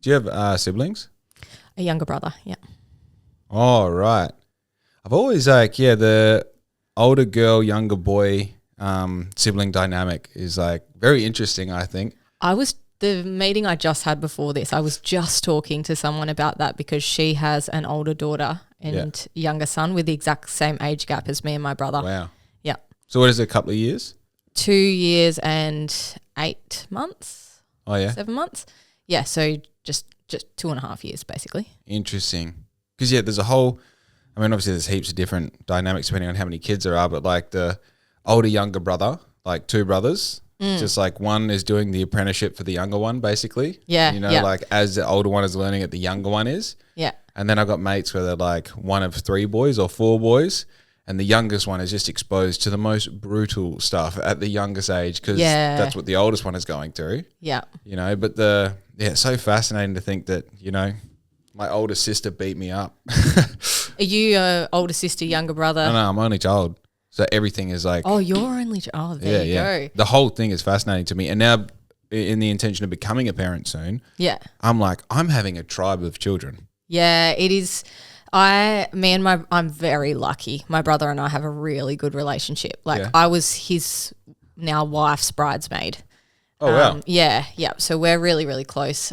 Do you have siblings? A younger brother, yeah. Oh, right. I've always the older girl, younger boy sibling dynamic is like very interesting, I think. The meeting I just had before this, I was just talking to someone about that because she has an older daughter and younger son with the exact same age gap as me and my brother. Wow. Yeah. So what is it, a couple of years? 2 years and 8 months. Oh, yeah. 7 months. Yeah, so just 2.5 years basically. Interesting. Because, there's a whole, I mean, obviously there's heaps of different dynamics depending on how many kids there are, but like the older, younger brother, like two brothers, just like one is doing the apprenticeship for the younger one, basically. Yeah. Like as the older one is learning it, the younger one is. Yeah. And then I've got mates where they're like one of 3 boys or 4 boys, and the youngest one is just exposed to the most brutal stuff at the youngest age because that's what the oldest one is going through. Yeah. But it's so fascinating to think that, my older sister beat me up. Are you older sister, younger brother? No, I'm only child. So everything is like... Oh, you're only... Oh, there you go. The whole thing is fascinating to me. And now in the intention of becoming a parent soon, I'm like, I'm having a tribe of children. Yeah, it is. I'm very lucky. My brother and I have a really good relationship. Like I was his now wife's bridesmaid. Oh, wow. Yeah. So we're really, really close.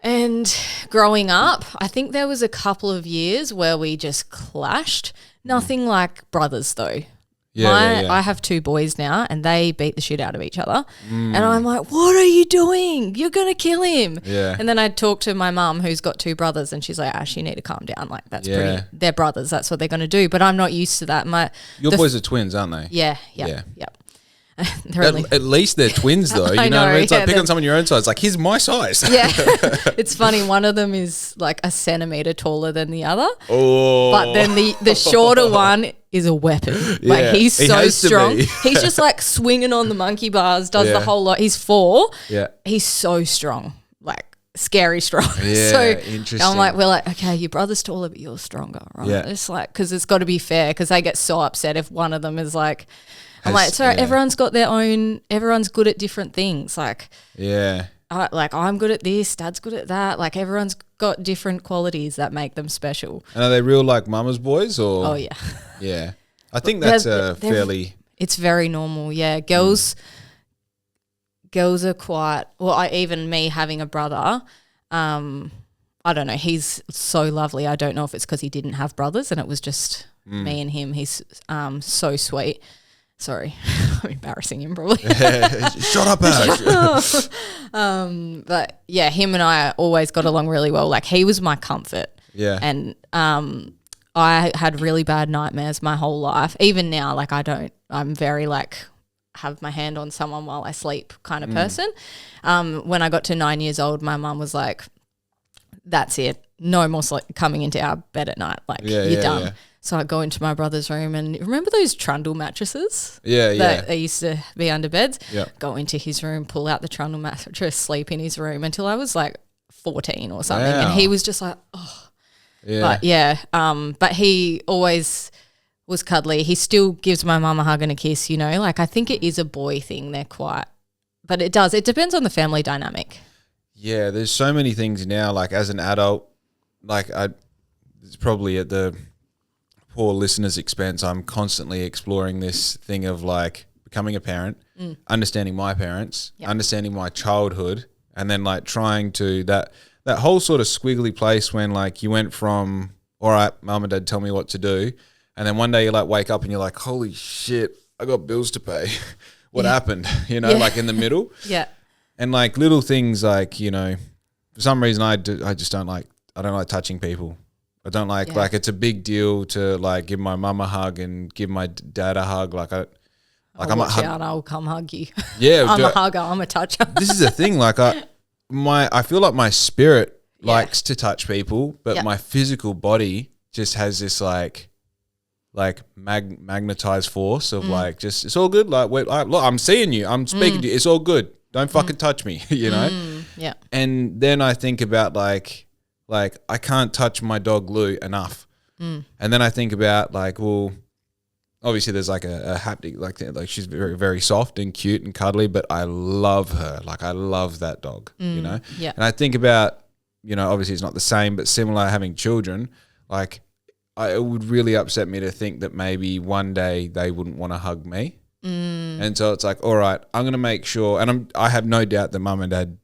And growing up, I think there was a couple of years where we just clashed. Nothing like brothers though. I have 2 boys now and they beat the shit out of each other. And I'm like, what are you doing? You're going to kill him. Yeah. And then I talked to my mum who's got 2 brothers and she's like, Ash, you need to calm down. Like that's pretty, they're brothers. That's what they're going to do. But I'm not used to that. Your boys are twins, aren't they? Yeah. At least they're twins though. You know what I mean? It's like pick on someone your own size. Like, he's my size. Yeah. It's funny. One of them is like a centimetre taller than the other. Oh. But then the shorter one is a weapon. Like he's so strong. He's just like swinging on the monkey bars, does the whole lot. He's 4. Yeah. He's so strong. Like scary strong. Yeah, so interesting. we're like, okay, your brother's taller, but you're stronger, right? Yeah. It's like, because it's got to be fair because they get so upset if one of them is like, I'm like, sorry, everyone's got their own, everyone's good at different things. Like, I'm good at this, Dad's good at that. Like, everyone's got different qualities that make them special. And are they real like mama's boys or? Oh, yeah. Yeah. I think that's fairly. It's very normal, yeah. Girls are quite, even me having a brother, I don't know, he's so lovely. I don't know if it's because he didn't have brothers and it was just me and him. He's so sweet. Sorry, I'm embarrassing him probably. Shut up, Ash. But yeah, him and I always got along really well. Like he was my comfort. Yeah. And I had really bad nightmares my whole life. Even now, like I'm very like have my hand on someone while I sleep kind of person. When I got to 9 years old, my mum was like, that's it. No more coming into our bed at night. Like you're done. Yeah. So I go into my brother's room and remember those trundle mattresses? Yeah, that they used to be under beds? Yeah. Go into his room, pull out the trundle mattress, sleep in his room until I was like 14 or something. Wow. And he was just like, oh. Yeah. But but he always was cuddly. He still gives my mum a hug and a kiss, Like I think it is a boy thing. They're quite, but it depends on the family dynamic. Yeah, there's so many things now, like as an adult, like it's probably at the poor listener's expense, I'm constantly exploring this thing of like becoming a parent, understanding my parents, understanding my childhood, and then like trying to that whole sort of squiggly place when like you went from, all right, mum and dad tell me what to do, and then one day you like wake up and you're like, holy shit, I got bills to pay. What happened? Like in the middle. Yeah. And like little things like, for some reason I don't like touching people. I don't like it's a big deal to like give my mum a hug and give my dad a hug. I'll come hug you. Yeah. I'm a hugger. I'm a toucher. This is the thing. Like I feel like my spirit likes to touch people, but my physical body just has this like magnetized force of like, just, it's all good. Like, look, I'm seeing you. I'm speaking to you. It's all good. Don't fucking touch me, Yeah. And then I think about like I can't touch my dog Lou enough. And then I think about like, well, obviously there's like a haptic, like she's very, very soft and cute and cuddly, but I love her. Like I love that dog, you know? Yeah. And I think about, you know, obviously it's not the same, but similar having children, like it would really upset me to think that maybe one day they wouldn't want to hug me. And so it's like, all right, I'm going to make sure, and I have no doubt that mum and dad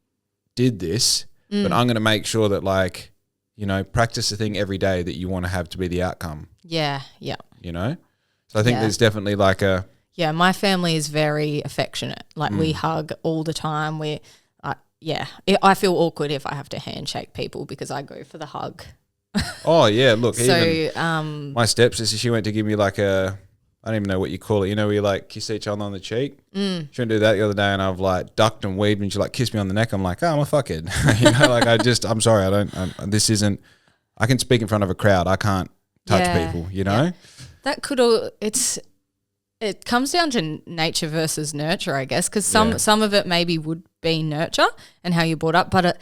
did this, but I'm going to make sure that, like, you know, practice the thing every day that you want to have to be the outcome. Yeah. Yeah. You know? So I think there's definitely like a... Yeah, my family is very affectionate. Like we hug all the time. I feel awkward if I have to handshake people because I go for the hug. Oh, yeah, look, So, even my stepsister, she went to give me like a... I don't even know what you call it. You know, where you like kiss each other on the cheek. She went to do that the other day, and I've like ducked and weaved, and she like kissed me on the neck. I'm like, oh, I'm a fuckhead. You know, like I'm sorry, this isn't. I can speak in front of a crowd. I can't touch people. You know, that could all. It comes down to nature versus nurture, I guess, because some of it maybe would be nurture and how you brought up, but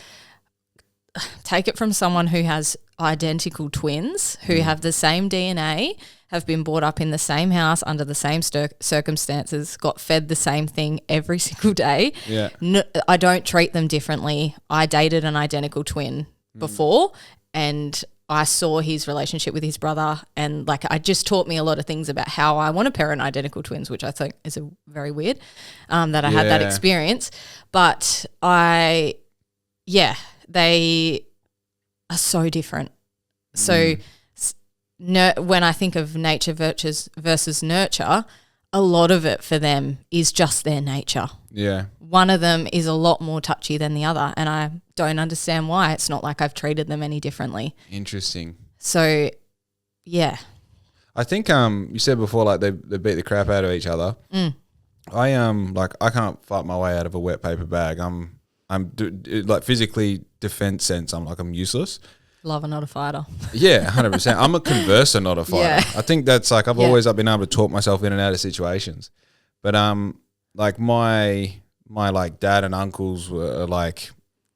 take it from someone who has identical twins who have the same DNA, have been brought up in the same house under the same circumstances, got fed the same thing every single day. Yeah. No, I don't treat them differently. I dated an identical twin before, and I saw his relationship with his brother, and like it just taught me a lot of things about how I want to parent identical twins, which I think is very weird that I had that experience. But they are so different. So when I think of nature versus nurture, a lot of it for them is just their nature. Yeah. One of them is a lot more touchy than the other, and I don't understand why. It's not like I've treated them any differently. Interesting. So, yeah. I think you said before like they beat the crap out of each other. I can't fight my way out of a wet paper bag. I'm like physically defense sense. I'm useless. Lover, not a fighter. Yeah, 100%. I'm a converser, not a fighter. Yeah. I think that's like I've always been able to talk myself in and out of situations. But like my like dad and uncles were like,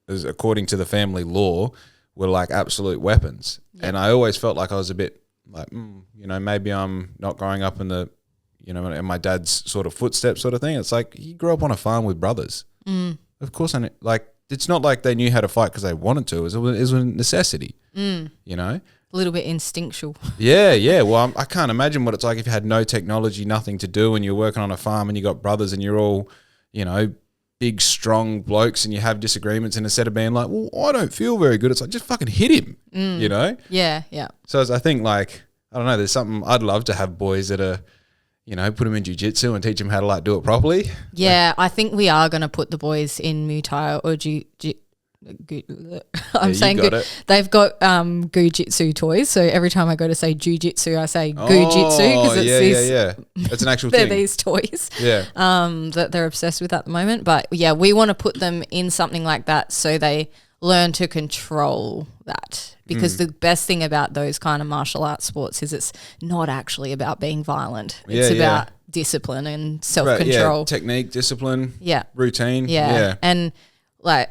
according to the family law, were like absolute weapons. Yep. And I always felt like I was a bit like, you know, maybe I'm not growing up in the, you know, in my dad's sort of footsteps sort of thing. It's like he grew up on a farm with brothers. Of course, it's not like they knew how to fight because they wanted to. It was a necessity, you know? A little bit instinctual. Yeah. Well, I can't imagine what it's like if you had no technology, nothing to do, and you're working on a farm and you got brothers and you're all, you know, big, strong blokes and you have disagreements, and instead of being like, well, I don't feel very good, it's like, just fucking hit him, you know? Yeah. So I think like, I don't know, there's something I'd love to have boys that are, you know, put them in jiu-jitsu and teach them how to like do it properly. Yeah, I think we are going to put the boys in Muay Thai or they've got Goo-jitsu toys. So every time I go to say Jiu-Jitsu, I say Goo-jitsu because it's it's an actual they're thing. these toys. Yeah. That they're obsessed with at the moment. But yeah, we want to put them in something like that so they learn to control that. Because the best thing about those kind of martial arts sports is it's not actually about being violent. It's about discipline and self-control. Technique, discipline, yeah, routine. Yeah. And like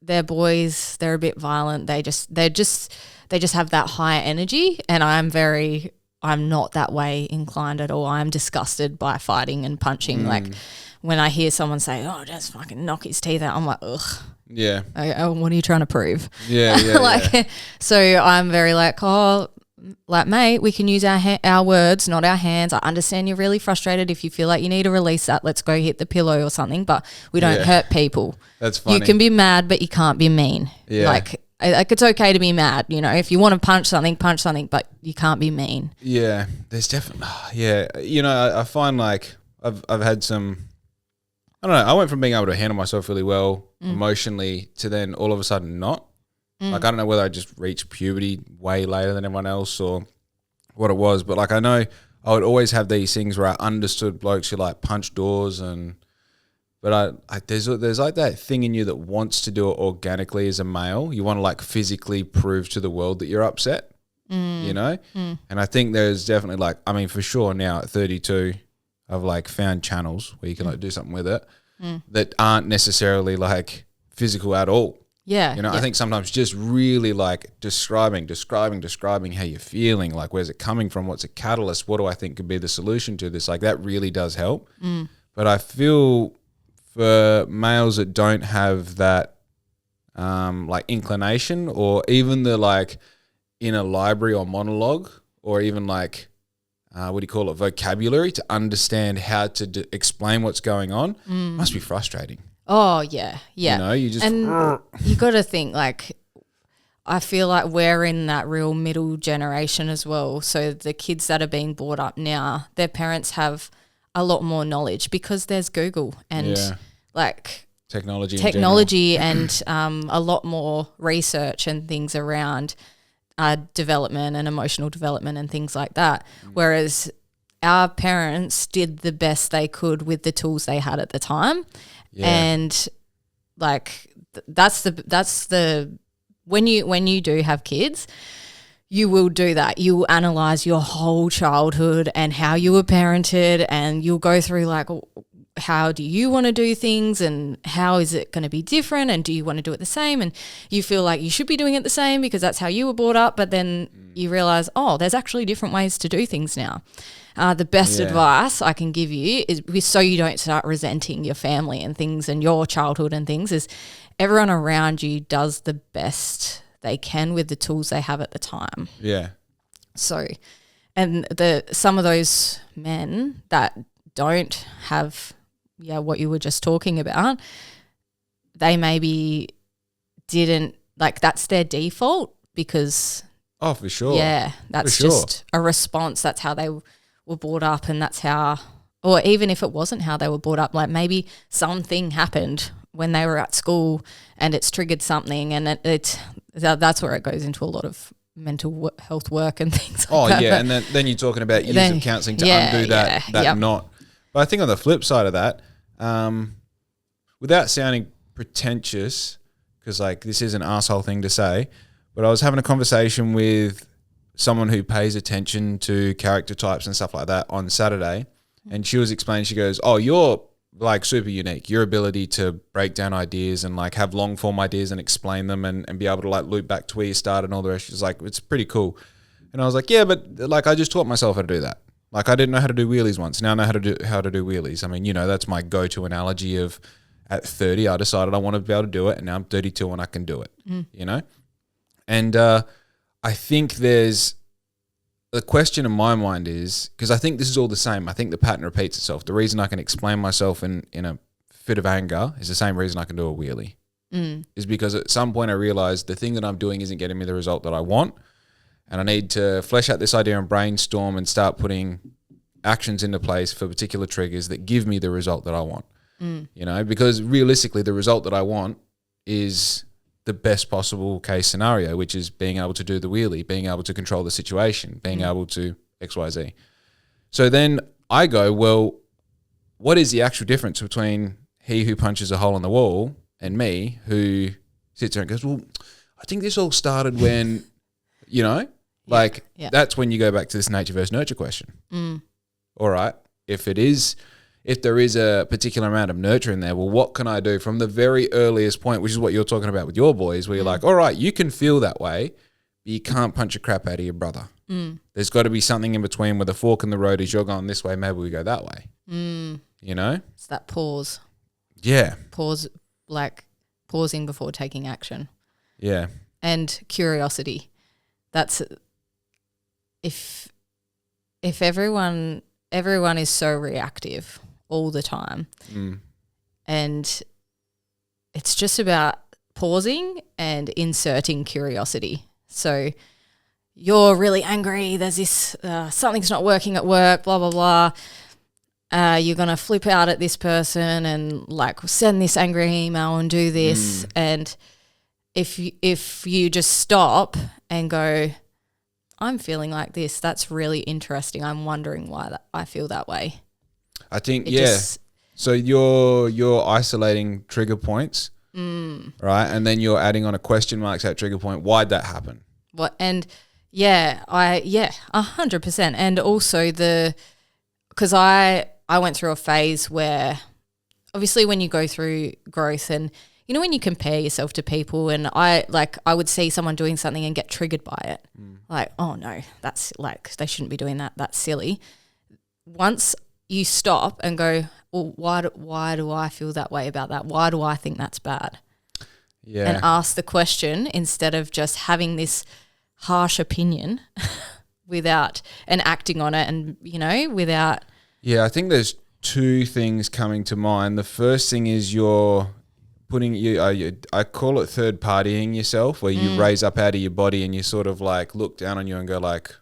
they're boys, they're a bit violent. They just have that higher energy, and I'm not that way inclined at all. I'm disgusted by fighting and punching. Like when I hear someone say, "Oh, just fucking knock his teeth out," I'm like, ugh. Yeah. What are you trying to prove? Yeah. So I'm very like, mate, we can use our words, not our hands. I understand you're really frustrated. If you feel like you need to release that, let's go hit the pillow or something. But we don't hurt people. That's funny. You can be mad, but you can't be mean. Yeah. Like it's okay to be mad. You know, if you want to punch something, but you can't be mean. Yeah. There's definitely, You know, I find like I've had some, I don't know, I went from being able to handle myself really well emotionally to then all of a sudden not. Like, I don't know whether I just reached puberty way later than everyone else or what it was, but like I know I would always have these things where I understood blokes who like punch doors but there's like that thing in you that wants to do it organically as a male. You want to like physically prove to the world that you're upset, you know? And I think there's definitely like, I mean, for sure now at 32, I've like found channels where you can like do something with it that aren't necessarily like physical at all. Yeah. You know, yeah. I think sometimes just really like describing how you're feeling, like where's it coming from, what's a catalyst, what do I think could be the solution to this, like that really does help. But I feel for males that don't have that like inclination, or even the like inner library or monologue, or even like what do you call it, vocabulary to understand how to explain what's going on, must be frustrating. Oh, yeah, yeah. You know, you just... And you got to think, like, I feel like we're in that real middle generation as well. So the kids that are being brought up now, their parents have a lot more knowledge because there's Google and like technology and a lot more research and things around development and emotional development and things like that. Whereas our parents did the best they could with the tools they had at the time. And like that's the when you do have kids, you will do that. You will analyze your whole childhood and how you were parented, and you'll go through like, how do you want to do things and how is it going to be different, and do you want to do it the same, and you feel like you should be doing it the same because that's how you were brought up, but then you realize, oh, there's actually different ways to do things now. The best advice I can give you is, so you don't start resenting your family and things and your childhood and things, is everyone around you does the best they can with the tools they have at the time. Yeah. So, and some of those men that don't have, what you were just talking about, they maybe didn't, like, that's their default because... Oh, for sure. Yeah, that's just a response. That's how they were brought up, and that's how, or even if it wasn't how they were brought up, like maybe something happened when they were at school and it's triggered something, and that's where it goes into a lot of mental health work and things like that. And then you're talking about years of counselling to undo that knot. But I think on the flip side of that, without sounding pretentious, because like this is an asshole thing to say, but I was having a conversation with someone who pays attention to character types and stuff like that on Saturday, and she was explaining, she goes, oh, you're like super unique. Your ability to break down ideas and like have long form ideas and explain them and be able to like loop back to where you started and all the rest. She's like, it's pretty cool. And I was like, yeah, but like I just taught myself how to do that. Like I didn't know how to do wheelies once. Now I know how to do wheelies. I mean, you know, that's my go-to analogy of at 30, I decided I want to be able to do it, and now I'm 32 and I can do it, you know? And I think there's the question in my mind is, because I think this is all the same. I think the pattern repeats itself. The reason I can explain myself in a fit of anger is the same reason I can do a wheelie. Is because at some point I realized the thing that I'm doing isn't getting me the result that I want, and I need to flesh out this idea and brainstorm and start putting actions into place for particular triggers that give me the result that I want. You know, because realistically the result that I want is the best possible case scenario, which is being able to do the wheelie, being able to control the situation, being able to XYZ. So then I go, well, what is the actual difference between he who punches a hole in the wall and me who sits there and goes, well, I think this all started when, you know, that's when you go back to this nature versus nurture question. All right, if there is a particular amount of nurture in there, well, what can I do from the very earliest point, which is what you're talking about with your boys, where you're like, all right, you can feel that way, but you can't punch a crap out of your brother. There's got to be something in between where the fork in the road is you're going this way, maybe we go that way. You know? It's that pause. Yeah. Pause, like pausing before taking action. Yeah. And curiosity. That's if everyone is so reactive all the time, and it's just about pausing and inserting curiosity. So you're really angry, there's this something's not working at work, blah blah blah, you're gonna flip out at this person and like send this angry email and do this, and if you just stop and go, I'm feeling like this, that's really interesting, I'm wondering why I feel that way. I think, so you're isolating trigger points, right? And then you're adding on a question mark to that trigger point. Why'd that happen? What? And 100%. And also because I went through a phase where obviously when you go through growth and, you know when you compare yourself to people, and I would see someone doing something and get triggered by it. Like, oh no, that's like, they shouldn't be doing that. That's silly. Once you stop and go, well, why do I feel that way about that? Why do I think that's bad? Yeah. And ask the question instead of just having this harsh opinion without and acting on it, and without. Yeah, I think there's two things coming to mind. The first thing is you're putting I call it third partying yourself, where you raise up out of your body and you sort of like look down on you and go like,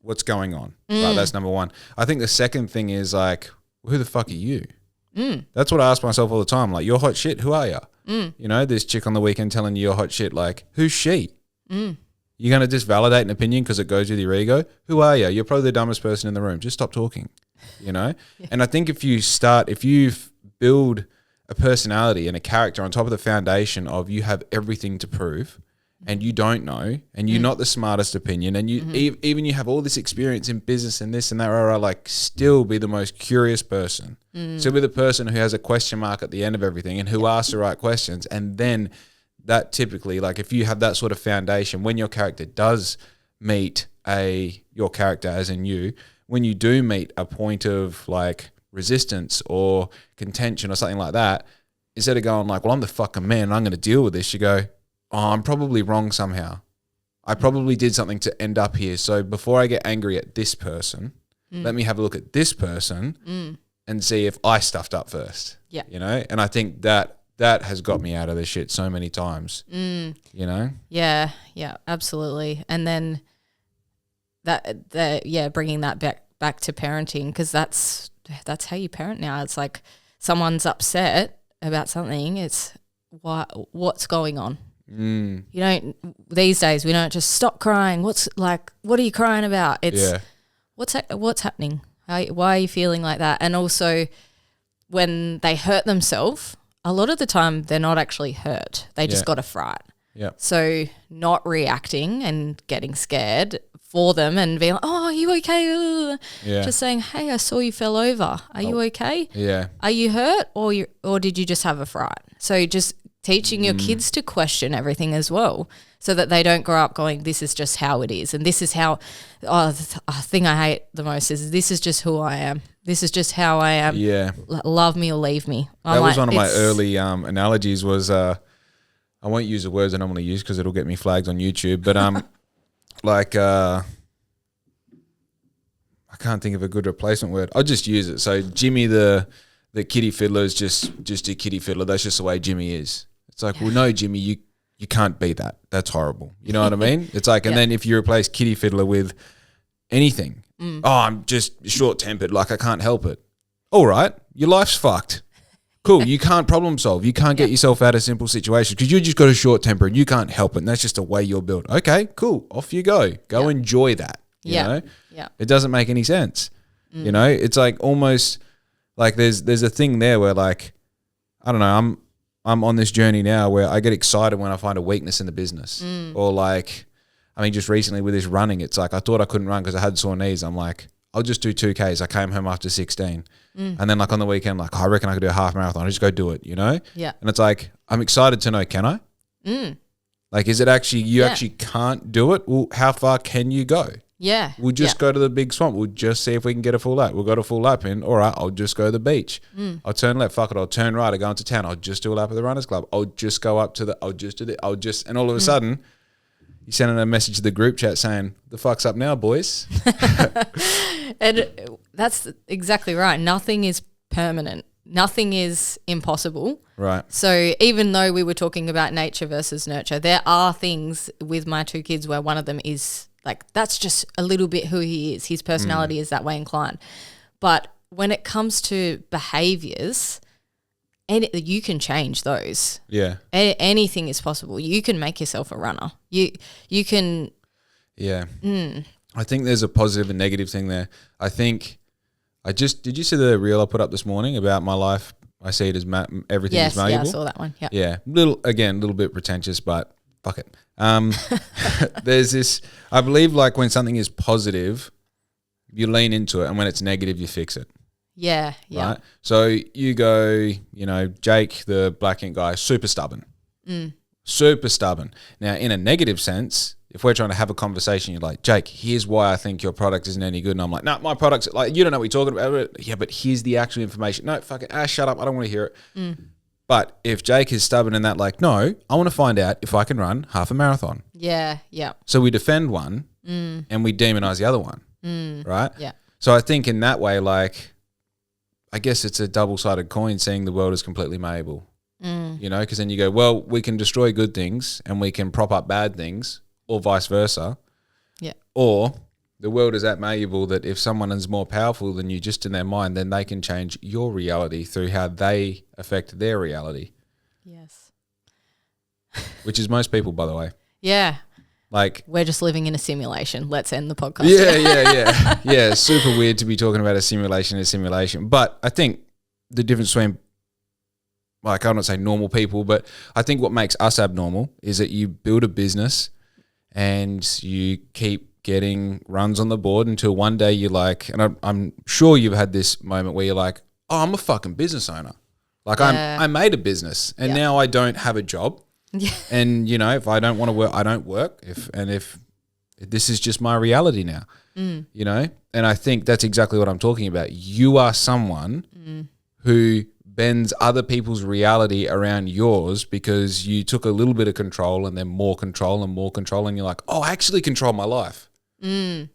what's going on? Right, that's number one. I think the second thing is like, who the fuck are you? That's what I ask myself all the time. Like, you're hot shit. Who are you? This chick on the weekend telling you you're hot shit. Like, who's she? You're going to just validate an opinion because it goes with your ego? Who are you? You're probably the dumbest person in the room. Just stop talking, And I think if you build a personality and a character on top of the foundation of you have everything to prove and you don't know and you're not the smartest opinion and you even you have all this experience in business and this and that, like still be the most curious person. Still be the person who has a question mark at the end of everything and who asks the right questions. And then that typically, like if you have that sort of foundation, when your character does meet your character as in you, when you do meet a point of like resistance or contention or something like that, instead of going like, well, I'm the fucking man and I'm going to deal with this, you go, oh, I'm probably wrong somehow. I probably did something to end up here. So before I get angry at this person, let me have a look at this person and see if I stuffed up first. Yeah. And I think that has got me out of this shit so many times. Yeah, absolutely. And then bringing that back to parenting, because that's how you parent now. It's like someone's upset about something. It's what's going on. These days we don't just stop crying. What are you crying about? It's what's happening? Why are you feeling like that? And also when they hurt themselves, a lot of the time they're not actually hurt. They just got a fright. Yeah. So not reacting and getting scared for them and being like, oh, are you okay? Just saying, hey, I saw you fell over. Are you okay? Yeah. Are you hurt or did you just have a fright? So just teaching your kids to question everything as well, so that they don't grow up going, this is just how it is. And this is how, the thing I hate the most is this is just who I am. This is just how I am. Yeah. Love me or leave me. That was one of my early analogies was, I won't use the words I normally use because it'll get me flagged on YouTube, but I can't think of a good replacement word. I'll just use it. So Jimmy the kitty fiddler is just a kitty fiddler. That's just the way Jimmy is. It's like, well, no, Jimmy, you can't be that. That's horrible. You know what I mean? It's like, and then if you replace kitty fiddler with anything, oh, I'm just short-tempered, like I can't help it. All right, your life's fucked. Cool, you can't problem solve. You can't get yourself out of simple situations because you just got a short temper and you can't help it. And that's just the way you're built. Okay, cool. Off you go. Go enjoy that. You know? Yeah. It doesn't make any sense. It's like almost like there's a thing there where like, I don't know, I'm on this journey now where I get excited when I find a weakness in the business. Or like, I mean, just recently with this running, it's like I thought I couldn't run because I had sore knees. I'm like, I'll just do 2Ks. I came home after 16. And then like on the weekend, like, I reckon I could do a half marathon. I just go do it, Yeah. And it's like, I'm excited to know, can I? Like, is it actually, you actually can't do it? Well, how far can you go? Yeah. We'll just go to the big swamp. We'll just see if we can get a full lap. We'll got a full lap in. All right, I'll just go to the beach. I'll turn left. Fuck it. I'll turn right. I go into town. I'll just do a lap at the Runners Club. I'll just go up to and all of a sudden, you send a message to the group chat saying, the fuck's up now, boys? And that's exactly right. Nothing is permanent. Nothing is impossible. Right. So even though we were talking about nature versus nurture, there are things with my two kids where one of them is like, that's just a little bit who he is. His personality is that way inclined. But when it comes to behaviors, you can change those. Yeah. Anything is possible. You can make yourself a runner. You can. Yeah. I think there's a positive and negative thing there. I think did you see the reel I put up this morning about my life? I see it as everything is malleable. Yeah, I saw that one. Yeah. Yeah. Little bit pretentious, but fuck it. There's this, I believe like when something is positive, you lean into it, and when it's negative, you fix it. Yeah. Yeah. right? So you go, Jake, the black ink guy, super stubborn. Super stubborn. Now, in a negative sense, if we're trying to have a conversation, you're like, Jake, here's why I think your product isn't any good. And I'm like, no, my product's like, you don't know what you're talking about. Yeah, but here's the actual information. No, fuck it. Shut up. I don't want to hear it. But if Jake is stubborn in that, like, no, I want to find out if I can run half a marathon. Yeah. Yeah. So we defend one and we demonize the other one. Right? Yeah. So I think in that way, like, I guess it's a double-sided coin seeing the world as completely malleable. Because then you go, well, we can destroy good things and we can prop up bad things, or vice versa. Yeah. Or the world is that malleable that if someone is more powerful than you just in their mind, then they can change your reality through how they affect their reality. Yes. Which is most people, by the way. Yeah. Like, we're just living in a simulation. Let's end the podcast. Yeah. Yeah, it's super weird to be talking about a simulation. But I think the difference between, like, I don't say normal people, but I think what makes us abnormal is that you build a business and you keep getting runs on the board until one day you're like, and I'm sure you've had this moment where you're like, oh, I'm a fucking business owner. Like, I made a business and now I don't have a job. Yeah. And, if I don't want to work, I don't work. If this is just my reality now, and I think that's exactly what I'm talking about. You are someone who bends other people's reality around yours because you took a little bit of control and then more control and more control. And you're like, oh, I actually control my life. I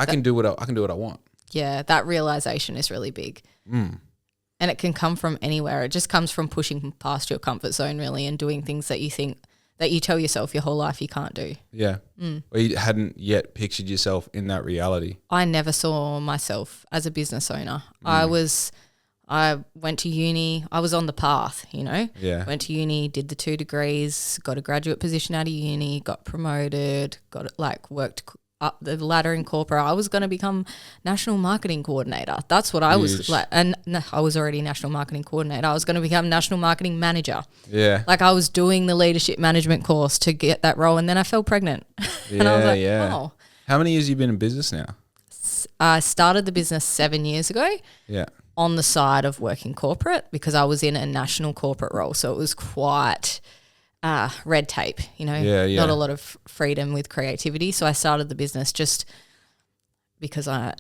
can do what I want. Yeah. That realization is really big. And it can come from anywhere. It just comes from pushing past your comfort zone, really, and doing things that you think that you tell yourself your whole life you can't do. Yeah. Or you hadn't yet pictured yourself in that reality. I never saw myself as a business owner. I went to uni. I was on the path, Yeah. Went to uni, did the 2 degrees, got a graduate position out of uni, got promoted, worked up the ladder in corporate. I was going to become national marketing coordinator. That's what I was like. And I was already national marketing coordinator. I was going to become national marketing manager. Yeah. Like, I was doing the leadership management course to get that role. And then I fell pregnant. And I was like, oh. How many years have you been in business now? I started the business 7 years ago. Yeah. On the side of working corporate because I was in a national corporate role. So it was quite red tape, not a lot of freedom with creativity. So I started the business just because I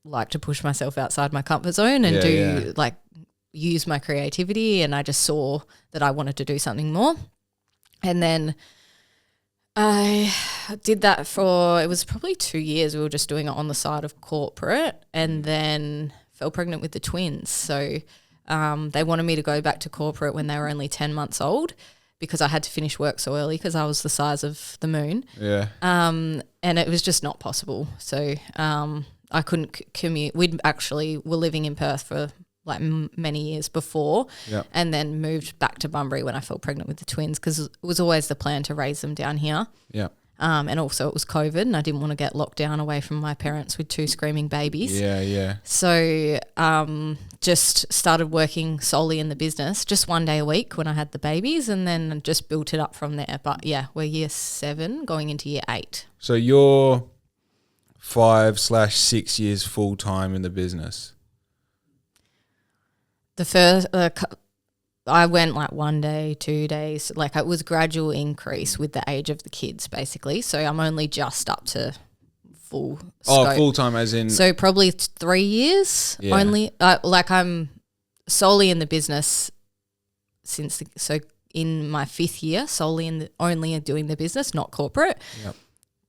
like to push myself outside my comfort zone and use my creativity. And I just saw that I wanted to do something more. And then I did that it was probably 2 years. We were just doing it on the side of corporate, and then fell pregnant with the twins. So they wanted me to go back to corporate when they were only 10 months old because I had to finish work so early because I was the size of the moon. Yeah. And it was just not possible. So I couldn't commute. Were living in Perth for like many years before, and then moved back to Bunbury when I fell pregnant with the twins because it was always the plan to raise them down here. Yeah. And also it was COVID and I didn't want to get locked down away from my parents with 2 screaming babies. Yeah. So just started working solely in the business just 1 day a week when I had the babies, and then just built it up from there. But yeah, we're year 7 going into year 8. So you're 5/6 years full time in the business. The first I went like 1 day, 2 days, like it was gradual increase with the age of the kids basically. So I'm only just up to full scope. Oh, full time as in? So probably 3 years only. I'm solely in the business so in my 5th year, only doing the business, not corporate. Yep.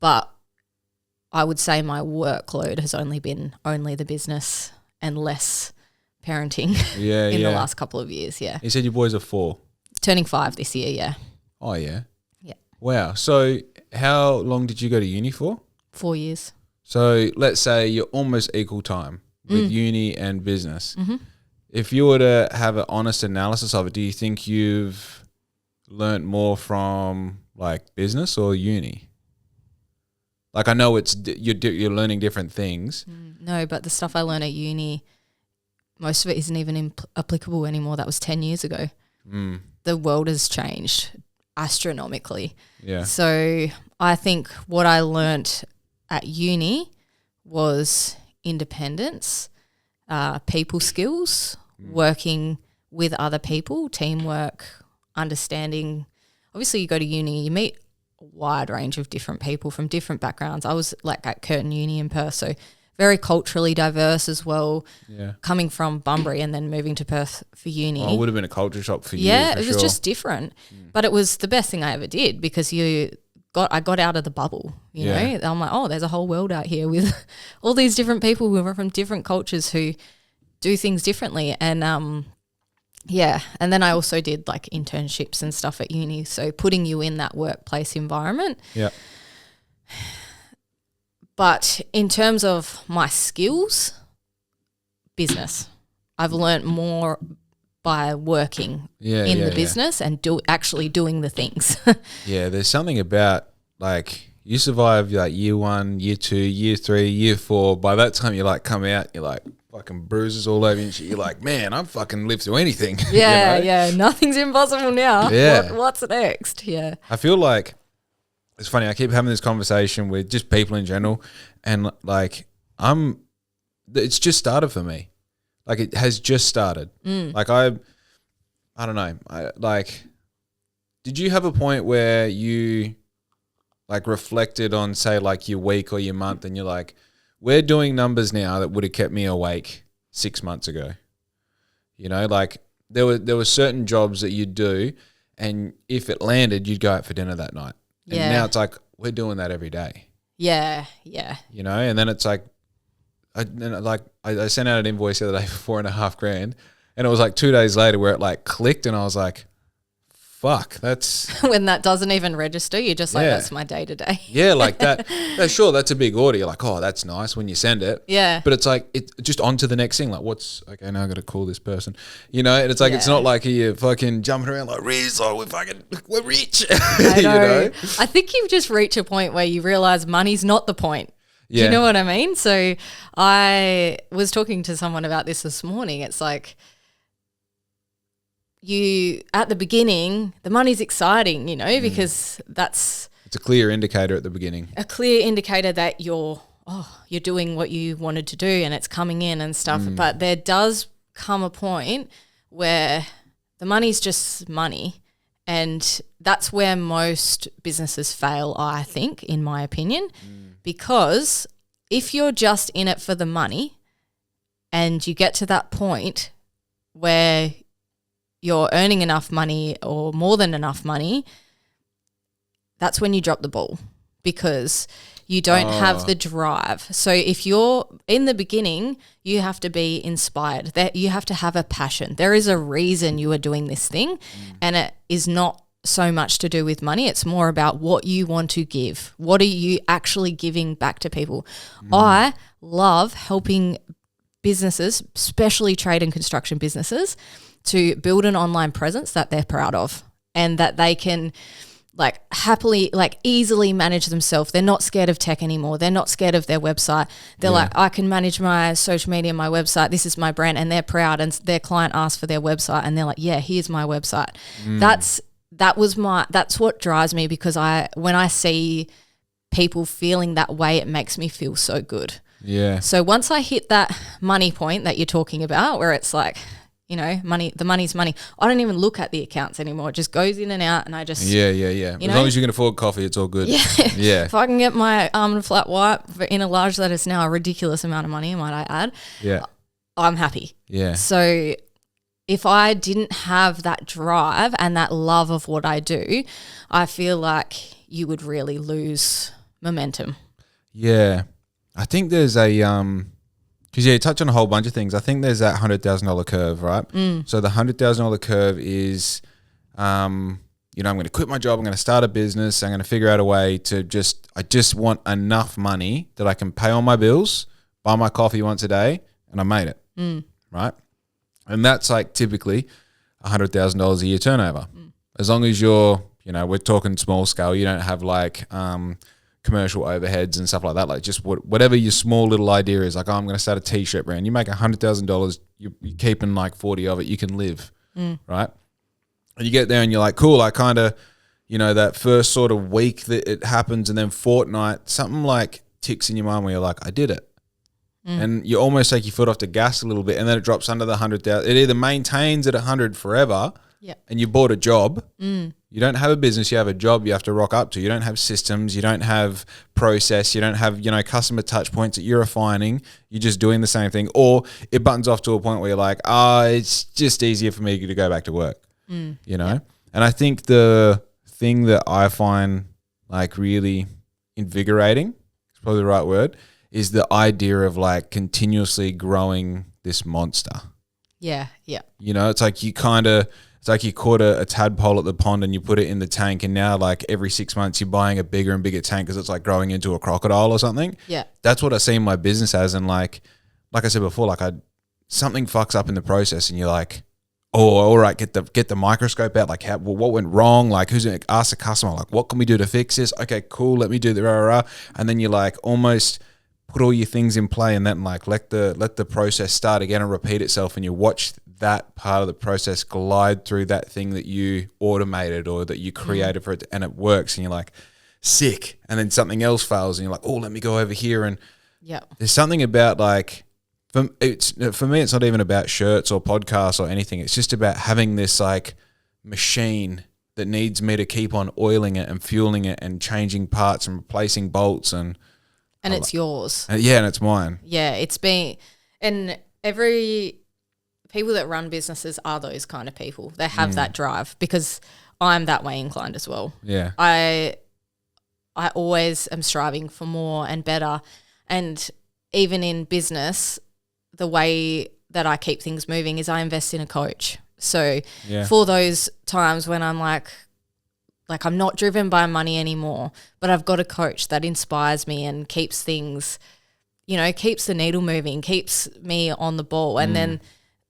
But I would say my workload has only been the business and less parenting in the last couple of years, You said your boys are 4. Turning 5 this year, yeah. Oh, yeah? Yeah. Wow. So how long did you go to uni for? 4 years. So let's say you're almost equal time with uni and business. Mm-hmm. If you were to have an honest analysis of it, do you think you've learnt more from like business or uni? Like, I know you're learning different things. No, but the stuff I learned at uni, most of it isn't even applicable anymore. That was 10 years ago. The world has changed astronomically. Yeah. So I think what I learnt at uni was independence, people skills, working with other people, teamwork, understanding. Obviously, you go to uni, you meet a wide range of different people from different backgrounds. I was like at Curtin Uni in Perth, so very culturally diverse as well. Yeah. Coming from Bunbury and then moving to Perth for uni. Oh, it would have been a culture shock for you. Yeah, for it was sure. just different. But it was the best thing I ever did because I got out of the bubble, you know. I'm like, oh, there's a whole world out here with all these different people who are from different cultures who do things differently. And and then I also did like internships and stuff at uni, so putting you in that workplace environment. Yeah. But in terms of my skills, business, I've learnt more by working in the business and actually doing the things. Yeah, there's something about like you survive like year 1, year 2, year 3, year 4. By that time you like come out, you're like fucking bruises all over you and shit. You're like, man, I'm fucking lived through anything. Yeah, you know? yeah. Nothing's impossible now. Yeah. What's next? Yeah. I feel like it's funny. I keep having this conversation with just people in general, and like it's just started for me. Like it has just started. Like I don't know. Did you have a point where you like reflected on say like your week or your month, and you're like, we're doing numbers now that would have kept me awake 6 months ago. You know, like there were certain jobs that you'd do, and if it landed, you'd go out for dinner that night. And now it's like we're doing that every day. Yeah, yeah. You know, and then it's like, I sent out an invoice the other day for $4,500, and it was like 2 days later where it like clicked, and I was like, fuck, that's when that doesn't even register, you're just like, that's my day to day. Yeah, like that. Sure, that's a big order. You're like, oh, that's nice when you send it. Yeah. But it's like, it's just on to the next thing. Like, okay, now I got to call this person. You know, and it's like, it's not like you're fucking jumping around like, we're rich. I know. You know? I think you've just reached a point where you realize money's not the point. Yeah. Do you know what I mean? So I was talking to someone about this morning. It's like, at the beginning, the money's exciting, you know, because it's a clear indicator at the beginning. A clear indicator that you're doing what you wanted to do and it's coming in and stuff. But there does come a point where the money's just money, and that's where most businesses fail, I think, in my opinion, because if you're just in it for the money and you get to that point where you're earning enough money or more than enough money, that's when you drop the ball because you don't have the drive. So if you're in the beginning, you have to be inspired. That you have to have a passion. There is a reason you are doing this thing, and it is not so much to do with money. It's more about what you want to give. What are you actually giving back to people? I love helping businesses, especially trade and construction businesses, to build an online presence that they're proud of and that they can like happily, like easily manage themselves. They're not scared of tech anymore. They're not scared of their website. They're like, I can manage my social media, my website. This is my brand, and they're proud. And their client asks for their website, and they're like, yeah, here's my website. That's what drives me, because when I see people feeling that way, it makes me feel so good. Yeah. So once I hit that money point that you're talking about, where it's like, you know, the money's money. I don't even look at the accounts anymore. It just goes in and out, and I just Yeah. As long as you can afford coffee, it's all good. Yeah. If I can get my almond flat white in a large, that is now a ridiculous amount of money, might I add. Yeah. I'm happy. Yeah. So if I didn't have that drive and that love of what I do, I feel like you would really lose momentum. Yeah. I think there's because you touch on a whole bunch of things. I think there's that $100,000 curve, right? So the $100,000 curve is, I'm going to quit my job. I'm going to start a business. I'm going to figure out a way to I just want enough money that I can pay all my bills, buy my coffee once a day, and I made it, right? And that's like typically $100,000 a year turnover. As long as you're, we're talking small scale. You don't have like commercial overheads and stuff like that. Like just whatever your small little idea is, like, I'm going to start a t-shirt brand. You make $100,000, you're keeping like 40 of it, you can live, right? And you get there and you're like, cool, I kind of, that first sort of week that it happens and then fortnight, something like ticks in your mind where you're like, I did it. and you almost take your foot off the gas a little bit, and then it drops under the 100,000. It either maintains at 100 forever, and you bought a job. You don't have a business, you have a job you have to rock up to. You don't have systems, you don't have process, you don't have, customer touch points that you're refining. You're just doing the same thing. Or it buttons off to a point where you're like, it's just easier for me to go back to work, And I think the thing that I find like really invigorating, it's probably the right word, is the idea of like continuously growing this monster. Yeah. It's like it's like you caught a tadpole at the pond and you put it in the tank, and now like every 6 months you're buying a bigger and bigger tank because it's like growing into a crocodile or something. Yeah. That's what I see my business as. And like I said before, like something fucks up in the process and you're like, oh, all right, get the microscope out. Like what went wrong? Like who's going to ask the customer, like, what can we do to fix this? Okay, cool. Let me do the rah. And then you like almost put all your things in play and then like let the process start again and repeat itself, and you watch that part of the process glide through that thing that you automated or that you created for it, and it works, and you're like, sick. And then something else fails and you're like, oh, let me go over here. And there's something about like, for me, it's not even about shirts or podcasts or anything. It's just about having this like machine that needs me to keep on oiling it and fueling it and changing parts and replacing bolts and it's yours. And it's mine. Yeah, it's been, and every people that run businesses are those kind of people. They have that drive, because I'm that way inclined as well. Yeah. I always am striving for more and better. And even in business, the way that I keep things moving is I invest in a coach. So for those times when I'm like I'm not driven by money anymore, but I've got a coach that inspires me and keeps things, keeps the needle moving, keeps me on the ball. And then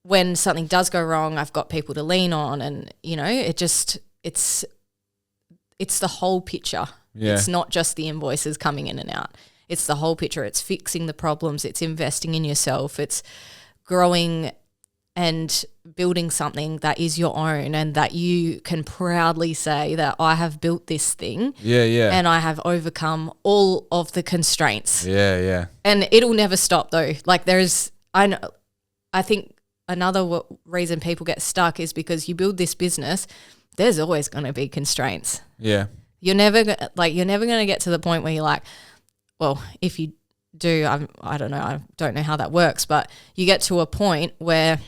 when something does go wrong, I've got people to lean on, and, it's the whole picture. Yeah. It's not just the invoices coming in and out. It's the whole picture. It's fixing the problems. It's investing in yourself. It's growing and building something that is your own, and that you can proudly say that I have built this thing. Yeah. And I have overcome all of the constraints. Yeah. And it'll never stop though. Like I think another reason people get stuck is because you build this business, there's always going to be constraints. Yeah. You're never going to get to the point where you're like, well, if you do, I don't know, I don't know how that works, but you get to a point where,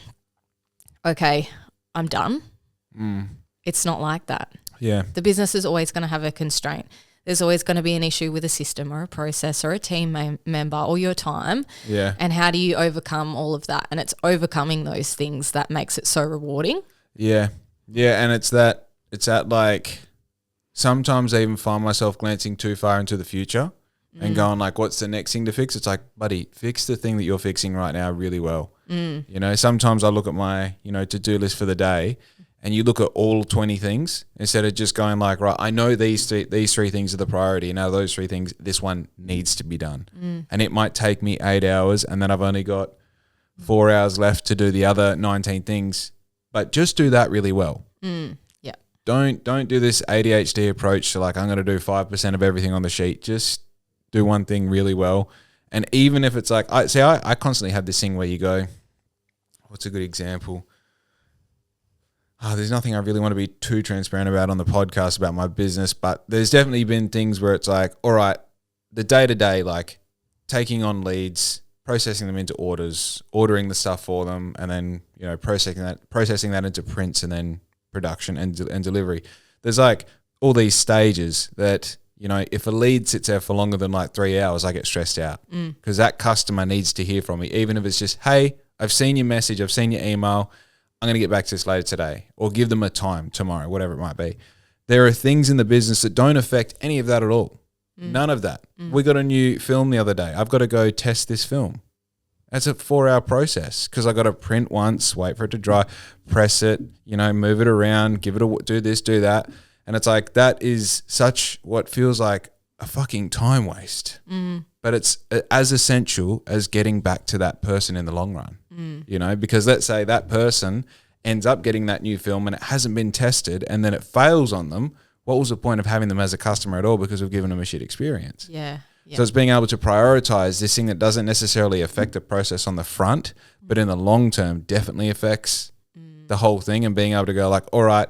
okay, I'm done. It's not like that. Yeah. The business is always going to have a constraint. There's always going to be an issue with a system or a process or a team member or your time. Yeah. And how do you overcome all of that? And it's overcoming those things that makes it so rewarding. Yeah. Yeah. And it's that like, sometimes I even find myself glancing too far into the future and going like, what's the next thing to fix? It's like, buddy, fix the thing that you're fixing right now really well. Sometimes I look at my, to-do list for the day, and you look at all 20 things instead of just going like, right, I know these three things are the priority. And now those three things, this one needs to be done. And it might take me 8 hours, and then I've only got 4 hours left to do the other 19 things, but just do that really well. Yeah. Don't do this ADHD approach to like, I'm going to do 5% of everything on the sheet. Just do one thing really well. And even if it's like, I constantly have this thing where you go, what's a good example? There's nothing I really want to be too transparent about on the podcast about my business, but there's definitely been things where it's like, all right, the day-to-day, like taking on leads, processing them into orders, ordering the stuff for them, and then, processing that into prints and then production and delivery. There's like all these stages that, if a lead sits there for longer than like 3 hours, I get stressed out because that customer needs to hear from me, even if it's just, hey, I've seen your message, I've seen your email, I'm going to get back to this later today, or give them a time tomorrow, whatever it might be. There are things in the business that don't affect any of that at all. None of that. We got a new film the other day. I've got to go test this film. That's a 4-hour process because I got to print once, wait for it to dry, press it, move it around, give it do this, do that. And it's like, that is such what feels like a fucking time waste. But it's as essential as getting back to that person in the long run, because let's say that person ends up getting that new film and it hasn't been tested and then it fails on them. What was the point of having them as a customer at all? Because we've given them a shit experience. Yeah. So it's being able to prioritize this thing that doesn't necessarily affect the process on the front, but in the long term definitely affects the whole thing, and being able to go like, all right,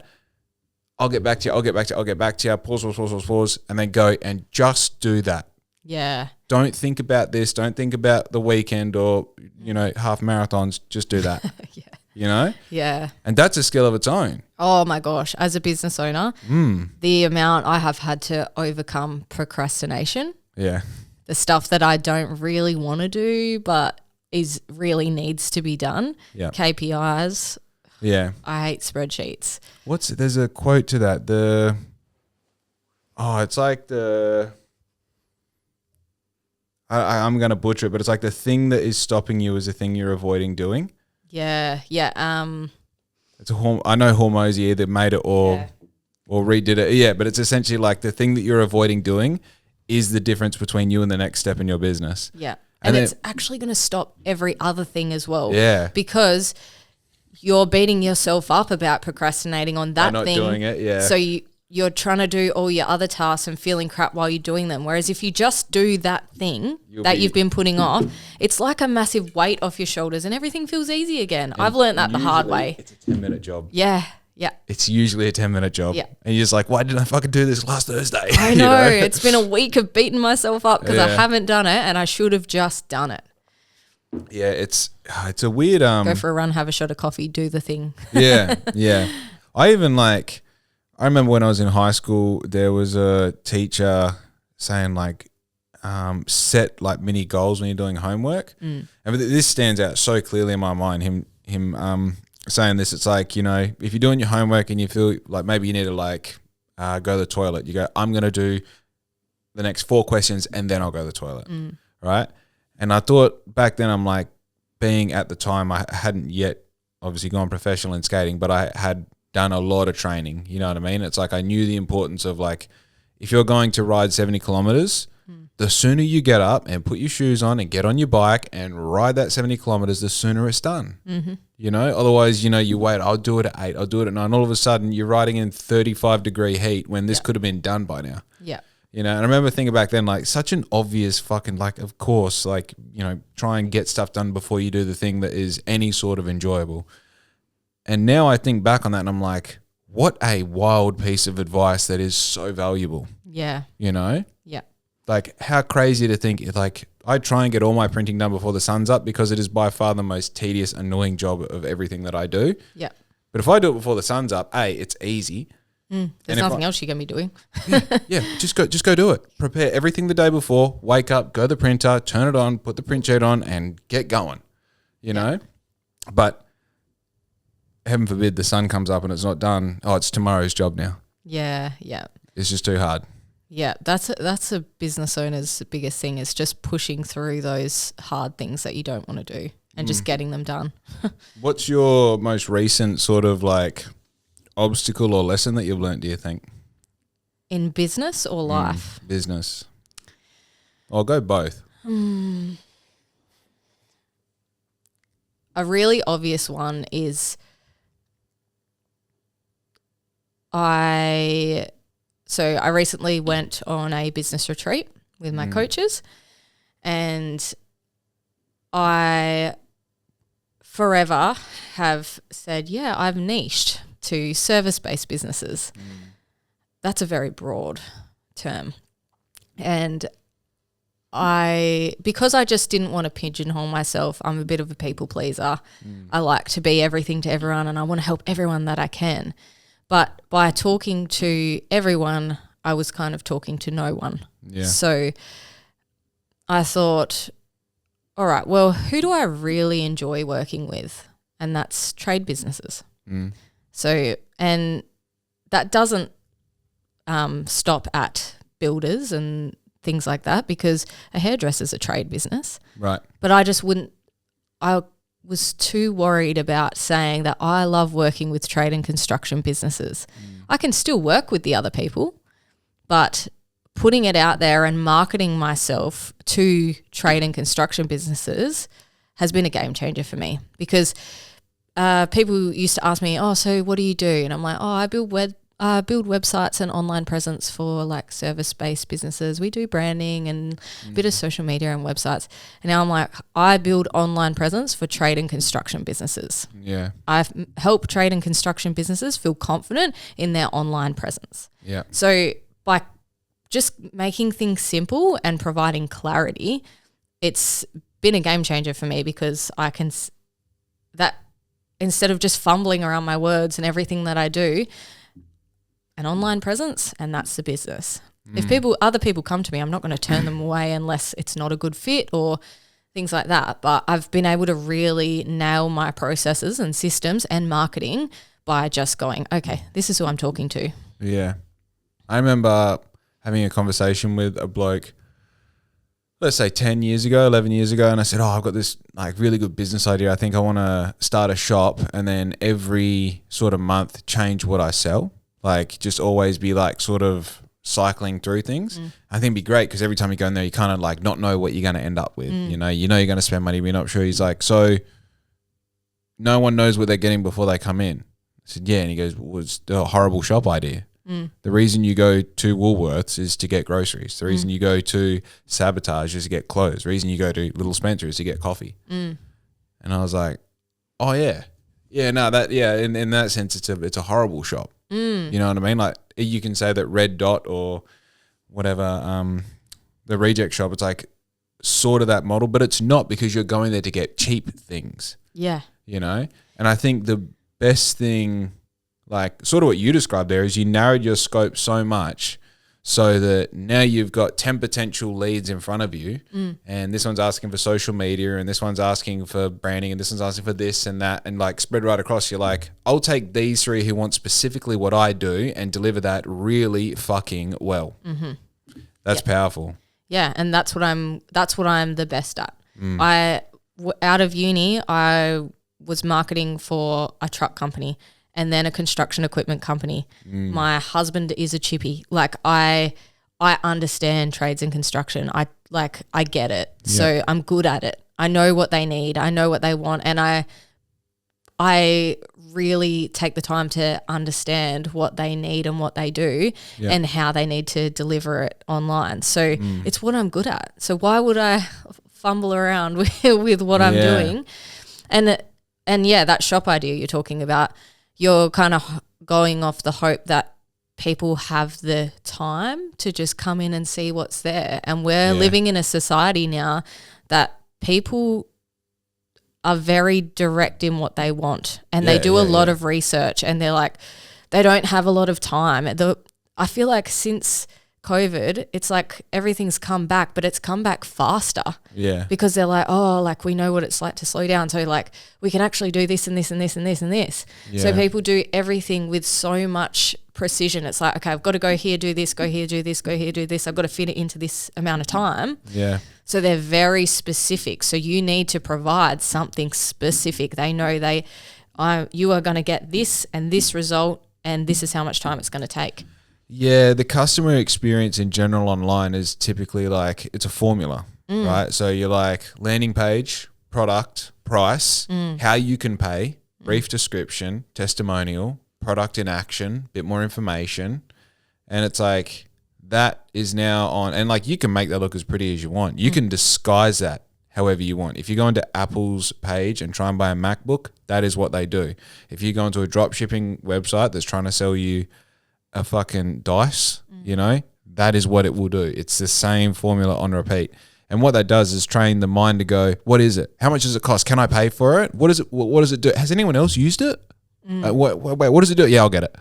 I'll get back to you, pause, and then go and just do that. Yeah. Don't think about this. Don't think about the weekend or, half marathons. Just do that. Yeah. Yeah. And that's a skill of its own. Oh my gosh. As a business owner, the amount I have had to overcome procrastination. Yeah. The stuff that I don't really want to do, but really needs to be done. Yeah. KPIs. Yeah. I hate spreadsheets. There's a quote to that. It's like I'm going to butcher it, but it's like the thing that is stopping you is the thing you're avoiding doing. Yeah. Yeah. I know Hormozy either made it or redid it. Yeah, but it's essentially like the thing that you're avoiding doing is the difference between you and the next step in your business. Yeah. And it's actually going to stop every other thing as well. Yeah. Because you're beating yourself up about procrastinating on that not thing. doing it, yeah. So you're trying to do all your other tasks and feeling crap while you're doing them. Whereas if you just do that thing you've been putting off, it's like a massive weight off your shoulders and everything feels easy again. I've learned that the hard way. It's a 10-minute job. Yeah. Yeah. It's usually a 10-minute job. Yeah. And you're just like, why didn't I fucking do this last Thursday? I know. It's been a week of beating myself up because I haven't done it and I should have just done it. Yeah, it's a weird go for a run, have a shot of coffee, do the thing. Yeah. I remember when I was in high school, there was a teacher saying like set like mini goals when you're doing homework. And this stands out so clearly in my mind, him saying this. It's like, if you're doing your homework and you feel like maybe you need to go to the toilet, you go, I'm going to do the next 4 questions and then I'll go to the toilet. Right? And I thought back then, I'm like, being at the time, I hadn't yet obviously gone professional in skating, but I had done a lot of training. You know what I mean? It's like I knew the importance of like, if you're going to ride 70 kilometers, the sooner you get up and put your shoes on and get on your bike and ride that 70 kilometers, the sooner it's done. Otherwise, you wait, I'll do it at 8, I'll do it at 9. All of a sudden, you're riding in 35-degree heat when this could have been done by now. Yeah. And I remember thinking back then, like, such an obvious fucking, like, of course, like, try and get stuff done before you do the thing that is any sort of enjoyable. And now I think back on that and I'm like, what a wild piece of advice that is so valuable. Yeah. Yeah. Like, how crazy to think, like, I try and get all my printing done before the sun's up because it is by far the most tedious, annoying job of everything that I do. Yeah. But if I do it before the sun's up, it's easy. There's nothing else you're going to be doing. yeah, just go do it. Prepare everything the day before, wake up, go to the printer, turn it on, put the print sheet on and get going, you know? But heaven forbid the sun comes up and it's not done. Oh, it's tomorrow's job now. Yeah. It's just too hard. Yeah, that's a business owner's biggest thing is just pushing through those hard things that you don't want to do and just getting them done. What's your most recent sort of like obstacle or lesson that you've learnt, do you think? In business or life? Business. I'll go both. A really obvious one is I recently went on a business retreat with my coaches and I forever have said, I've niched to service-based businesses. That's a very broad term. And because I just didn't want to pigeonhole myself, I'm a bit of a people pleaser. I like to be everything to everyone and I want to help everyone that I can. But by talking to everyone, I was kind of talking to no one. Yeah. So I thought, all right, well, who do I really enjoy working with? And that's trade businesses. So, and that doesn't stop at builders and things like that because a hairdresser's a trade business. Right. But I was too worried about saying that I love working with trade and construction businesses. I can still work with the other people, but putting it out there and marketing myself to trade and construction businesses has been a game changer for me because people used to ask me, so what do you do? And I'm like, I build build websites and online presence for like service-based businesses. We do branding and a bit of social media and websites. And now I'm like, I build online presence for trade and construction businesses. Yeah. I help trade and construction businesses feel confident in their online presence. Yeah. So by just making things simple and providing clarity, it's been a game changer for me because I can that instead of just fumbling around my words and everything that I do, an online presence, and that's the business. If other people come to me, I'm not going to turn them away unless it's not a good fit or things like that. But I've been able to really nail my processes and systems and marketing by just going, okay, this is who I'm talking to. Yeah. I remember having a conversation with a bloke, let's say 10 years ago, 11 years ago, and I said, I've got this like really good business idea. I think I want to start a shop and then every sort of month change what I sell. Like just always be like sort of cycling through things. I think it'd be great because every time you go in there, you kind of like not know what you're going to end up with. You know you're going to spend money, but you're not sure. He's like, so no one knows what they're getting before they come in. I said, yeah. And he goes, well, it's a horrible shop idea. The reason you go to Woolworths is to get groceries. The reason you go to Sabotage is to get clothes. The reason you go to Little Spencer is to get coffee. And I was like, oh yeah. Yeah, no, that, yeah, in that sense, it's a horrible shop. You know what I mean? Like you can say that Red Dot or whatever, the reject shop, it's like sort of that model, but it's not because you're going there to get cheap things. Yeah. You know? And I think the best thing, like sort of what you described there, is you narrowed your scope so much so that now you've got 10 potential leads in front of you and this one's asking for social media and this one's asking for branding and this one's asking for this and that, and like spread right across. You're like, I'll take these three who want specifically what I do and deliver that really fucking well. That's powerful. Yeah, and that's what I'm the best at. Out of uni, I was marketing for a truck company and then a construction equipment company. My husband is a chippy. Like I understand trades and construction. I get it. Yeah. So I'm good at it. I know what they need. I know what they want. And I really take the time to understand what they need and what they do and how they need to deliver it online. So it's what I'm good at. So why would I fumble around with what I'm doing? And yeah, that shop idea you're talking about, you're kind of going off the hope that people have the time to just come in and see what's there. And we're living in a society now that people are very direct in what they want and they do a lot of research and they're like, they don't have a lot of time. I feel like since COVID, it's like everything's come back, but it's come back faster. Yeah. Because they're like, oh, like we know what it's like to slow down. So like we can actually do this and this and this and this and this. Yeah. So people do everything with so much precision. It's like, okay, I've got to go here, do this, go here, do this, go here, do this. I've got to fit it into this amount of time. Yeah. So they're very specific. So you need to provide something specific. They know you are going to get this and this result and this is how much time it's going to take. Yeah, the customer experience in general online is typically like it's a formula, right? So you're like landing page, product, price, how you can pay, brief description, testimonial, product in action, bit more information. And it's like that is now on, and like you can make that look as pretty as you want. You can disguise that however you want. If you go into Apple's page and try and buy a MacBook, that is what they do. If you go into a drop shipping website that's trying to sell you a fucking dice, you know, that is what it will do. It's the same formula on repeat. And what that does is train the mind to go, what is it? How much does it cost? Can I pay for it? What does it do? Has anyone else used it? What does it do? Yeah, I'll get it.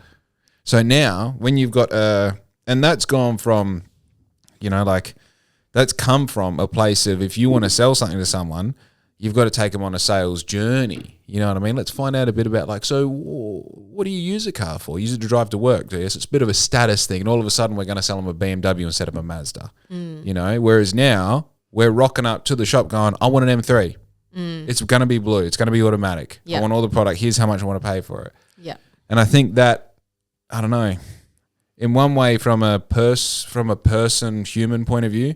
So now when you've got and that's gone from, you know, like that's come from a place of if you want to sell something to someone, you've got to take them on a sales journey. You know what I mean? Let's find out a bit about like, so what do you use a car for? Use it to drive to work, do you? So it's a bit of a status thing. And all of a sudden we're going to sell them a BMW instead of a Mazda, you know? Whereas now we're rocking up to the shop going, I want an M3. It's going to be blue. It's going to be automatic. Yep. I want all the product. Here's how much I want to pay for it. Yeah. And I think that, I don't know, in one way from a person, human point of view,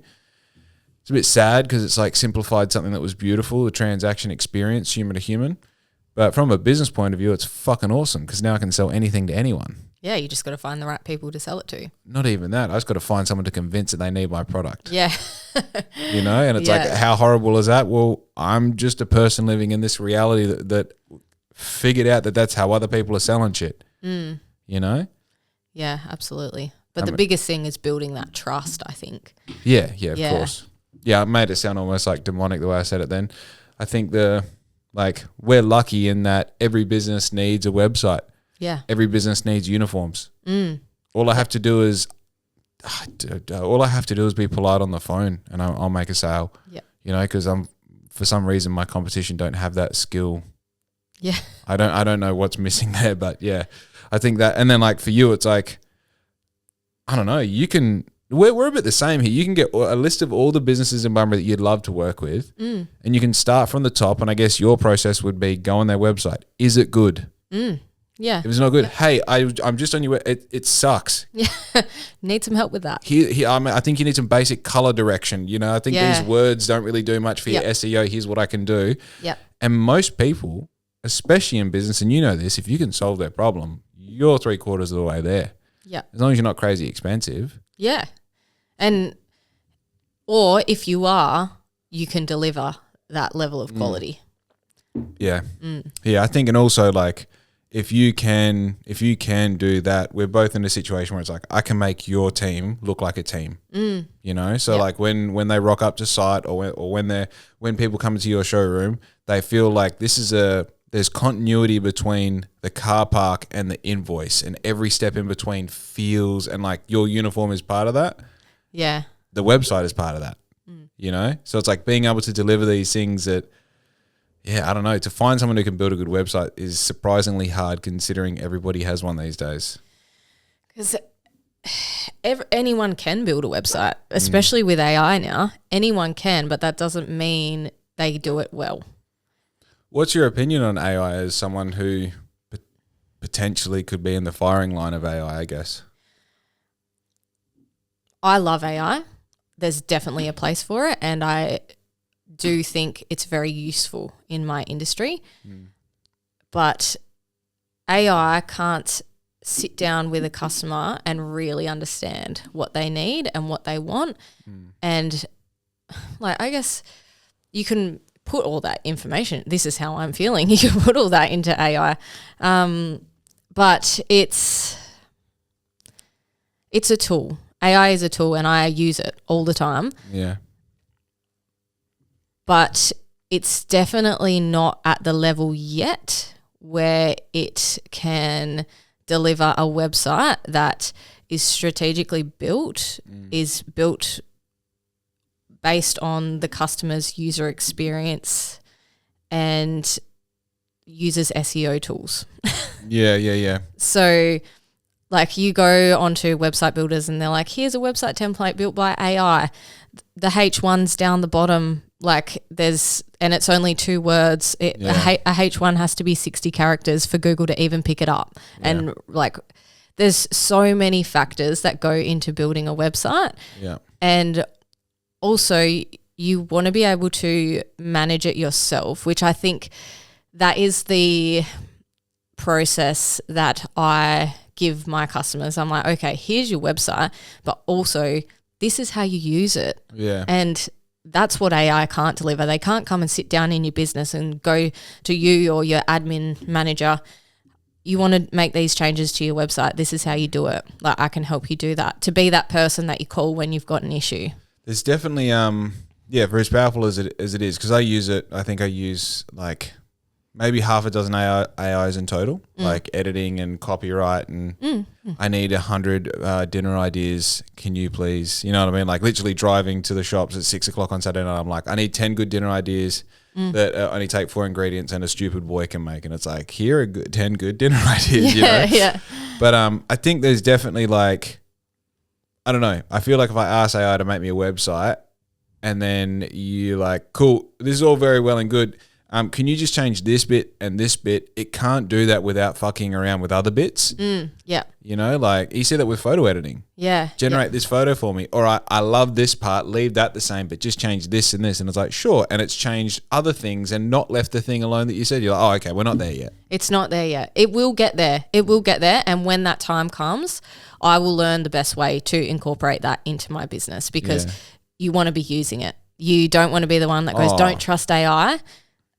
it's a bit sad because it's like simplified something that was beautiful, the transaction experience, human to human. But from a business point of view, it's fucking awesome because now I can sell anything to anyone. Yeah, you just got to find the right people to sell it to. Not even that. I just got to find someone to convince that they need my product. Yeah. You know, and it's like, how horrible is that? Well, I'm just a person living in this reality that figured out that that's how other people are selling shit. You know? Yeah, absolutely. But the biggest thing is building that trust, I think. Yeah, of course. Yeah, it made it sound almost like demonic the way I said it then. I think we're lucky in that every business needs a website. Yeah. Every business needs uniforms. All I have to do is be polite on the phone and I'll make a sale. Yeah. You know, because for some reason my competition don't have that skill. Yeah. I don't know what's missing there, but yeah, I think that. And then like for you, it's like, I don't know, we're a bit the same here. You can get a list of all the businesses in Bunbury that you'd love to work with, and you can start from the top. And I guess your process would be go on their website. Is it good? Yeah. If it's not good, hey, I'm just on your. It sucks. Yeah. Need some help with that. Here, I think you need some basic color direction. You know, I think these words don't really do much for your SEO. Here's what I can do. Yeah. And most people, especially in business, and you know this, if you can solve their problem, you're 3/4 of the way there. Yeah. As long as you're not crazy expensive. Yeah. Or if you are, you can deliver that level of quality. Yeah. Yeah, I think, and also like if you can do that, we're both in a situation where it's like I can make your team look like a team. You know? So like when they rock up to site or when people come into your showroom, they feel like there's continuity between the car park and the invoice, and every step in between feels, and like your uniform is part of that. Yeah. The website is part of that, you know? So it's like being able to deliver these things that, I don't know, to find someone who can build a good website is surprisingly hard considering everybody has one these days. Because anyone can build a website, especially with AI now. Anyone can, but that doesn't mean they do it well. What's your opinion on AI as someone who potentially could be in the firing line of AI, I guess? I love AI. There's definitely a place for it, and I do think it's very useful in my industry. But AI can't sit down with a customer and really understand what they need and what they want. And like, I guess you can put all that information. This is how I'm feeling. You can put all that into AI. But it's a tool. AI is a tool and I use it all the time. Yeah. But it's definitely not at the level yet where it can deliver a website that is strategically built, is built based on the customer's user experience and uses SEO tools. Yeah. So like you go onto website builders and they're like, here's a website template built by AI. The H1's down the bottom, like and it's only 2 words. A H1 has to be 60 characters for Google to even pick it up. Yeah. And like there's so many factors that go into building a website. Yeah. And also you want to be able to manage it yourself, which I think that is the process that I give my customers. I'm like, okay, here's your website, but also this is how you use it. Yeah. And that's what AI can't deliver. They can't come and sit down in your business and go to you or your admin manager. You want to make these changes to your website. This is how you do it. Like I can help you do that. To be that person that you call when you've got an issue. There's definitely, for as powerful as it is, because I use it, I think I use like maybe half a dozen AIs in total, like editing and copyright, and I need 100 dinner ideas. Can you please, you know what I mean? Like literally driving to the shops at 6 o'clock on Saturday night. I'm like, I need 10 good dinner ideas that only take 4 ingredients and a stupid boy can make. And it's like, here are 10 good dinner ideas, you know? Yeah. But I think there's definitely like, I don't know. I feel like if I ask AI to make me a website and then you like, cool, this is all very well and good. can you just change this bit and this bit? It can't do that without fucking around with other bits. Yeah. You know, like you see that with photo editing. Yeah. Generate this photo for me. Or I love this part, leave that the same, but just change this and this. And it's like, sure. And it's changed other things and not left the thing alone that you said. You're like, oh, okay, we're not there yet. It's not there yet. It will get there. It will get there. And when that time comes, I will learn the best way to incorporate that into my business because you want to be using it. You don't want to be the one that goes, don't trust AI.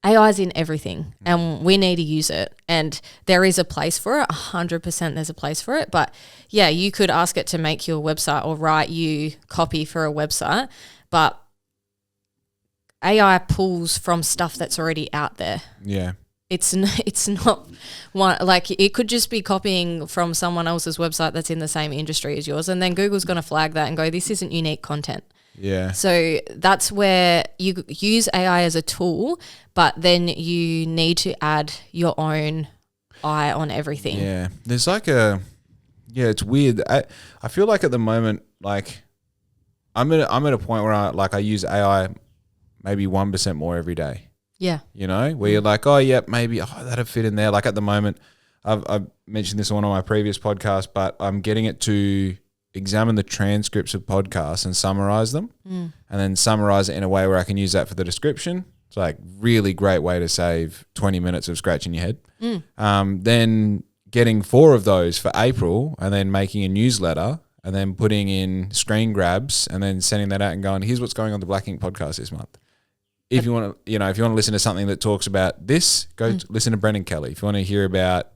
AI is in everything and we need to use it. And there is a place for it. 100% there's a place for it. But yeah, you could ask it to make you a website or write you copy for a website. But AI pulls from stuff that's already out there. Yeah. It's not one, like it could just be copying from someone else's website that's in the same industry as yours. And then Google's going to flag that and go, this isn't unique content. Yeah. So that's where you use AI as a tool, but then you need to add your own eye on everything. Yeah. There's like it's weird. I feel like at the moment, like I'm at a point where I use AI maybe 1% more every day. Yeah. You know, where you're like, oh yeah, maybe that'd fit in there. Like at the moment, I've mentioned this on one of my previous podcasts, but I'm getting it to examine the transcripts of podcasts and summarize them and then summarize it in a way where I can use that for the description. It's like really great way to save 20 minutes of scratching your head. Then getting 4 of those for April and then making a newsletter and then putting in screen grabs and then sending that out and going, here's what's going on the Black Ink podcast this month. If you want to, if you want to listen to something that talks about this, go listen to Brendan Kelly. If you want to hear about,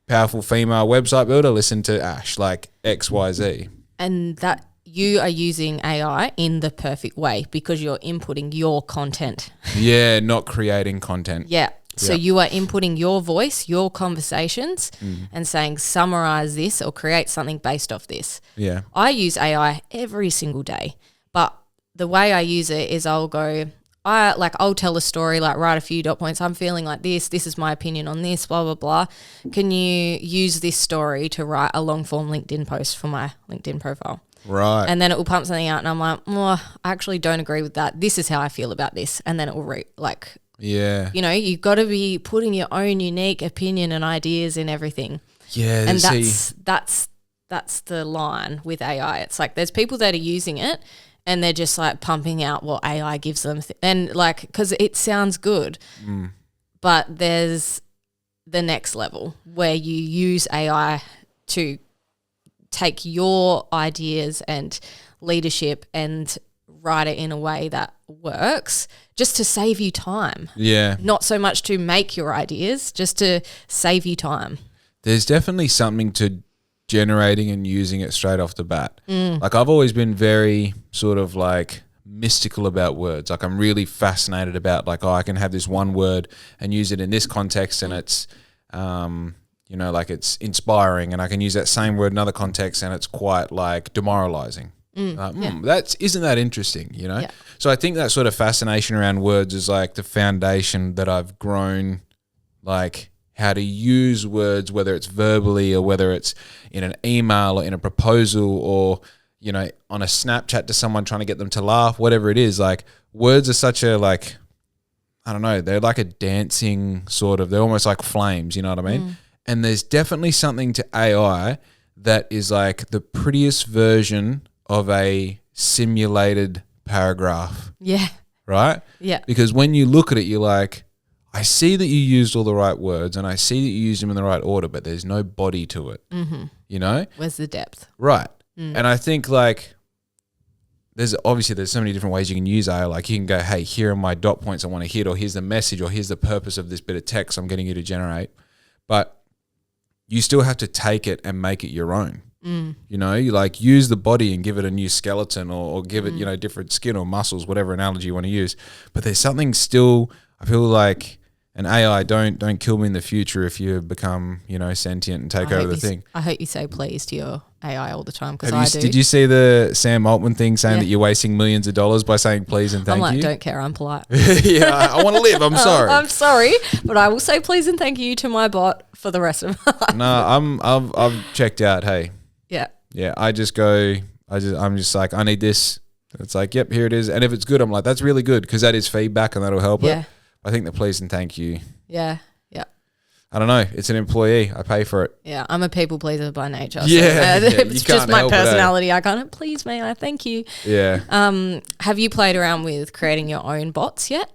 powerful female website builder, listen to Ash, like XYZ. And that you are using AI in the perfect way because you're inputting your content. Yeah, not creating content. Yeah. So you are inputting your voice, your conversations and saying summarize this or create something based off this. Yeah. I use AI every single day, but the way I use it is I'll tell a story, like write a few dot points. I'm feeling like this is my opinion on this, blah, blah, blah. Can you use this story to write a long form LinkedIn post for my LinkedIn profile? Right. And then it will pump something out and I'm like, I actually don't agree with that. This is how I feel about this. And then it will you've got to be putting your own unique opinion and ideas in everything. Yeah. And that's the line with AI. It's like there's people that are using it and they're just like pumping out what AI gives them. And like, because it sounds good, but there's the next level where you use AI to take your ideas and leadership and write it in a way that works just to save you time. Yeah. Not so much to make your ideas, just to save you time. There's definitely something to generating and using it straight off the bat. Like I've always been very sort of like mystical about words. Like I'm really fascinated about like, I can have this one word and use it in this context and it's, like it's inspiring, and I can use that same word in another context and it's quite like demoralizing. Isn't that interesting, Yeah. So I think that sort of fascination around words is like the foundation that I've grown, like how to use words, whether it's verbally or whether it's in an email or in a proposal or, on a Snapchat to someone trying to get them to laugh, whatever it is. Like words are such a like, I don't know, they're like a dancing sort of, they're almost like flames, you know what I mean? And there's definitely something to AI that is like the prettiest version of a simulated paragraph. Yeah. Right? Yeah. Because when you look at it, you're like, I see that you used all the right words and I see that you used them in the right order, but there's no body to it. Where's the depth? Right. And I think like there's so many different ways you can use AI. Like you can go, hey, here are my dot points I want to hit, or here's the message, or here's the purpose of this bit of text I'm getting you to generate. But you still have to take it and make it your own. You like use the body and give it a new skeleton or give it, different skin or muscles, whatever analogy you want to use. But there's something still, I feel like an AI, don't kill me in the future if you become, sentient and take over the thing. I hope you say please to your AI all the time because I do. Did you see the Sam Altman thing saying that you're wasting millions of dollars by saying please and thank you? I'm like, don't care, I'm polite. Yeah, I want to live, I'm sorry. I'm sorry, but I will say please and thank you to my bot for the rest of my life. No, I've checked out, hey. Yeah. Yeah, I'm just like, I need this. It's like, yep, here it is. And if it's good, I'm like, that's really good because that is feedback and that'll help it. I think the please and thank you. Yeah. Yeah. I don't know. It's an employee. I pay for it. Yeah. I'm a people pleaser by nature. Yeah. So, it's just my help it, eh? personality. I can't please me. I thank you. Yeah. Have you played around with creating your own bots yet?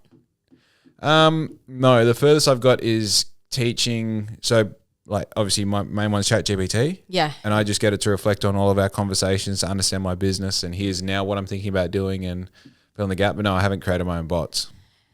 No, the furthest I've got is teaching. So like obviously my main one's ChatGPT. Yeah. And I just get it to reflect on all of our conversations to understand my business. And here's now what I'm thinking about doing and fill in the gap. But no, I haven't created my own bots.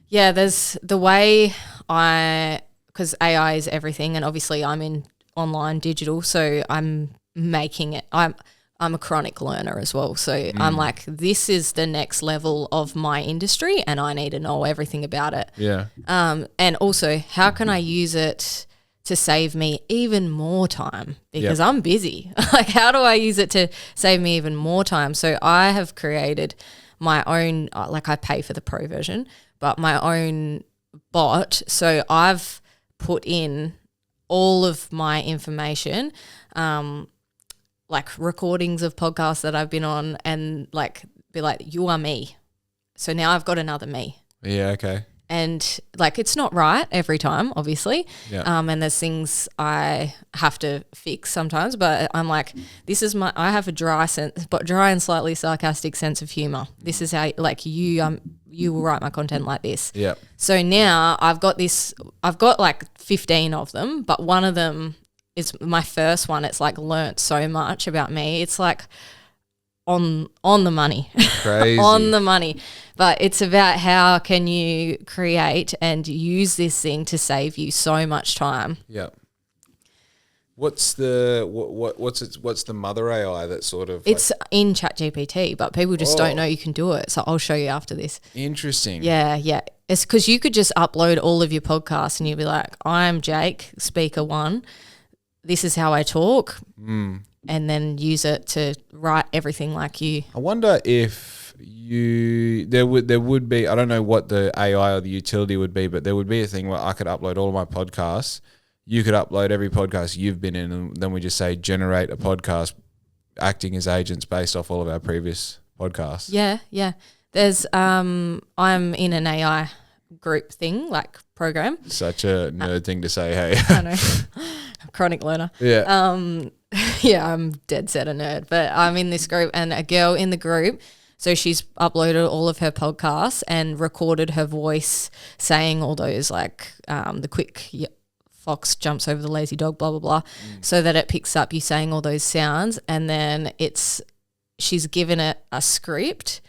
Yeah, there's the way because AI is everything, and obviously I'm in online digital, so I'm making it. I'm a chronic learner as well, so I'm like, this is the next level of my industry, and I need to know everything about it. Yeah. And also, how can I use it to save me even more time because I'm busy? Like, how do I use it to save me even more time? So I have created my own, like I pay for the pro version, but my own bot. So I've put in all of my information, like recordings of podcasts that I've been on, and like be like, you are me. So now I've got another me. Yeah, okay. And like, it's not right every time, obviously. Yeah. And there's things I have to fix sometimes, but I'm like, I have a dry and slightly sarcastic sense of humor. This is how, like, you will write my content like this. Yeah. So now I've got like 15 of them, but one of them is my first one. It's like learnt so much about me. It's like on the money. Crazy. On the money. But it's about how can you create and use this thing to save you so much time. Yeah. What's the what's the mother AI that sort of It's in ChatGPT, but people just don't know you can do it. So I'll show you after this. Interesting. Yeah, yeah. It's because you could just upload all of your podcasts and you'd be like, I'm Jake, speaker one. This is how I talk. And then use it to write everything like you. I wonder if there would be, I don't know what the AI or the utility would be, but there would be a thing where I could upload all of my podcasts. You could upload every podcast you've been in, and then we just say generate a podcast acting as agents based off all of our previous podcasts. Yeah, yeah. There's I'm in an AI group thing, like program. Such a nerd thing to say, hey. I know. Chronic learner. Yeah. Yeah, I'm dead set a nerd, but I'm in this group, and a girl in the group, so she's uploaded all of her podcasts and recorded her voice saying all those, like the quick fox jumps over the lazy dog, blah, blah, blah, so that it picks up you saying all those sounds, and then she's given it a script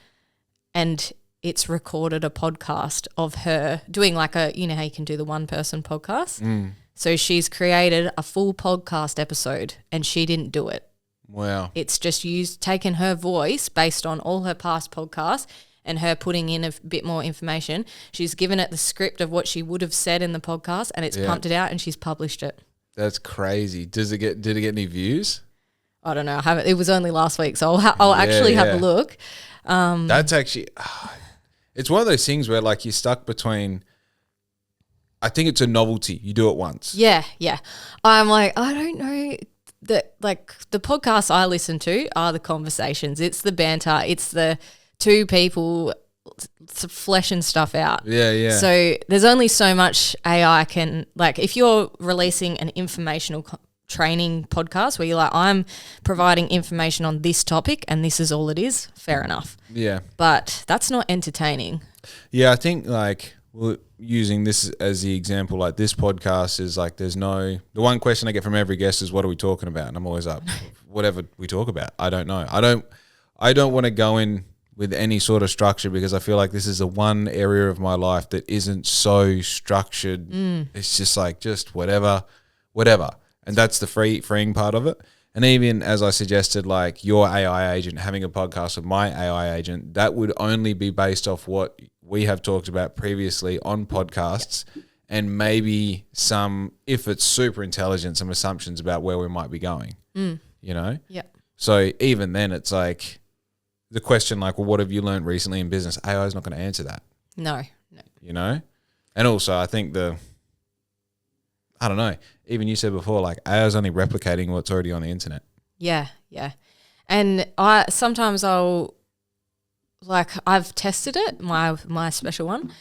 and it's recorded a podcast of her doing like how you can do the one person podcast. So she's created a full podcast episode and she didn't do it. Wow. It's just taken her voice based on all her past podcasts and her putting in a bit more information. She's given it the script of what she would have said in the podcast, and it's pumped it out and she's published it. That's crazy. Did it get any views? I don't know. I haven't. It was only last week, so I'll actually have a look. That's actually, it's one of those things where like you're stuck between, I think it's a novelty. You do it once. Yeah, yeah. I'm like, I don't know. Like the podcasts I listen to are the conversations. It's the banter. It's the two people fleshing stuff out. Yeah, yeah. So there's only so much AI can, like, if you're releasing an informational training podcast where you're like, I'm providing information on this topic and this is all it is, fair enough. Yeah. But that's not entertaining. Yeah, I think like using this as the example, like this podcast is like the one question I get from every guest is, what are we talking about? And I'm always like, whatever we talk about. I don't know. I don't want to go in with any sort of structure because I feel like this is the one area of my life that isn't so structured. It's just like just whatever. And that's the freeing part of it. And even as I suggested, like your AI agent having a podcast with my AI agent, that would only be based off what we have talked about previously on podcasts, and maybe if it's super intelligent, some assumptions about where we might be going, you know? Yeah. So even then it's like the question like, well, what have you learned recently in business? AI is not going to answer that. No. You know? And also I think I don't know, even you said before, like AI is only replicating what's already on the internet. Yeah, yeah. And sometimes I've tested it, my special one,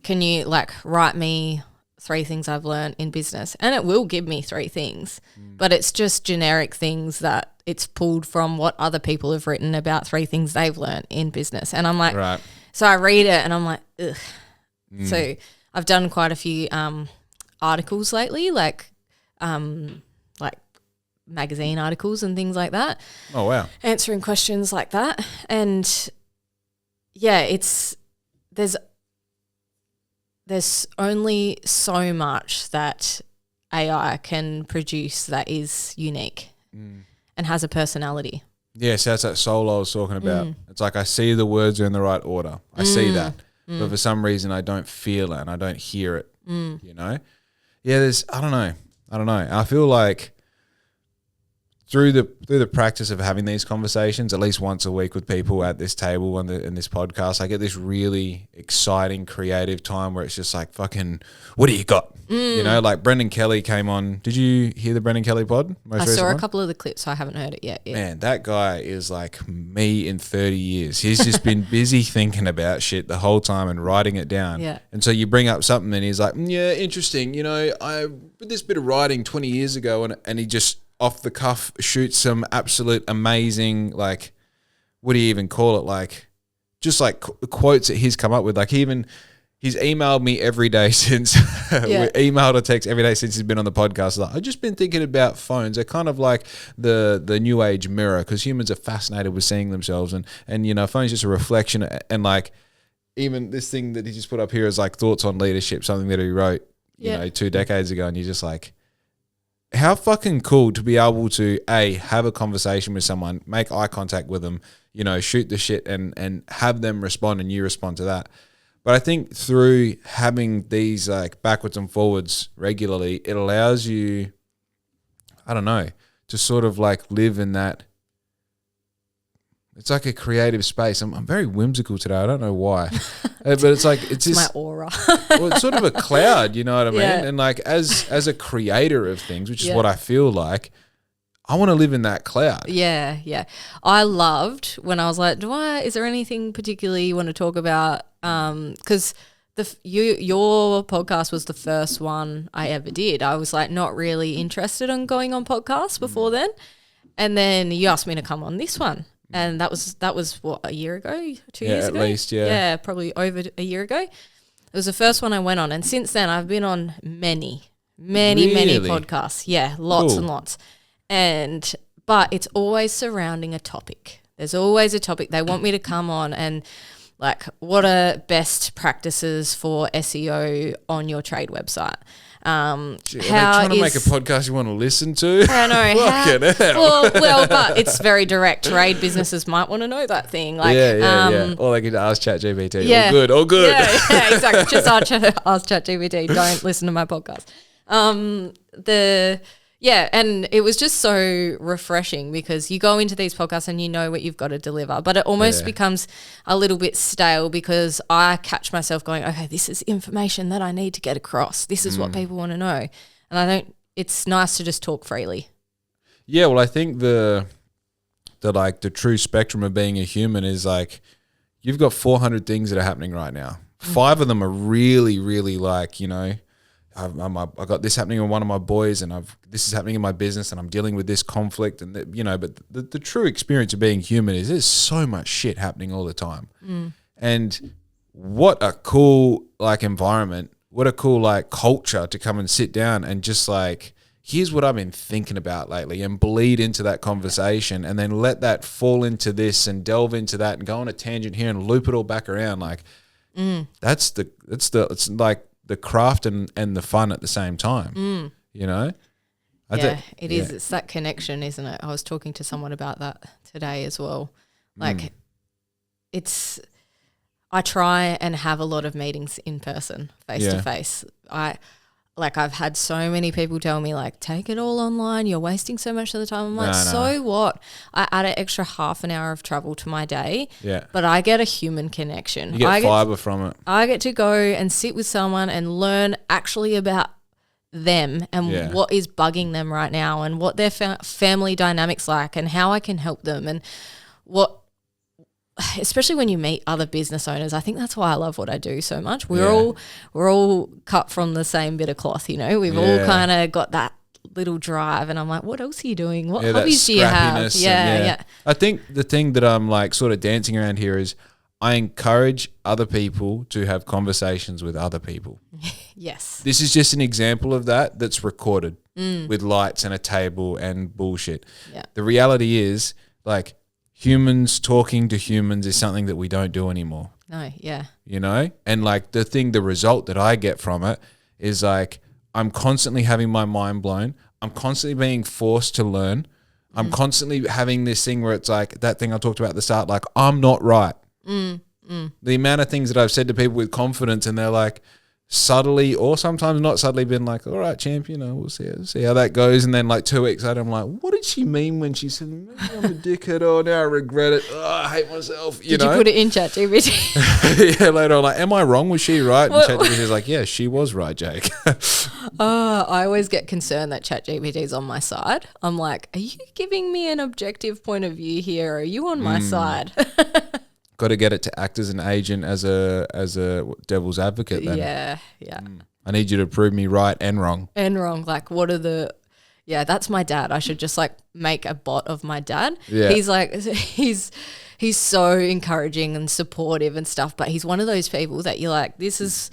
can you like write me 3 things I've learned in business? And it will give me 3 things, but it's just generic things that it's pulled from what other people have written about 3 things they've learned in business. And I'm like, Right. so I read it and I'm like, ugh. So I've done quite a few articles lately, like magazine articles and things like that. Oh, wow. Answering questions like that. And yeah, there's only so much that AI can produce that is unique and has a personality. Yeah, so that's that soul I was talking about. It's like I see the words are in the right order. I see that. But for some reason I don't feel it and I don't hear it, you know? Yeah, I don't know. I feel like through the practice of having these conversations at least once a week with people at this table in this podcast, I get this really exciting creative time where it's just like, fucking, what do you got? You know, like Brendan Kelly came on. Did you hear the Brendan Kelly pod? I saw a couple of the clips, so I haven't heard it yet. Yeah. Man, that guy is like me in 30 years. He's just been busy thinking about shit the whole time and writing it down. Yeah. And so you bring up something and he's like, yeah, interesting. You know, I did this bit of writing 20 years ago and he just off the cuff shoots some absolute amazing, like, what do you even call it? Like, just like quotes that he's come up with. Like he's emailed me every day since emailed or text every day since he's been on the podcast. Like, I've just been thinking about phones. They're kind of like the new age mirror because humans are fascinated with seeing themselves and you know, phone's just a reflection. And like even this thing that he just put up here is like thoughts on leadership, something that he wrote, you know, 2 decades ago. And you're just like, how fucking cool to be able to have a conversation with someone, make eye contact with them, you know, shoot the shit and have them respond and you respond to that. But I think through having these like backwards and forwards regularly, it allows you, I don't know, to sort of like live in that. It's like a creative space. I'm very whimsical today. I don't know why, but it's like it's just my aura. Well, it's sort of a cloud, you know what I mean? Yeah. And like as a creator of things, which is what I feel like, I want to live in that cloud. Yeah, yeah. I loved when I was like, is there anything particularly you want to talk about? Because your podcast was the first one I ever did. I was like not really interested in going on podcasts before then. And then you asked me to come on this one. And that was what, a year ago, 2 years ago? At least, yeah. Yeah, probably over a year ago. It was the first one I went on. And since then I've been on many podcasts. Yeah, lots and lots. But it's always surrounding a topic. There's always a topic. They want me to come on and like, what are best practices for SEO on your trade website? Are they trying to make a podcast you want to listen to? I know. Fucking hell. Well, but it's very direct. Trade businesses might want to know that thing. Like, yeah. Or they could ask ChatGPT. Yeah. All good. Yeah, exactly. Just ask ChatGPT. Don't listen to my podcast. And it was just so refreshing because you go into these podcasts and you know what you've got to deliver, but it almost becomes a little bit stale because I catch myself going, okay, this is information that I need to get across. This is what people want to know. And it's nice to just talk freely. Yeah, well, I think the true spectrum of being a human is like you've got 400 things that are happening right now. 5 of them are really, really like, you know, I got this happening with one of my boys and this is happening in my business and I'm dealing with this conflict and, you know, but the true experience of being human is there's so much shit happening all the time. And what a cool like environment, what a cool like culture to come and sit down and just like, here's what I've been thinking about lately and bleed into that conversation and then let that fall into this and delve into that and go on a tangent here and loop it all back around. Like it's like the craft and the fun at the same time, you know? It is. It's that connection, isn't it? I was talking to someone about that today as well. Like I try and have a lot of meetings in person, face to face. I've had so many people tell me like, take it all online. You're wasting so much of the time. I'm like, so what? I add an extra half an hour of travel to my day, but I get a human connection. You get fiber from it. I get to go and sit with someone and learn actually about them and what is bugging them right now and what their family dynamics like and how I can help them and what especially when you meet other business owners, I think that's why I love what I do so much. We're Yeah. all cut from the same bit of cloth, you know. We've all Yeah. kind of got that little drive, and I'm like, what else are you doing? What Yeah, that hobbies do you have? scrappiness Yeah, and yeah. I think the thing that I'm like sort of dancing around here is I encourage other people to have conversations with other people. Yes. This is just an example of that's recorded with lights and a table and bullshit. Yeah. The reality is, like, humans talking to humans is something that we don't do anymore, No, yeah. you know? And like the result that I get from it is like, I'm constantly having my mind blown. I'm constantly being forced to learn. I'm constantly having this thing where it's like that thing I talked about at the start, like, I'm not right. The amount of things that I've said to people with confidence and they're like subtly or sometimes not subtly been like, all right, champ, you know, we'll see how that goes. And then like 2 weeks later, I'm like, what did she mean when she said, maybe I'm a dickhead? Oh, now I regret it. Oh, I hate myself. Did you put it in ChatGPT? Yeah, later on, like, am I wrong? Was she right? And ChatGPT's like, yeah, she was right, Jake. I always get concerned that ChatGPT is on my side. I'm like, are you giving me an objective point of view here? Are you on my side? Got to get it to act as an agent, as a devil's advocate then. Yeah. I need you to prove me right and wrong. And wrong. Like, what are the... Yeah, that's my dad. I should just, like, make a bot of my dad. Yeah. He's like... He's so encouraging and supportive and stuff, but he's one of those people that you're like, this is...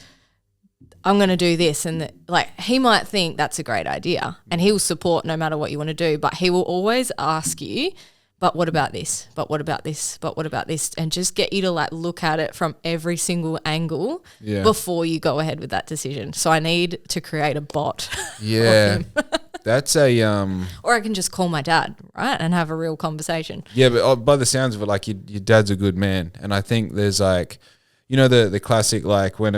I'm going to do this. And, like, he might think that's a great idea and he will support no matter what you want to do, but he will always ask you... But what about this? But what about this? But what about this? And just get you to like look at it from every single angle before you go ahead with that decision. So I need to create a bot. Yeah. That's a or I can just call my dad, right, and have a real conversation. Yeah, but by the sounds of it, like your dad's a good man, and I think there's like, you know, the classic like when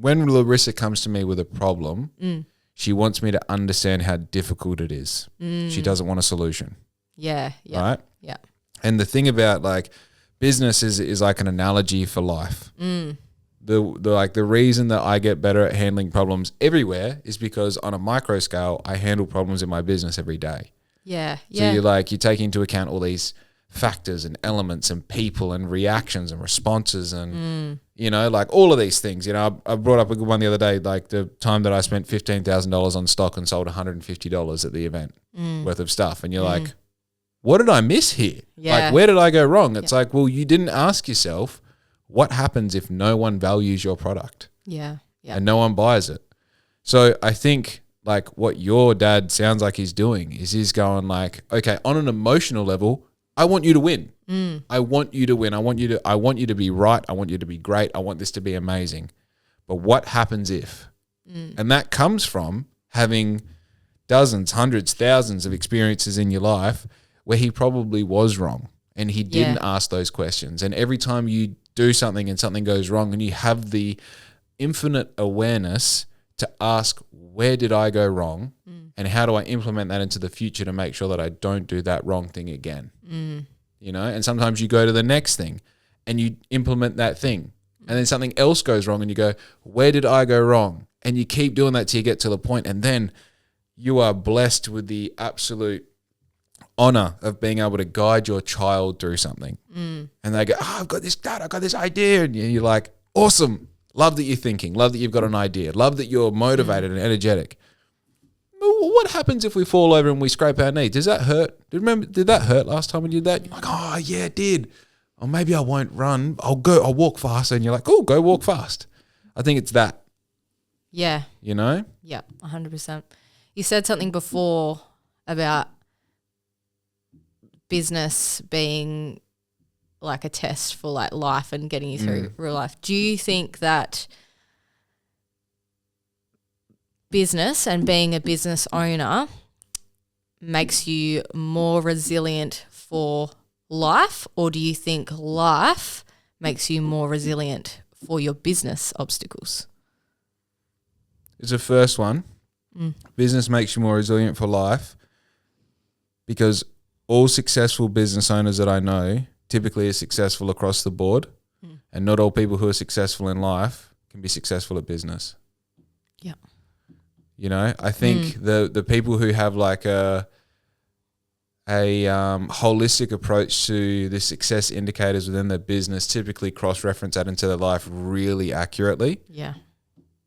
Larissa comes to me with a problem. She wants me to understand how difficult it is. She doesn't want a solution. Yeah. Right? Yeah. And the thing about like business is like an analogy for life. The reason that I get better at handling problems everywhere is because on a micro scale, I handle problems in my business every day. Yeah. So you take into account all these factors and elements and people and reactions and responses and you know, like all of these things. You know, I brought up a good one the other day, like the time that I spent $15,000 on stock and sold $150 at the event worth of stuff, and you're like, what did I miss here? Like, where did I go wrong? It's like, well, you didn't ask yourself what happens if no one values your product and no one buys it. So I think like what your dad sounds like he's doing is he's going like, okay, on an emotional level, I want you to win. I want you to win. I want you to be right. I want you to be great. I want this to be amazing. But what happens if? And that comes from having dozens, hundreds, thousands of experiences in your life where he probably was wrong and he didn't ask those questions. And every time you do something and something goes wrong and you have the infinite awareness to ask, where did I go wrong? And how do I implement that into the future to make sure that I don't do that wrong thing again? You know, and sometimes you go to the next thing and you implement that thing and then something else goes wrong and you go, where did I go wrong? And you keep doing that till you get to the point, and then you are blessed with the absolute honor of being able to guide your child through something. And they go, oh, I've got this, Dad, I've got this idea. And you're like, awesome. Love that you're thinking. Love that you've got an idea. Love that you're motivated and energetic. What happens if we fall over and we scrape our knee? Does that hurt? Did that hurt last time we did that? You're like, oh yeah, it did. Or maybe I won't run. I'll walk faster. And you're like, oh, go walk fast. I think it's that. Yeah. You know? Yeah, 100%. You said something before about business being like a test for like life and getting you through real life. Do you think that business and being a business owner makes you more resilient for life, or do you think life makes you more resilient for your business obstacles? It's the first one. Business makes you more resilient for life because all successful business owners that I know typically are successful across the board, and not all people who are successful in life can be successful at business. Yeah. You know, I think the people who have like holistic approach to the success indicators within their business, typically cross-reference that into their life really accurately. Yeah.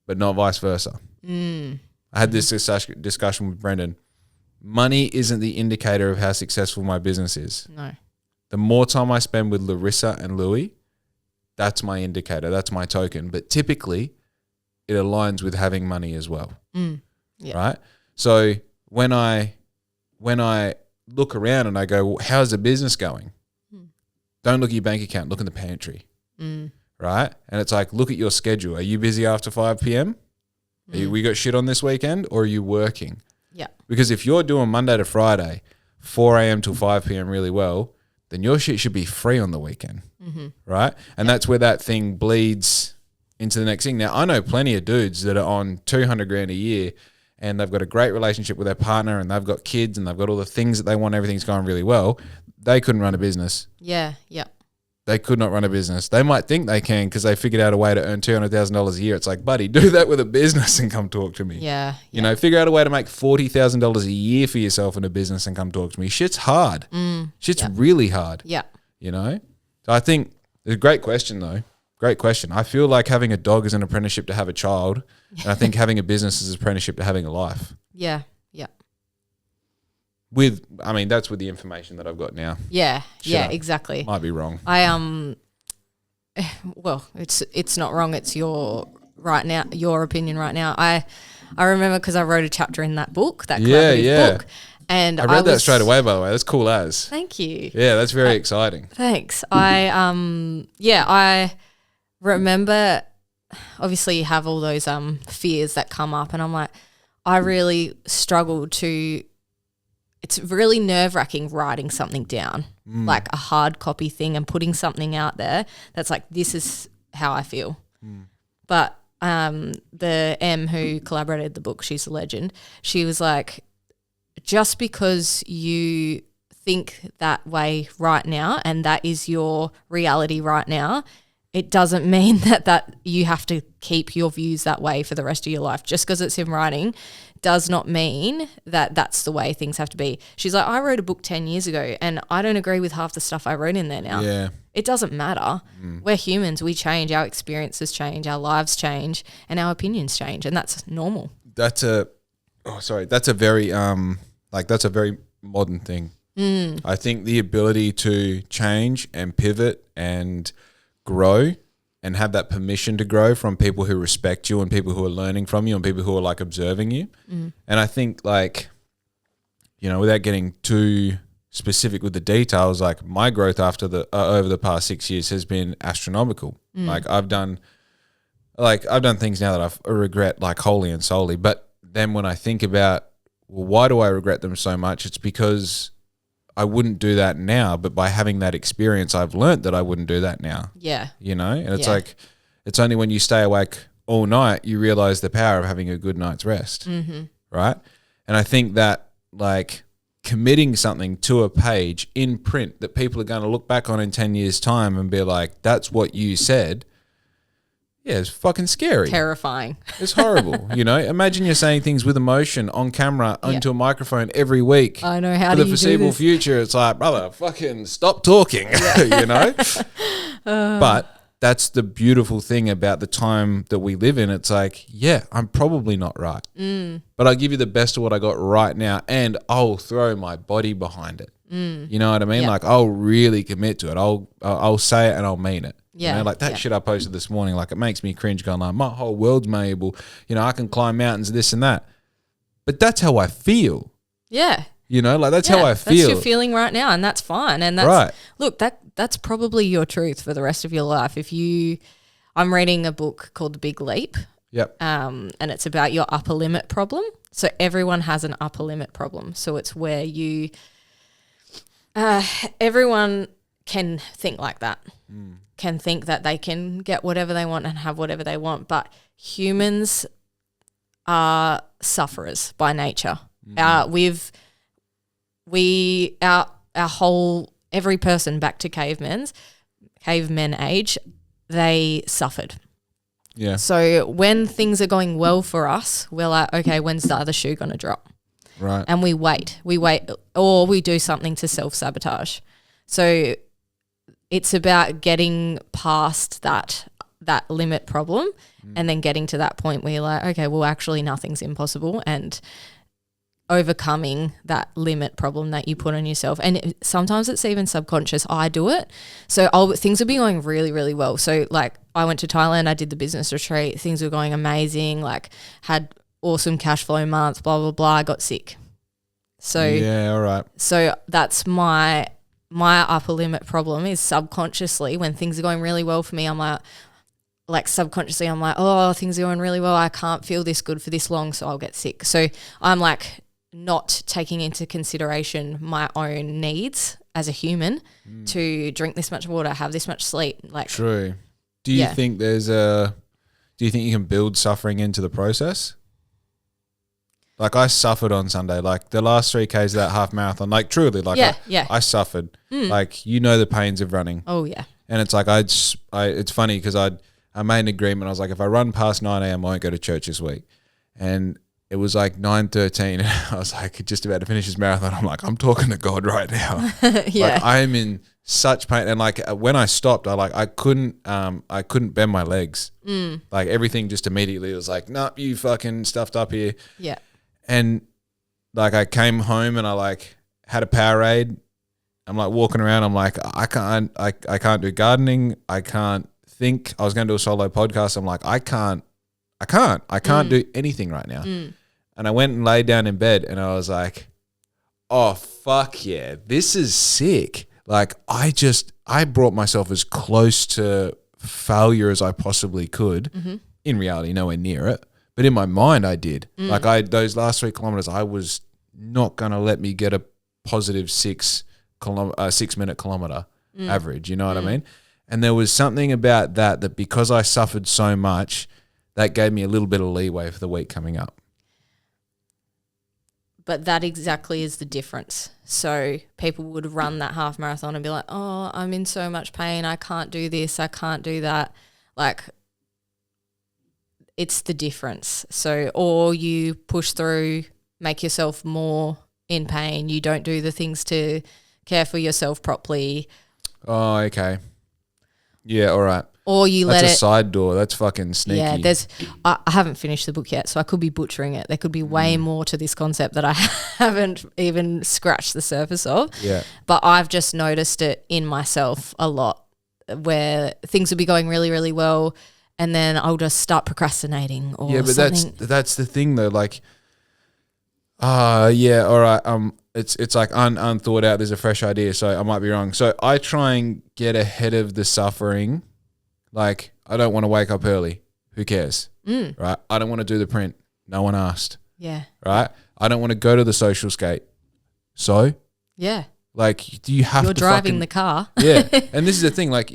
But not vice versa. I had this discussion with Brendan. Money isn't the indicator of how successful my business is. No. The more time I spend with Larissa and Louie, that's my indicator. That's my token. But typically, it aligns with having money as well. Yeah. Right? So when I look around and I go, well, how's the business going? Don't look at your bank account. Look in the pantry. Right? And it's like, look at your schedule. Are you busy after 5 p.m.? We got shit on this weekend, or are you working? Yeah. Because if you're doing Monday to Friday, 4 a.m. till 5 p.m. really well, then your shit should be free on the weekend. Right? And that's where that thing bleeds into the next thing. Now, I know plenty of dudes that are on 200 grand a year and they've got a great relationship with their partner and they've got kids and they've got all the things that they want, everything's going really well. They couldn't run a business. Yeah. Yeah. They could not run a business. They might think they can because they figured out a way to earn $200,000 a year. It's like, buddy, do that with a business and come talk to me. Yeah. You know, figure out a way to make $40,000 a year for yourself in a business and come talk to me. Shit's hard. Shit's really hard. Yeah. You know? So I think it's a great question though. Great question. I feel like having a dog is an apprenticeship to have a child. And I think having a business is an apprenticeship to having a life. Yeah. Yeah. That's with the information that I've got now. Yeah. Shut yeah, up. exactly. Might be wrong. Well, it's not wrong. It's your opinion right now. I remember because I wrote a chapter in that book, that collaborative book. And I read that straight away, by the way. That's cool as. Thank you. Yeah, that's very exciting. Thanks. I remember obviously you have all those fears that come up and I'm like, I really struggle to, it's really nerve-wracking writing something down, like a hard copy thing and putting something out there that's like, this is how I feel. But the M who collaborated the book, she's a legend, she was like, just because you think that way right now and that is your reality right now, it doesn't mean that you have to keep your views that way for the rest of your life. Just because it's in writing does not mean that that's the way things have to be. She's like, I wrote a book 10 years ago and I don't agree with half the stuff I wrote in there now. Yeah. It doesn't matter. We're humans. We change. Our experiences change. Our lives change and our opinions change. And that's normal. That's a very that's a very modern thing. I think the ability to change and pivot and grow and have that permission to grow from people who respect you and people who are learning from you and people who are like observing you. And I think like, you know, without getting too specific with the details, like my growth after over the past 6 years has been astronomical. Like I've done things now that I regret like wholly and solely. But then when I think about, well, why do I regret them so much? It's because I wouldn't do that now, but by having that experience, I've learned that I wouldn't do that now. Yeah. You know, and it's like, it's only when you stay awake all night, you realize the power of having a good night's rest. Right. And I think that like committing something to a page in print that people are going to look back on in 10 years time and be like, that's what you said. Yeah, it's fucking scary. Terrifying. It's horrible. You know, imagine you're saying things with emotion on camera onto a microphone every week. I know, how for do the you foreseeable do this? future. It's like, brother, fucking stop talking. You know. But that's the beautiful thing about the time that we live in. It's like, yeah, I'm probably not right, but I'll give you the best of what I got right now, and I'll throw my body behind it. You know what I mean? Yeah. Like I'll really commit to it. I'll say it and I'll mean it. Yeah. You know, like that shit I posted this morning, like it makes me cringe going like, my whole world's malleable. You know, I can climb mountains, this and that. But that's how I feel. Yeah. You know, like that's how I feel. That's your feeling right now, and that's fine. And that's right. Look, that's probably your truth for the rest of your life. I'm reading a book called The Big Leap. Yep. And it's about your upper limit problem. So everyone has an upper limit problem. So it's where everyone can think like that. Can think that they can get whatever they want and have whatever they want, but humans are sufferers by nature. Our whole, every person back to cavemen age, they suffered. Yeah. So when things are going well for us, we're like, okay, when's the other shoe going to drop? Right. And we wait, or we do something to self-sabotage. So it's about getting past that limit problem and then getting to that point where you're like, okay, well, actually nothing's impossible, and overcoming that limit problem that you put on yourself. And sometimes it's even subconscious. I do it. So things will be going really, really well. So like I went to Thailand, I did the business retreat, things were going amazing, like had awesome cash flow months, blah, blah, blah. I got sick. So yeah, all right. So that's my upper limit problem is subconsciously when things are going really well for me, I'm like subconsciously I'm like, oh, things are going really well. I can't feel this good for this long, so I'll get sick. So I'm like not taking into consideration my own needs as a human to drink this much water, have this much sleep. Like, true. Do you think do you think you can build suffering into the process? Like I suffered on Sunday, like the last 3Ks of that half marathon, like truly, like I suffered. Like, you know, the pains of running. Oh yeah. And it's like, it's funny because I made an agreement. I was like, if I run past 9 a.m, I won't go to church this week. And it was like 9:13 and I was like just about to finish this marathon. I'm like, I'm talking to God right now. Yeah. Like I'm in such pain. And like when I stopped, I couldn't bend my legs. Like everything just immediately was like, nope, you fucking stuffed up here. Yeah. And like I came home and I like had a Powerade. I'm like walking around. I'm like, I can't do gardening. I can't think. I was going to do a solo podcast. I'm like, I can't do anything right now. And I went and laid down in bed and I was like, oh, fuck yeah, this is sick. Like I brought myself as close to failure as I possibly could. In reality, nowhere near it. But in my mind, I did. Like those last 3 kilometers, I was not going to let me get a positive 6 minute kilometer average. You know what I mean? And there was something about that because I suffered so much, that gave me a little bit of leeway for the week coming up. But that exactly is the difference. So people would run that half marathon and be like, oh, I'm in so much pain. I can't do this. I can't do that. Like, it's the difference. So, or you push through, make yourself more in pain. You don't do the things to care for yourself properly. Oh, okay. Yeah, all right. Or you let it. That's a side door. That's fucking sneaky. Yeah, I haven't finished the book yet, so I could be butchering it. There could be way more to this concept that I haven't even scratched the surface of. Yeah. But I've just noticed it in myself a lot where things will be going really, really well and then I'll just start procrastinating or something. That's the thing though. Like, yeah, all right. It's like unthought out. There's a fresh idea, so I might be wrong. So I try and get ahead of the suffering. Like, I don't want to wake up early. Who cares? Right? I don't want to do the print. No one asked. Yeah. Right? I don't want to go to the social skate. So? Yeah. Like, do you have You're to driving the car. Yeah. And this is the thing. Like,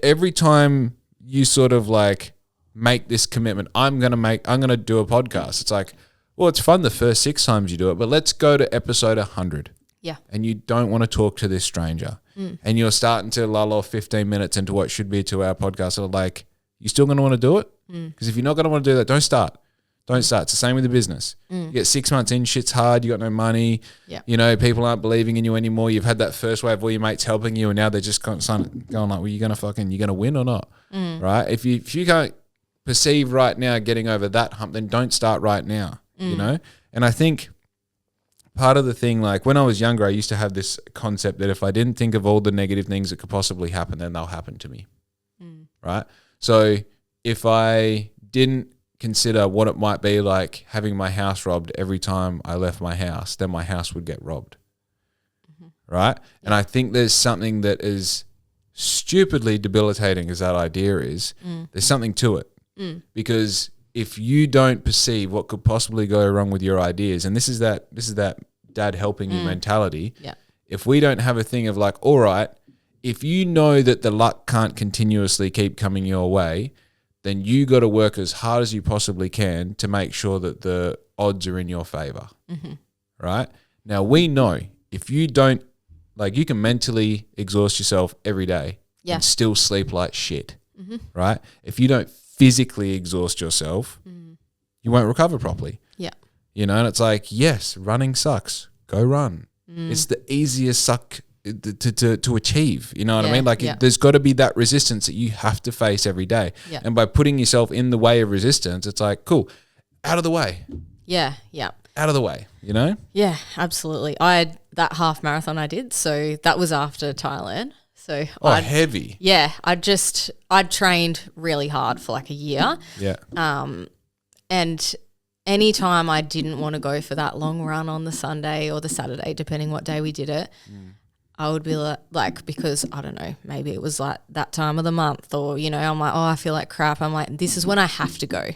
every time you sort of like make this commitment, I'm going to do a podcast. It's like, well, it's fun the first 6 times you do it, but let's go to episode 100. Yeah. And you don't want to talk to this stranger. And you're starting to lull off 15 minutes into what should be a 2-hour podcast. So like, you still going to want to do it? Because if you're not going to want to do that, don't start. Don't start. It's the same with the business. You get 6 months in, shit's hard. You got no money. Yeah. You know, people aren't believing in you anymore. You've had that first wave of all your mates helping you, and now they're just going like, well, you going to win or not? Right? If you can't perceive right now getting over that hump, then don't start right now. You know? And I think part of the thing, like when I was younger, I used to have this concept that if I didn't think of all the negative things that could possibly happen, then they'll happen to me. Right? So if I didn't consider what it might be like having my house robbed every time I left my house, then my house would get robbed. Right? And I think there's something that is stupidly debilitating as that idea is. There's something to it. Because if you don't perceive what could possibly go wrong with your ideas, and this is that dad helping you mentality. Yeah. If we don't have a thing of like, all right, if you know that the luck can't continuously keep coming your way, then you got to work as hard as you possibly can to make sure that the odds are in your favor. Right? Now we know if you don't, like, you can mentally exhaust yourself every day and still sleep like shit. Right? If you don't physically exhaust yourself, you won't recover properly. Yeah. You know, and it's like, yes, running sucks. Go run. It's the easiest suck to achieve. You know what I mean? Like there's got to be that resistance that you have to face every day. Yeah. And by putting yourself in the way of resistance, it's like, cool, out of the way. Yeah. Out of the way, you know? Yeah, absolutely. I had that half marathon I did, so that was after Thailand. So heavy. Yeah, I'd trained really hard for like a year. Yeah. And anytime I didn't want to go for that long run on the Sunday or the Saturday, depending what day we did it, I would be like, because I don't know, maybe it was like that time of the month, or, you know, I'm like, oh, I feel like crap. I'm like, this is when I have to go,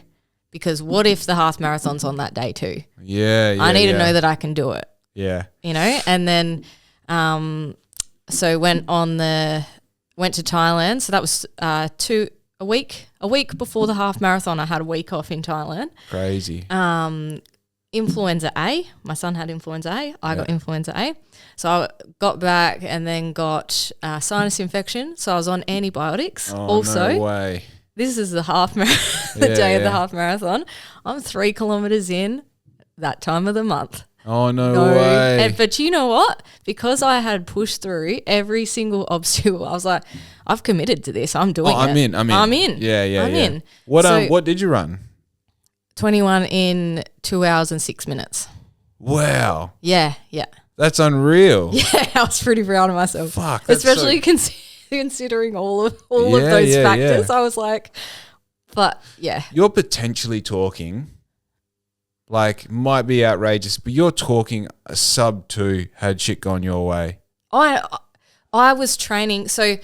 because what if the half marathon's on that day too? Yeah. I need to know that I can do it. Yeah. You know, and then so went to Thailand. So that was a week before the half marathon. I had a week off in Thailand. Crazy. Influenza A. My son had influenza A. I got influenza A. So I got back and then got sinus infection. So I was on antibiotics. Oh, also, no way. This is the day of the half marathon. I'm 3 kilometers in that time of the month. Oh, no way. But you know what? Because I had pushed through every single obstacle, I was like, I've committed to this. I'm doing it. I'm in. Yeah. I'm in. What did you run? 21 in 2 hours and 6 minutes. Wow. Yeah. That's unreal. Yeah, I was pretty proud of myself. Fuck. That's especially considering all of those factors. Yeah. I was like, but yeah. You're potentially talking, like, might be outrageous, but you're talking a sub 2 had shit gone your way. I was training, so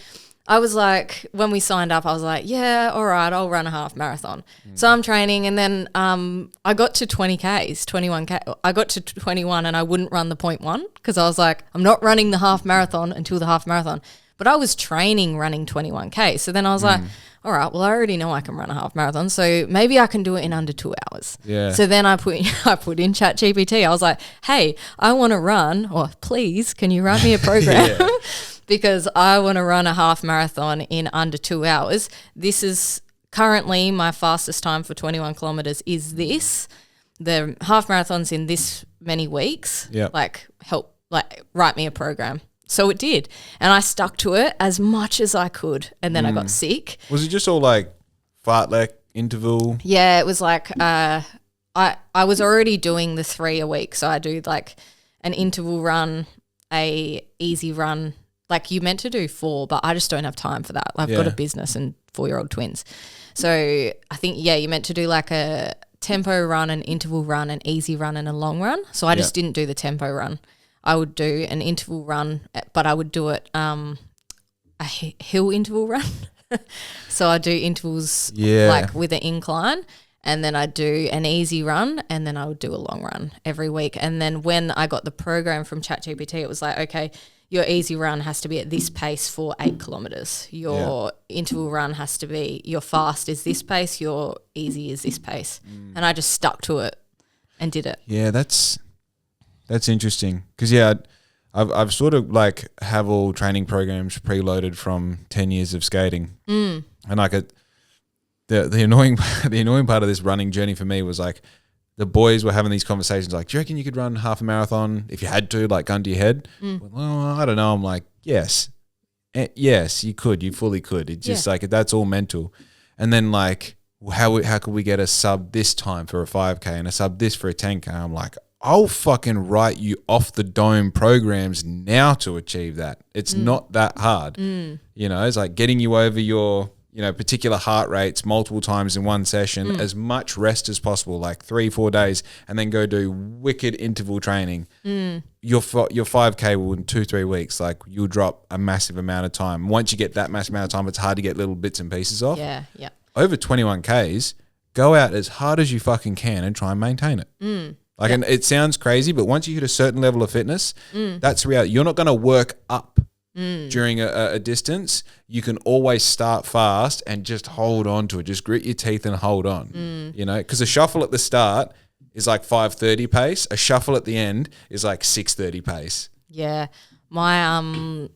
I was like, when we signed up, I was like, yeah, all right, I'll run a half marathon. So I'm training, and then I got to 20Ks, 21K. I got to 21 and I wouldn't run the 0.1 because I was like, I'm not running the half marathon until the half marathon. But I was training running 21K. So then I was like, all right, well, I already know I can run a half marathon, so maybe I can do it in under 2 hours. Yeah. So then I put in ChatGPT. I was like, hey, I want to run, or please, can you write me a program? Because I want to run a half marathon in under 2 hours. This is currently my fastest time for 21 kilometers is this. The half marathon's in this many weeks. Yeah. Write me a program. So it did. And I stuck to it as much as I could. And then I got sick. Was it just all like fartlek interval? Yeah, it was like I was already doing the 3 a week. So I do like an interval run, a easy run. Like you meant to do 4, but I just don't have time for that. I've got a business and 4-year-old twins. So I think, you meant to do like a tempo run, an interval run, an easy run and a long run. So I just didn't do the tempo run. I would do an interval run, but I would do it a hill interval run. So I do intervals like with an incline, and then I do an easy run, and then I would do a long run every week. And then when I got the program from ChatGPT, it was like, okay, your easy run has to be at this pace for 8 kilometers. Your interval run has to be, your fast is this pace, your easy is this pace. And I just stuck to it and did it. Yeah, that's interesting because I've sort of like have all training programs preloaded from 10 years of skating, and like the annoying part of this running journey for me was like the boys were having these conversations like, do you reckon you could run half a marathon if you had to, like gun to your head? Well, I don't know. I'm like, yes, you could, you fully could. It's just like that's all mental, and then like how could we get a sub this time for a 5K and a sub this for a 10K? I'm like, I'll fucking write you off the dome programs now to achieve that. It's not that hard. You know, it's like getting you over your, particular heart rates multiple times in one session, as much rest as possible, like 3-4 days, and then go do wicked interval training. Your 5K will in 2-3 weeks, like you'll drop a massive amount of time. Once you get that massive amount of time, it's hard to get little bits and pieces off. Yeah. Over 21Ks, go out as hard as you fucking can and try and maintain it. And it sounds crazy, but once you hit a certain level of fitness, that's the reality. You're not going to work up during a distance. You can always start fast and just hold on to it. Just grit your teeth and hold on, because a shuffle at the start is like 5:30 pace. A shuffle at the end is like 6:30 pace. Yeah. My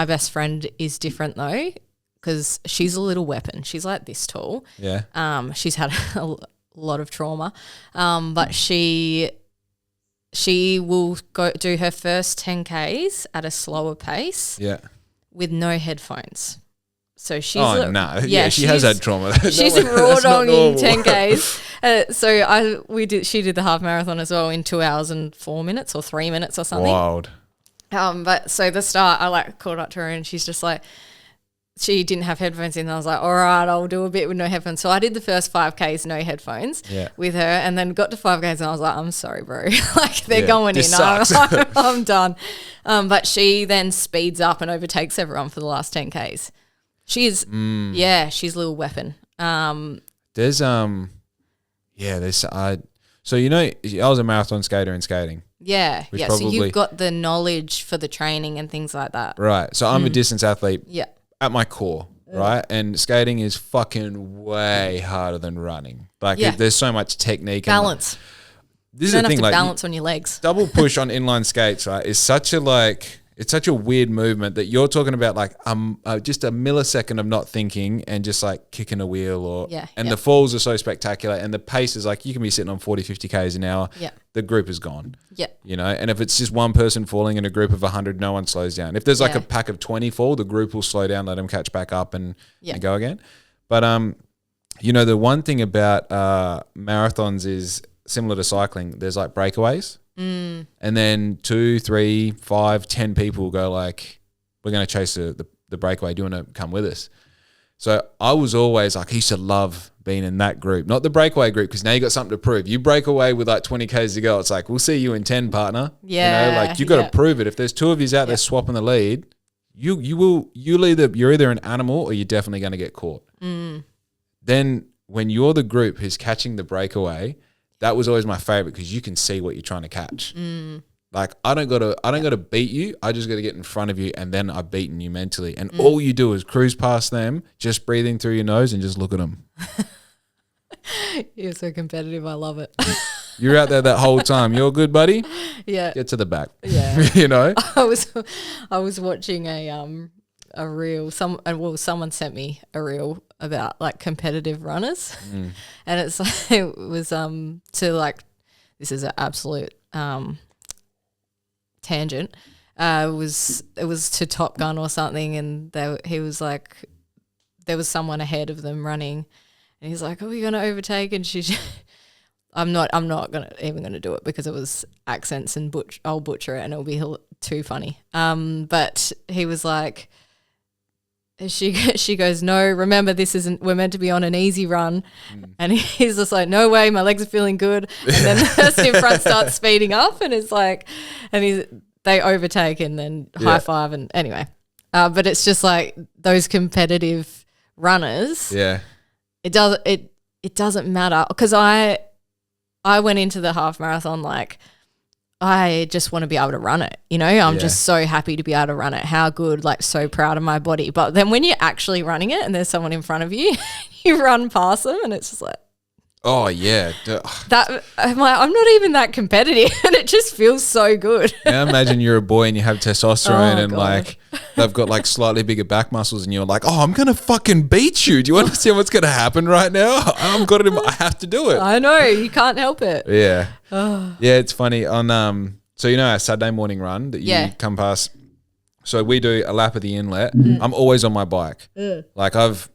best friend is different though, because she's a little weapon. She's like this tall. Yeah. She's had lot of trauma. But she will go do her first 10Ks at a slower pace with no headphones. So she's she has had trauma. She's raw dogging 10Ks. She did the half marathon as well in 2 hours and 4 minutes or 3 minutes or something. Wild. But so the start, I like called up to her and she's just like, she didn't have headphones in. And I was like, all right, I'll do a bit with no headphones. So I did the first 5Ks, no headphones with her, and then got to 5Ks and I was like, I'm sorry, bro. Like they're going in. I'm done. But she then speeds up and overtakes everyone for the last 10Ks. She's she's a little weapon. So you know, I was a marathon skater in skating. Yeah. So you've got the knowledge for the training and things like that. Right. So I'm a distance athlete. Yeah. At my core, right? And skating is fucking way harder than running. Like there's so much technique. Balance. This you is don't the thing, have to like balance on your legs. Double push on inline skates, right? Is such a it's such a weird movement that you're talking about, like just a millisecond of not thinking and just like kicking a wheel the falls are so spectacular and the pace is like you can be sitting on 40, 50 Ks an hour. Yeah. The group is gone. Yeah. You know, and if it's just one person falling in a group of 100, no one slows down. If there's like a pack of 20 fall, the group will slow down, let them catch back up and go again. But, you know, the one thing about marathons is similar to cycling. There's like breakaways. And then 2, 3, 5, 10 people go like, we're going to chase the breakaway. Do you want to come with us? So I was always like, I used to love being in that group, not the breakaway group, because now you got something to prove. You break away with like 20 Ks to go. It's like, we'll see you in 10, partner. Yeah. You know, like you got to prove it. If there's two of you out there swapping the lead, you're either an animal or you're definitely going to get caught. Then when you're the group who's catching the breakaway, that was always my favorite because you can see what you're trying to catch. Like I don't gotta beat you. I just gotta get in front of you, and then I've beaten you mentally. And all you do is cruise past them, just breathing through your nose, and just look at them. You're so competitive. I love it. You're out there that whole time. You're good, buddy. Yeah. Get to the back. Yeah. You know. I was watching a reel. Someone sent me a reel about like competitive runners, and it was to like, this is an absolute tangent. It was to Top Gun or something, and he was like, there was someone ahead of them running, and he's like, "Oh, you're gonna overtake?" And she's, I'm not even gonna do it because it was accents and I'll butcher it and it'll be too funny. But he was like, she goes, "No, remember we're meant to be on an easy run." And he's just like, "No way, my legs are feeling good." And then the person in front starts speeding up and it's like, they overtake and then high five and anyway. But it's just like those competitive runners. Yeah. It doesn't matter because I went into the half marathon like, I just want to be able to run it. You know, I'm just so happy to be able to run it. How good, like so proud of my body. But then when you're actually running it and there's someone in front of you, you run past them and it's just like, oh yeah. I'm not even that competitive and it just feels so good. Now imagine you're a boy and you have testosterone and like they've got like slightly bigger back muscles and you're like, oh, I'm going to fucking beat you. Do you understand what's going to happen right now? I have to do it. I know. You can't help it. Yeah. Yeah, it's funny. On so you know our Saturday morning run that you come past. So we do a lap of the inlet. I'm always on my bike. Like I've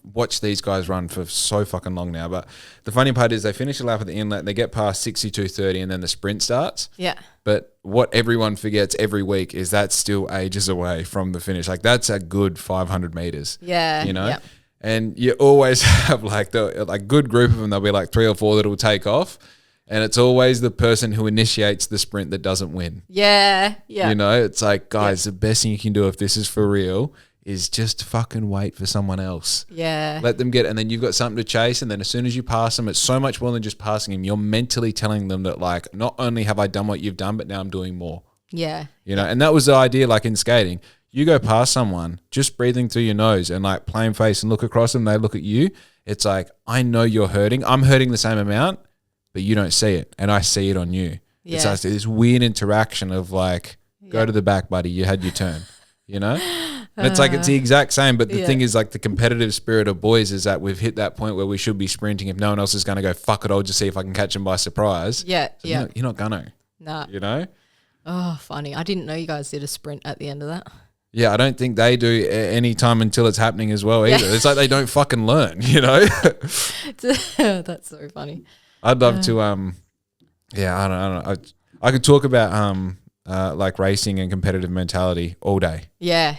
watched these guys run for so fucking long now. But the funny part is they finish a lap at the inlet, they get past 62.30 and then the sprint starts. Yeah. But what everyone forgets every week is that's still ages away from the finish. Like that's a good 500 meters. Yeah. You know? Yep. And you always have like good group of them. There'll be like 3 or 4 that will take off. And it's always the person who initiates the sprint that doesn't win. Yeah. Yeah. You know, it's like, guys, the best thing you can do if this is for real is just fucking wait for someone else. Yeah. Let them get, and then you've got something to chase. And then as soon as you pass them, it's so much more than just passing them. You're mentally telling them that like, not only have I done what you've done, but now I'm doing more. Yeah. You know, and that was the idea, like in skating, you go past someone, just breathing through your nose and like plain face and look across them, they look at you. It's like, I know you're hurting. I'm hurting the same amount, but you don't see it. And I see it on you. Yeah. It's like this weird interaction of like, go to the back, buddy. You had your turn. you know? And it's like, it's the exact same. But the thing is, like, the competitive spirit of boys is that we've hit that point where we should be sprinting. If no one else is going to go, fuck it, I'll just see if I can catch them by surprise. Yeah, so you're not going to. Nah. You know? Oh, funny. I didn't know you guys did a sprint at the end of that. Yeah, I don't think they do any time until it's happening as well either. It's like they don't fucking learn, you know? That's so funny. I'd love to, I don't know. I could talk about like racing and competitive mentality all day. Yeah.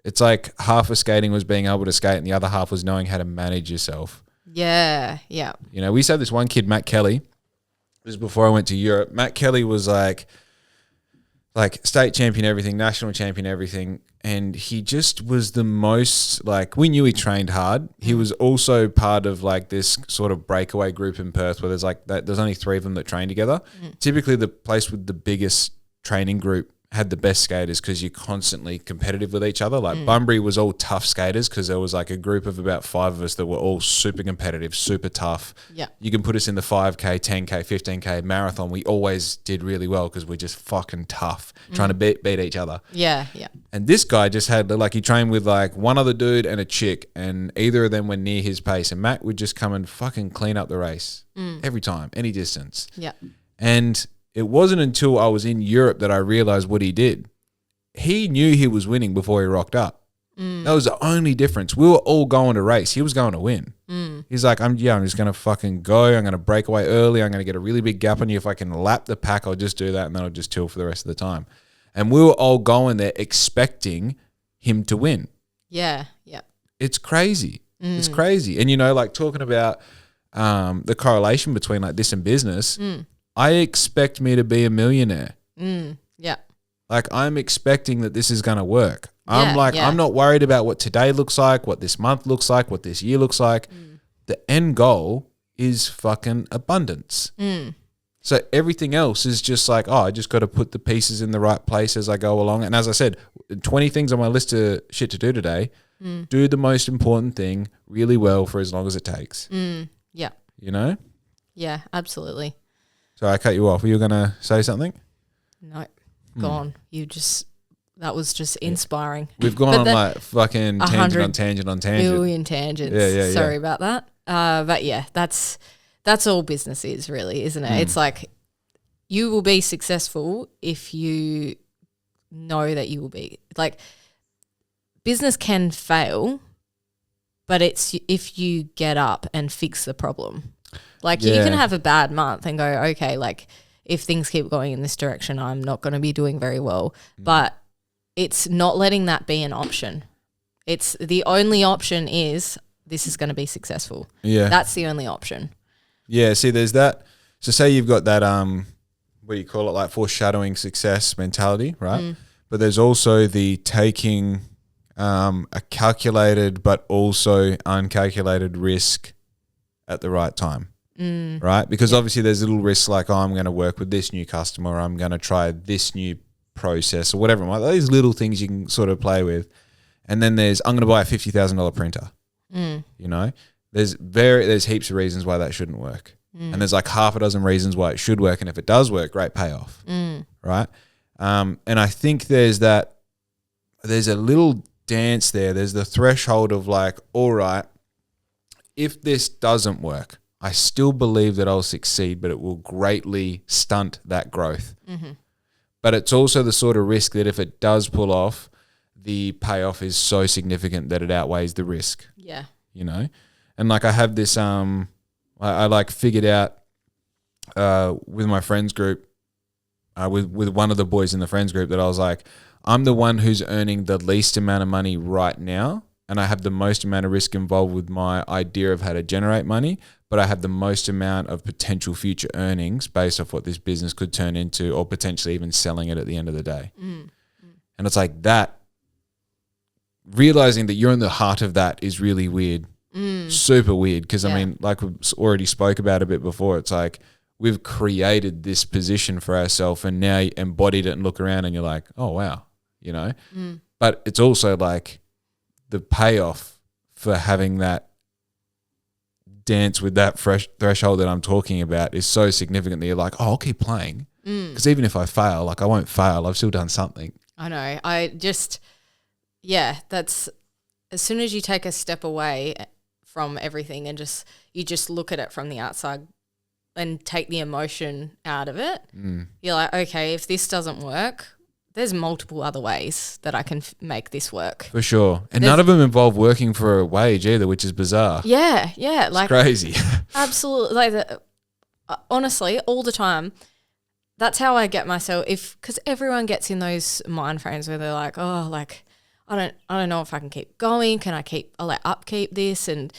It's like half of skating was being able to skate and the other half was knowing how to manage yourself. Yeah. You know, we used to have this one kid, Matt Kelly. This was before I went to Europe. Matt Kelly was like state champion everything, national champion everything, and he just was the most, like, we knew he trained hard. He was also part of like this sort of breakaway group in Perth where there's only 3 of them that train together. Typically the place with the biggest training group had the best skaters because you're constantly competitive with each other. Like Bunbury was all tough skaters because there was like a group of about 5 of us that were all super competitive, super tough. Yeah. You can put us in the 5K, 10K, 15K marathon. We always did really well because we're just fucking tough, trying to beat each other. Yeah. And this guy just had, like, he trained with like one other dude and a chick, and either of them were near his pace, and Matt would just come and fucking clean up the race every time, any distance. Yeah. And it wasn't until I was in Europe that I realized what he did. He knew he was winning before he rocked up. That was the only difference. We were all going to race. He was going to win. He's like, I'm just going to fucking go. I'm going to break away early. I'm going to get a really big gap on you. If I can lap the pack, I'll just do that, and then I'll just chill for the rest of the time. And we were all going there expecting him to win. Yeah. It's crazy. It's crazy. And, you know, like talking about the correlation between like this and business, I expect me to be a millionaire. Yeah. Like, I'm expecting that this is going to work. I'm Yeah. I'm not worried about what today looks like, what this month looks like, what this year looks like. The end goal is fucking abundance. So everything else is just like, I just got to put the pieces in the right place as I go along. And as I said, 20 things on my list of shit to do today. Do the most important thing really well for as long as it takes. Yeah. You know? Yeah, absolutely. So I cut you off. Were you going to say something? No, gone. That was just inspiring. We've gone on like fucking tangent on tangent. Billion tangents. Yeah. Sorry about that. But yeah, that's all business is really, isn't it? It's like you will be successful if you know that you will be. Like, business can fail, but it's if you get up and fix the problem. Like, you can have a bad month and go, okay, like, if things keep going in this direction, I'm not going to be doing very well. But it's not letting that be an option. It's the only option is this is going to be successful. Yeah. That's the only option. Yeah, see, there's that. So say you've got that, what do you call it, like foreshadowing success mentality, right? But there's also the taking a calculated but also uncalculated risk at the right time. Right? Because obviously there's little risks like, I'm going to work with this new customer, or I'm going to try this new process or whatever. These little things you can sort of play with. And then there's, I'm going to buy a $50,000 printer. You know, there's heaps of reasons why that shouldn't work. And there's like half a dozen reasons why it should work. And if it does work, great payoff. Right? And I think there's a little dance there. There's the threshold of like, all right, if this doesn't work, I still believe that I'll succeed, but it will greatly stunt that growth. But it's also the sort of risk that if it does pull off, the payoff is so significant that it outweighs the risk. Yeah. You know? And like I have this, I like figured out with my friends group, with one of the boys in the friends group, that I was like, I'm the one who's earning the least amount of money right now, and I have the most amount of risk involved with my idea of how to generate money, but I have the most amount of potential future earnings based off what this business could turn into, or potentially even selling it at the end of the day. And it's like that, realizing that you're in the heart of that is really weird. Super weird. Because I mean, like we already spoke about a bit before, it's like we've created this position for ourselves and now you embodied it and look around and you're like, oh, wow, you know? But it's also like the payoff for having that dance with that fresh threshold that I'm talking about is so significant that you're like, oh, I'll keep playing. Because even if I fail, like I won't fail. I've still done something. I know. I just, that's as soon as you take a step away from everything and you just look at it from the outside and take the emotion out of it, you're like, okay, if this doesn't work, there's multiple other ways that I can make this work. For sure. And none of them involve working for a wage either, which is bizarre. Yeah. It's crazy. Absolutely. Honestly, all the time, that's how I get myself, because everyone gets in those mind frames where they're like, oh, like, I don't know if I can keep going. Can I upkeep this? And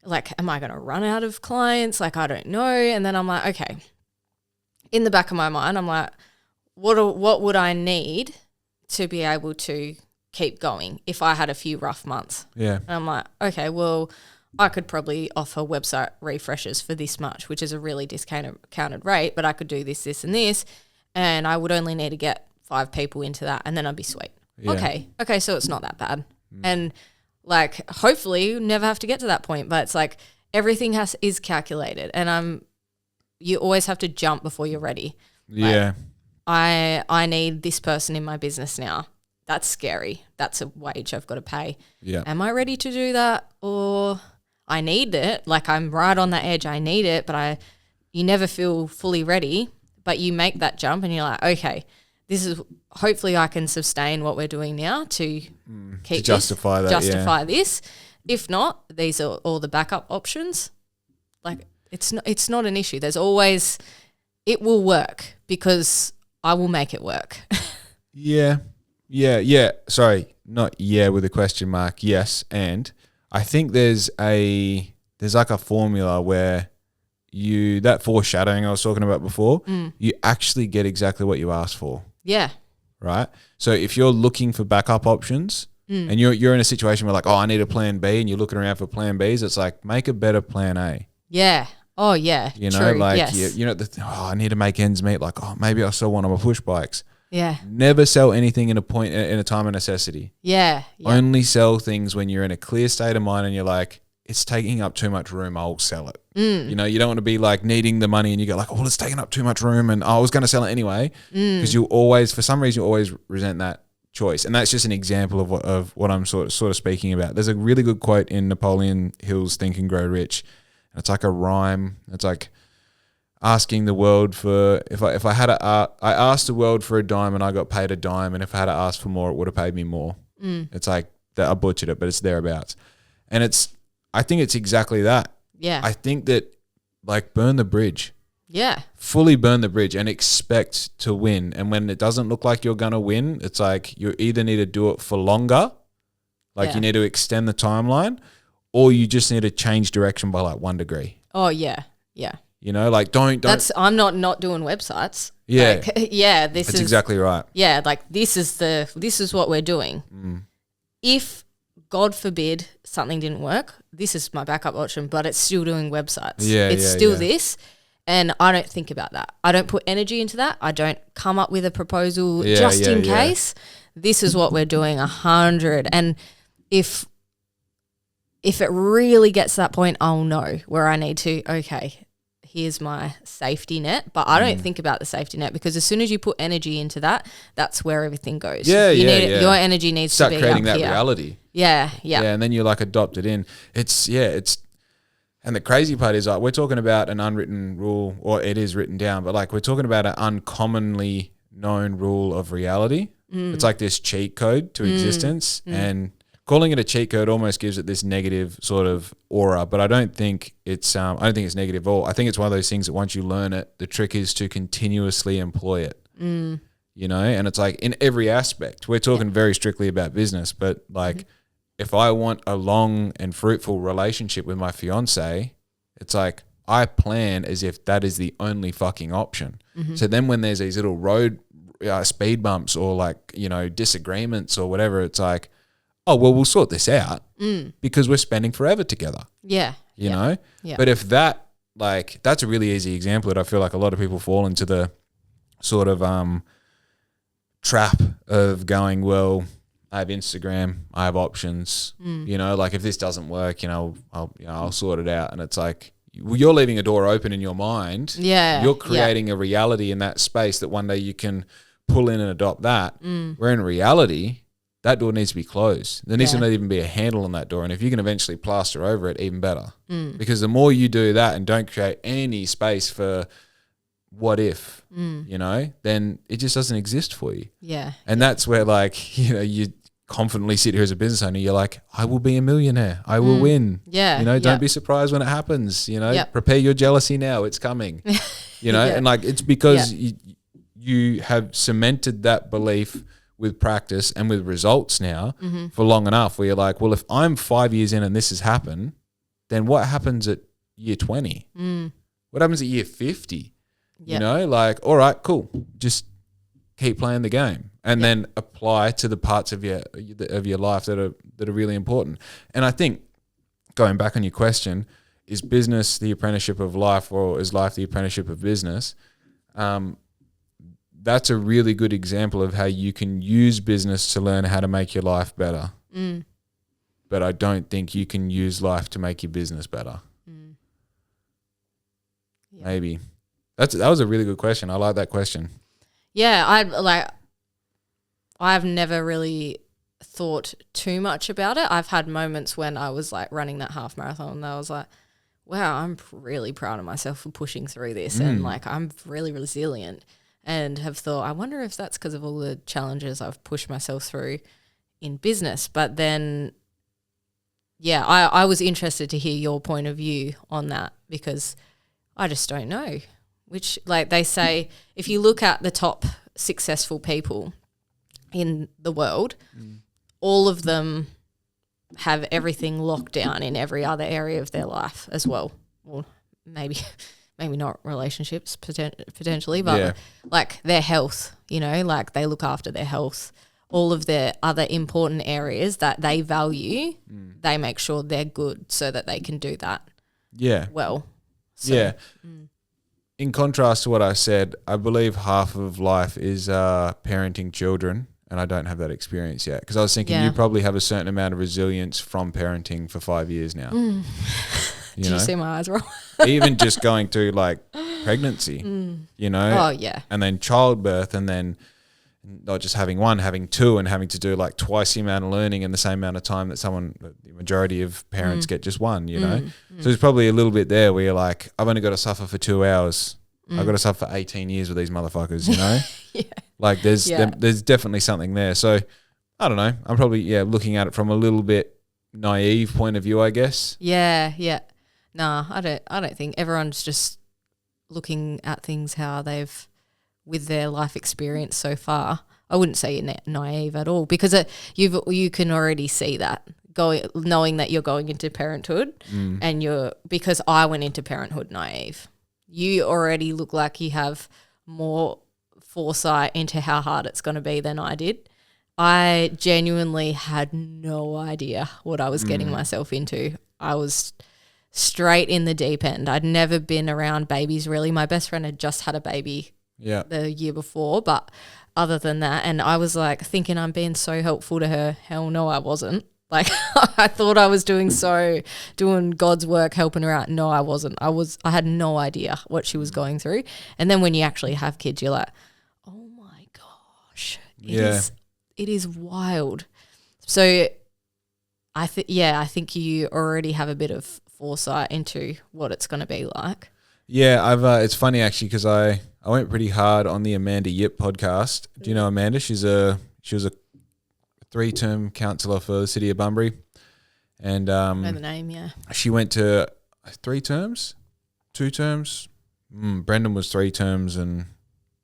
like, am I going to run out of clients? Like, I don't know. And then I'm like, okay, in the back of my mind, I'm like, what would I need to be able to keep going if I had a few rough months? Yeah. And I'm like, okay, well, I could probably offer website refreshes for this much, which is a really discounted rate, but I could do this, this, and this, and I would only need to get 5 people into that, and then I'd be sweet. Yeah. Okay, so it's not that bad. And like, hopefully you never have to get to that point, but it's like everything is calculated, and you always have to jump before you're ready. Yeah. I need this person in my business now. That's scary. That's a wage I've got to pay. Yeah. Am I ready to do that? Or I need it. Like, I'm right on that edge. I need it, but you never feel fully ready, but you make that jump and you're like, okay, hopefully I can sustain what we're doing now to keep justify this. If not, these are all the backup options. Like, it's not an issue. There's always, it will work because I will make it work. Yeah. Sorry, not with a question mark. Yes, and I think there's like a formula where that foreshadowing I was talking about before, you actually get exactly what you asked for. Yeah. Right? So if you're looking for backup options and you're in a situation where like, oh, I need a plan B, and you're looking around for plan Bs, it's like, make a better plan A. Yeah. Oh, yeah. You know, true. like, yes. I need to make ends meet. Like, oh, maybe I'll sell one of my push bikes. Yeah. Never sell anything in a time of necessity. Yeah. Only sell things when you're in a clear state of mind and you're like, it's taking up too much room, I'll sell it. You know, you don't want to be like needing the money and you go like, oh, well, it's taking up too much room and I was going to sell it anyway. Because for some reason, you always resent that choice. And that's just an example of what I'm sort of speaking about. There's a really good quote in Napoleon Hill's Think and Grow Rich. And it's like a rhyme. It's like asking the world for, I asked the world for a dime and I got paid a dime. And if I had to ask for more, it would have paid me more. It's like that. I butchered it, but it's thereabouts. And I think it's exactly that. Yeah. I think that, like, burn the bridge. Yeah. Fully burn the bridge and expect to win. And when it doesn't look like you're going to win, it's like you either need to do it for longer, like you need to extend the timeline, or you just need to change direction by like 1 degree. Oh, yeah. Yeah. You know, like don't. I'm not doing websites. Yeah. Like, that's exactly right. Yeah. Like this is what we're doing. If God forbid something didn't work, this is my backup option, but it's still doing websites. It's still this. And I don't think about that. I don't put energy into that. I don't come up with a proposal just in case. This is what we're doing 100. And if it really gets to that point, I'll know where I need to, okay, here's my safety net. But I don't think about the safety net because as soon as you put energy into that, that's where everything goes. Your energy needs Start to be creating up that here. reality. Yeah. And then you like adopt it in. And the crazy part is like we're talking about an unwritten rule, or it is written down, but like we're talking about an uncommonly known rule of reality. It's like this cheat code to existence, and calling it a cheat code almost gives it this negative sort of aura. But I don't think it's negative at all. I think it's one of those things that once you learn it, the trick is to continuously employ it. You know, and it's like in every aspect. We're talking very strictly about business, but like. If I want a long and fruitful relationship with my fiance, it's like I plan as if that is the only fucking option. So then when there's these little road speed bumps or like, you know, disagreements or whatever, it's like, oh, well, we'll sort this out because we're spending forever together. Yeah. You know? Yeah. But if that's a really easy example that I feel like a lot of people fall into the sort of trap of going, well, I have Instagram, I have options, you know, like if this doesn't work, you know, I'll sort it out. And it's like, well, you're leaving a door open in your mind. Yeah. You're creating a reality in that space that one day you can pull in and adopt that. Where in reality, that door needs to be closed. There needs to Yeah. not even be a handle on that door. And if you can eventually plaster over it, even better. Because the more you do that and don't create any space for what if, you know, then it just doesn't exist for you. Yeah. And that's where, like, you know, you confidently sit here as a business owner, you're like, I will be a millionaire. I will win. Yeah. You know, don't Yep. be surprised when it happens. You know, Yep. prepare your jealousy now. It's coming. You know, Yeah. and like it's because you have cemented that belief with practice and with results now for long enough where you're like, well, if I'm 5 years in and this has happened, then what happens at year 20? What happens at year 50? You Yep. know, like, all right, cool. Just keep playing the game and then apply to the parts of your life that are really important. And I think, going back on your question, is business the apprenticeship of life, or is life the apprenticeship of business? That's a really good example of how you can use business to learn how to make your life better. But I don't think you can use life to make your business better. Yeah. Maybe. That was a really good question. I like that question. Yeah, I've never really thought too much about it. I've had moments when I was like running that half marathon and I was like, wow, I'm really proud of myself for pushing through this and like I'm really resilient, and have thought, I wonder if that's because of all the challenges I've pushed myself through in business. But then, yeah, I was interested to hear your point of view on that, because I just don't know. Which, like they say, if you look at the top successful people in the world, all of them have everything locked down in every other area of their life as well. Or maybe not relationships potentially, but like their health, you know, like they look after their health. All of their other important areas that they value, they make sure they're good so that they can do that well. So, In contrast to what I said, I believe half of life is parenting children, and I don't have that experience yet. Because I was thinking you probably have a certain amount of resilience from parenting for 5 years now. Did you see my eyes roll? Even just going through like pregnancy, you know? Oh, yeah. And then childbirth, and then not just having one, having two, and having to do like twice the amount of learning in the same amount of time that the majority of parents get just one, you know? So there's probably a little bit there where you're like, I've only got to suffer for 2 hours. I've got to suffer for 18 years with these motherfuckers, you know? Like there's definitely something there. So I don't know. I'm probably, looking at it from a little bit naive point of view, I guess. Yeah. Nah, I don't think everyone's just looking at things how they've, with their life experience so far. I wouldn't say you're naive at all, because you can already see that knowing that you're going into parenthood, and because I went into parenthood naive. You already look like you have more foresight into how hard it's going to be than I did. I genuinely had no idea what I was getting myself into. I was straight in the deep end. I'd never been around babies really. My best friend had just had a baby the year before, but other than that, and I was like thinking I'm being so helpful to her. Hell no, I wasn't. Like I thought I was doing God's work, helping her out. No, I wasn't. I had no idea what she was going through. And then when you actually have kids, you're like, oh my gosh, it is wild. So I think you already have a bit of foresight into what it's going to be like. Yeah, I've. It's funny actually, because I went pretty hard on the Amanda Yip podcast. Do you know Amanda? She was a 3-term councillor for the city of Bunbury, and I know the name. Yeah, she went to 3 terms, 2 terms. Brendan was 3 terms, and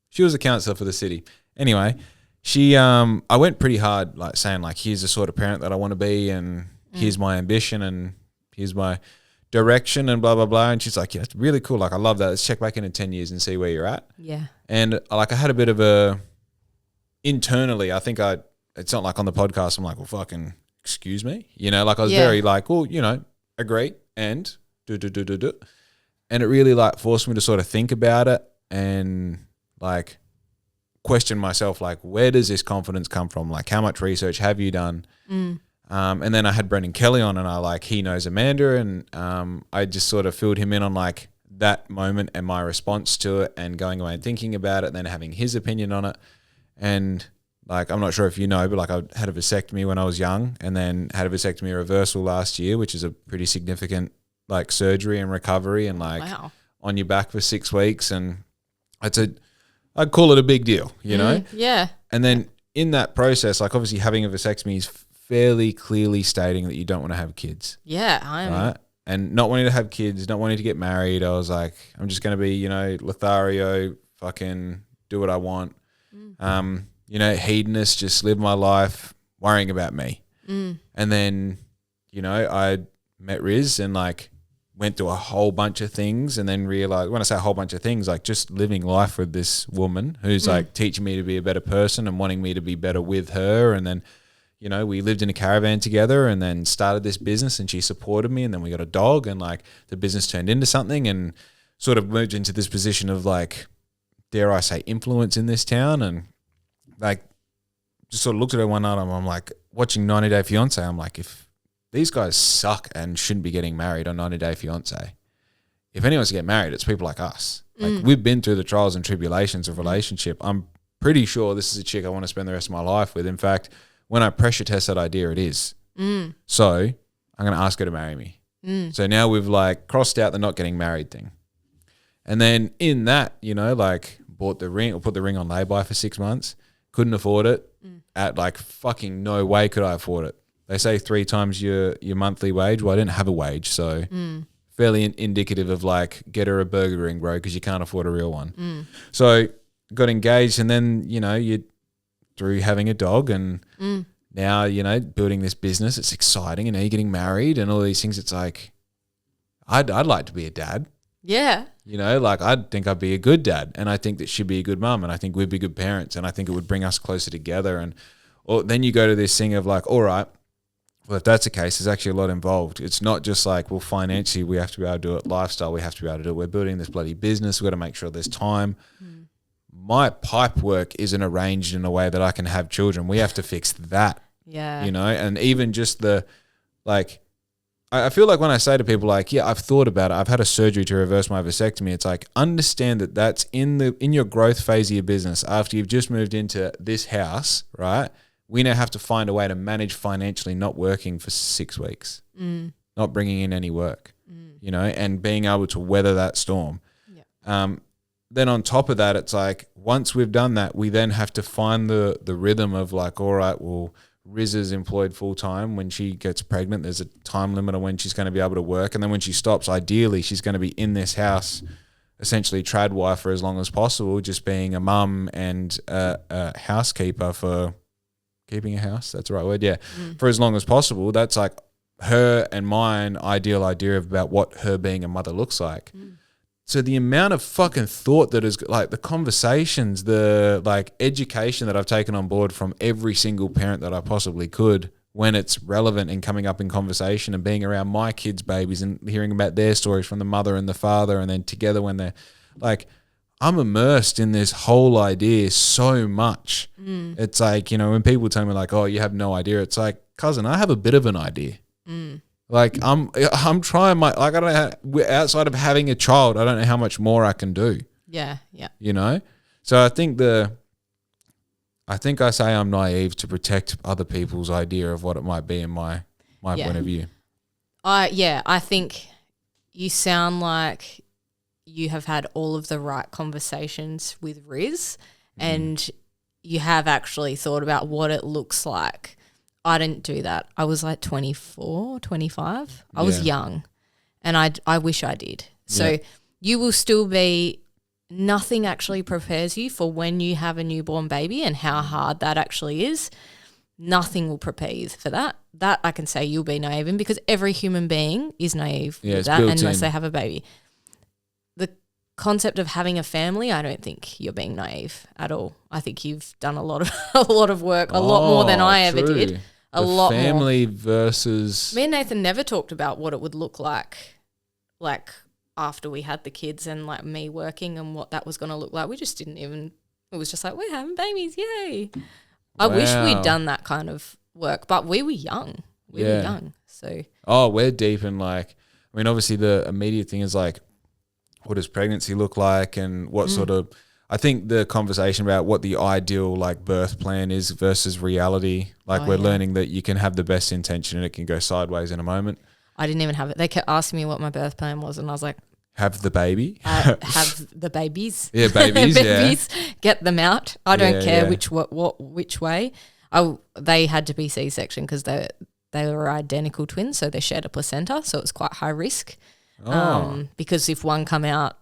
she was a councillor for the city. Anyway, she I went pretty hard, like saying like, here's the sort of parent that I want to be, and here's my ambition, and here's my direction, and blah blah blah. And she's like, yeah, it's really cool. Like I love that. Let's check back in 10 years and see where you're at. Yeah. And like I had a bit of a internally, I think it's not like on the podcast I'm like, well, fucking excuse me, you know, like I was very like, well, you know, agree and do. And it really like forced me to sort of think about it and like question myself, like, where does this confidence come from? Like, how much research have you done? And then I had Brendan Kelly on, and he knows Amanda, and I just sort of filled him in on like that moment and my response to it, and going away and thinking about it, and then having his opinion on it. And like, I'm not sure if you know, but like I had a vasectomy when I was young and then had a vasectomy reversal last year, which is a pretty significant like surgery and recovery and like on your back for 6 weeks. And I'd call it a big deal, you know? Yeah. And then in that process, like obviously having a vasectomy is fairly clearly stating that you don't want to have kids. Yeah. I'm right? And not wanting to have kids, not wanting to get married. I was like, I'm just going to be, you know, Lothario, fucking do what I want. You know, hedonist, just live my life, worrying about me. And then, you know, I met Riz and like went through a whole bunch of things and then realized, when I say a whole bunch of things, like just living life with this woman who's like teaching me to be a better person and wanting me to be better with her. And then, you know, we lived in a caravan together and then started this business and she supported me and then we got a dog and like the business turned into something and sort of moved into this position of like, dare I say, influence in this town. And like just sort of looked at her one night and I'm like watching 90 Day Fiance. I'm like, if these guys suck and shouldn't be getting married on 90 Day Fiance, if anyone's to get married, it's people like us. Like we've been through the trials and tribulations of relationship. I'm pretty sure this is a chick I want to spend the rest of my life with. In fact, when I pressure test that idea, it is. So I'm going to ask her to marry me. So now we've like crossed out the not getting married thing. And then in that, you know, like bought the ring or put the ring on lay-by for 6 months. Couldn't afford it. At like fucking no way could I afford it. They say 3 times your monthly wage. Well, I didn't have a wage, so fairly indicative of like get her a burger ring, bro, because you can't afford a real one. So got engaged, and then you know you through having a dog, and now you know building this business. It's exciting, and now you're getting married and all these things. It's like I'd like to be a dad. Yeah. You know, like I think I'd be a good dad, and I think that she'd be a good mum, and I think we'd be good parents, and I think it would bring us closer together. And then you go to this thing of like, all right, well, if that's the case, there's actually a lot involved. It's not just like, well, financially we have to be able to do it, lifestyle we have to be able to do it. We're building this bloody business. We've got to make sure there's time. My pipe work isn't arranged in a way that I can have children. We have to fix that. Yeah. You know, and even just the like, I feel like when I say to people like, yeah, I've thought about it. I've had a surgery to reverse my vasectomy. It's like, understand that that's in your growth phase of your business. After you've just moved into this house, right? We now have to find a way to manage financially not working for 6 weeks, not bringing in any work, you know, and being able to weather that storm. Yeah. Then on top of that, it's like, once we've done that, we then have to find the rhythm of like, all right, well, Riz is employed full time. When she gets pregnant, there's a time limit on when she's going to be able to work. And then when she stops, ideally, she's going to be in this house, essentially trad wife for as long as possible, just being a mum and a housekeeper for keeping a house. That's the right word. Yeah. For as long as possible. That's like her and mine ideal idea about what her being a mother looks like. So the amount of fucking thought that is like the conversations, the like education that I've taken on board from every single parent that I possibly could when it's relevant and coming up in conversation and being around my kids' babies and hearing about their stories from the mother and the father, and then together when they're like, I'm immersed in this whole idea so much. It's like, you know, when people tell me like, oh, you have no idea, it's like, cousin, I have a bit of an idea. Like I'm trying my, like I don't know how, outside of having a child, I don't know how much more I can do. Yeah. You know? So I think I say I'm naive to protect other people's idea of what it might be in my point of view. I think you sound like you have had all of the right conversations with Riz and you have actually thought about what it looks like. I didn't do that. I was like 24, 25. I was young and I wish I did. So you will still be, nothing actually prepares you for when you have a newborn baby and how hard that actually is. Nothing will prepare you for that. That I can say you'll be naive in, because every human being is naive with that unless they have a baby. The concept of having a family, I don't think you're being naive at all. I think you've done a lot of work, a lot more than I ever did. A lot more. Family versus... Me and Nathan never talked about what it would look like after we had the kids and like me working and what that was going to look like. We just didn't even... It was just like, we're having babies, yay. I wish we'd done that kind of work, but we were young. We were young, so... Oh, we're deep in like... I mean, obviously the immediate thing is like, what does pregnancy look like and what sort of... I think the conversation about what the ideal like birth plan is versus reality, like we're learning that you can have the best intention and it can go sideways in a moment. I didn't even have it. They kept asking me what my birth plan was, and I was like, have the baby. have the babies. Yeah, babies. Babies. Get them out. I don't care yeah. which way. They had to be C-section because they were identical twins, so they shared a placenta, so it was quite high risk. Because if one come out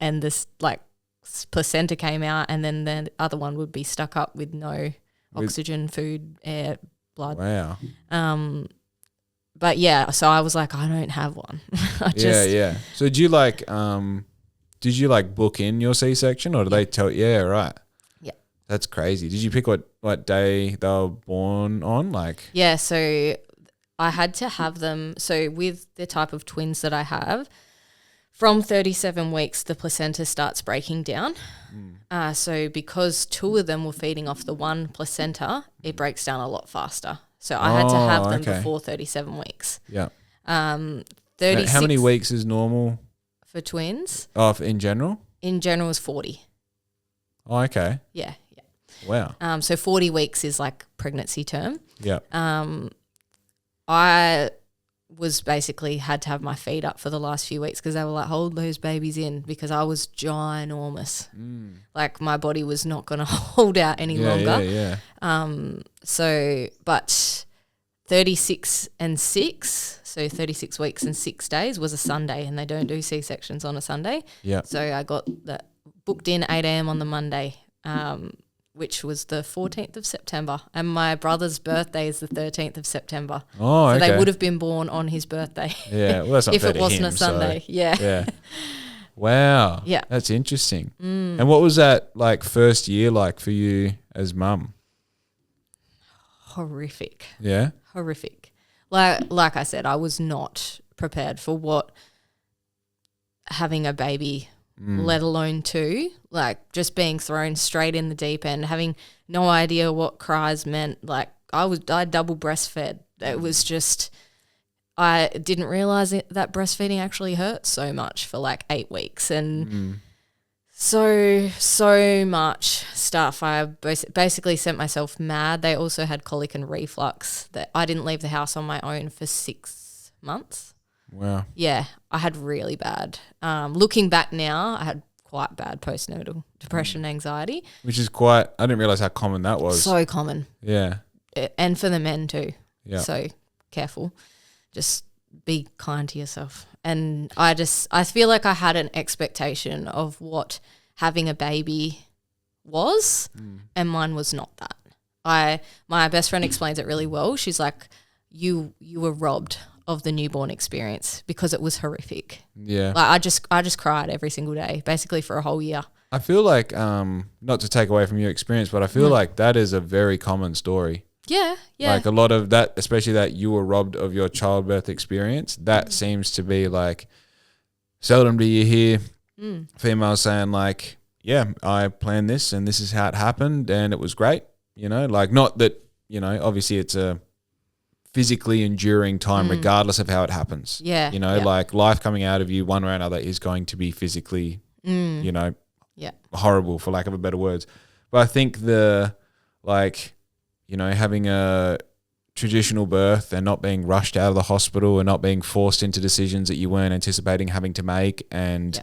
and this like placenta came out, and then the other one would be stuck up with no oxygen, food, air, blood. Wow. But yeah, so I was like, I don't have one. Yeah. So did you like book in your C-section, or did they tell? Yeah, right. Yeah. That's crazy. Did you pick what day they were born on? Like. Yeah, so I had to have them. So with the type of twins that I have, from 37 weeks, the placenta starts breaking down. So because 2 of them were feeding off the one placenta, it breaks down a lot faster. So I had to have them before 37 weeks. Yeah. 36 How many weeks is normal for twins? In general? In general is 40. Oh, okay. Yeah. Wow. So 40 weeks is like pregnancy term. Yeah. I was basically had to have my feet up for the last few weeks because they were like, hold those babies in, because I was ginormous. Like my body was not going to hold out any longer. Yeah. So, but 36 and 6, so 36 weeks and 6 days was a Sunday, and they don't do C-sections on a Sunday. Yeah. So I got that booked in 8 a.m. on the Monday, which was the 14th of September. And my brother's birthday is the 13th of September. Oh, so okay. they would have been born on his birthday. Yeah, well, that's not if fair it to wasn't him, a Sunday. So, yeah. Wow. Yeah. That's interesting. And what was that like first year like for you as mum? Horrific. Yeah. Horrific. Like I said, I was not prepared for what having a baby, let alone 2, like just being thrown straight in the deep end, having no idea what cries meant. Like I double breastfed. It was just, I didn't realize that breastfeeding actually hurts so much for like 8 weeks, and so much stuff. I basically sent myself mad. They also had colic and reflux. That I didn't leave the house on my own for 6 months. Wow. Yeah, I had really bad. Looking back now, I had quite bad postnatal depression, anxiety. Which is quite, I didn't realize how common that was. So common. Yeah. And for the men too. Yeah. So careful. Just be kind to yourself. And I feel like I had an expectation of what having a baby was, and mine was not that. My best friend explains it really well. She's like, you were robbed of the newborn experience because it was horrific. Yeah. Like I just cried every single day, basically for a whole year. I feel like, not to take away from your experience, but I feel like that is a very common story. Yeah. Like a lot of that, especially that you were robbed of your childbirth experience, that seems to be like, seldom do you hear females saying like, yeah, I planned this and this is how it happened and it was great. You know, like not that, you know, obviously it's a physically enduring time regardless of how it happens. Yeah. You know, like life coming out of you one way or another is going to be physically, you know, horrible for lack of a better words. But I think you know, having a traditional birth and not being rushed out of the hospital and not being forced into decisions that you weren't anticipating having to make, and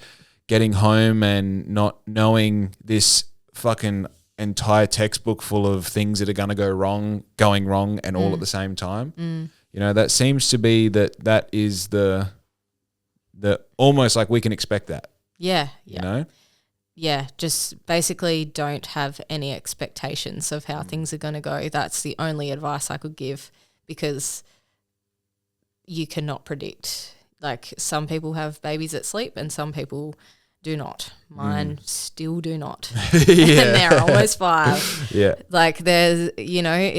getting home and not knowing this fucking entire textbook full of things that are going to going wrong and all at the same time. You know, that seems to be that is the almost like we can expect that. Yeah. You know? Yeah, just basically don't have any expectations of how things are going to go. That's the only advice I could give, because you cannot predict. Like some people have babies that sleep and some people do not. Mine still do not. And they're almost 5. Yeah. Like there's, you know,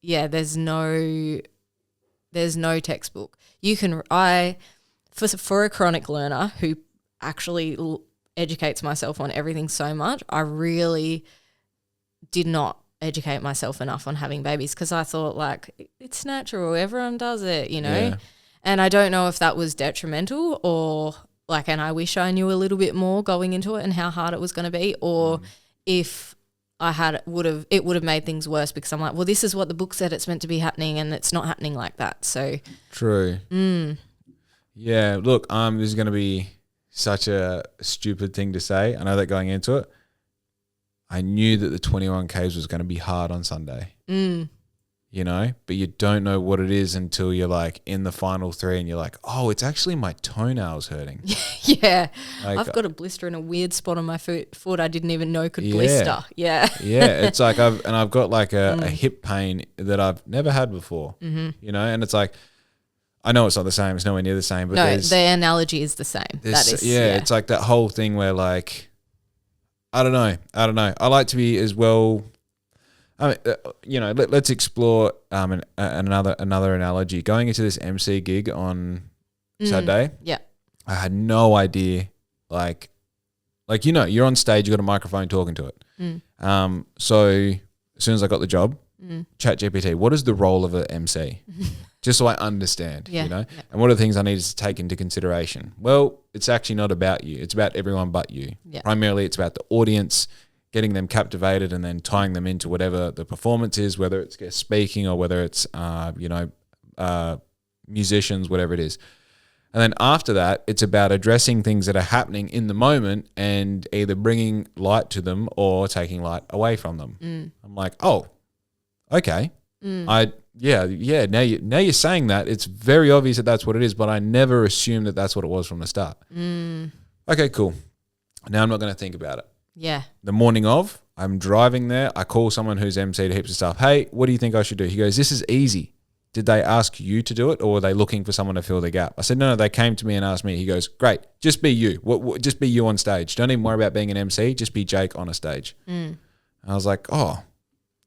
there's no textbook. You can, for a chronic learner who actually educates myself on everything so much, I really did not educate myself enough on having babies, because I thought like it's natural, everyone does it, you know. And I don't know if that was detrimental or like, and I wish I knew a little bit more going into it and how hard it was going to be, or if I had it would have made things worse because I'm like, well, this is what the book said it's meant to be happening, and it's not happening like that. So true. Yeah. Look, this is going to be such a stupid thing to say. I know that going into it, I knew that the 21Ks was going to be hard on Sunday. You know, but you don't know what it is until you're like in the final 3 and you're like, oh, it's actually my toenails hurting. Yeah. Like, I've got a blister in a weird spot on my foot I didn't even know could blister. Yeah. Yeah. It's like I've got like a hip pain that I've never had before, you know, and it's like, I know it's not the same. It's nowhere near the same. But no, the analogy is the same. That is, yeah, it's like that whole thing where like, I don't know. I like to be as well. I mean, you know, let's explore another analogy. Going into this MC gig on Saturday, yeah, I had no idea. Like you know, you're on stage, you got a microphone talking to it. So as soon as I got the job, ChatGPT, what is the role of an MC? Just so I understand, you know, and what are the things I needed to take into consideration? Well, it's actually not about you; it's about everyone but you. Yeah. Primarily, it's about the audience, getting them captivated and then tying them into whatever the performance is, whether it's guest speaking or whether it's, musicians, whatever it is. And then after that, it's about addressing things that are happening in the moment and either bringing light to them or taking light away from them. I'm like, oh, okay. Now you're saying that. It's very obvious that that's what it is, but I never assumed that that's what it was from the start. Okay, cool. Now I'm not going to think about it. Yeah. The morning of, I'm driving there. I call someone who's MC'd heaps of stuff. Hey, what do you think I should do? He goes, this is easy. Did they ask you to do it, or were they looking for someone to fill the gap? I said, no, they came to me and asked me. He goes, great, just be you. Just be you on stage. Don't even worry about being an MC. Just be Jake on a stage. And I was like, oh,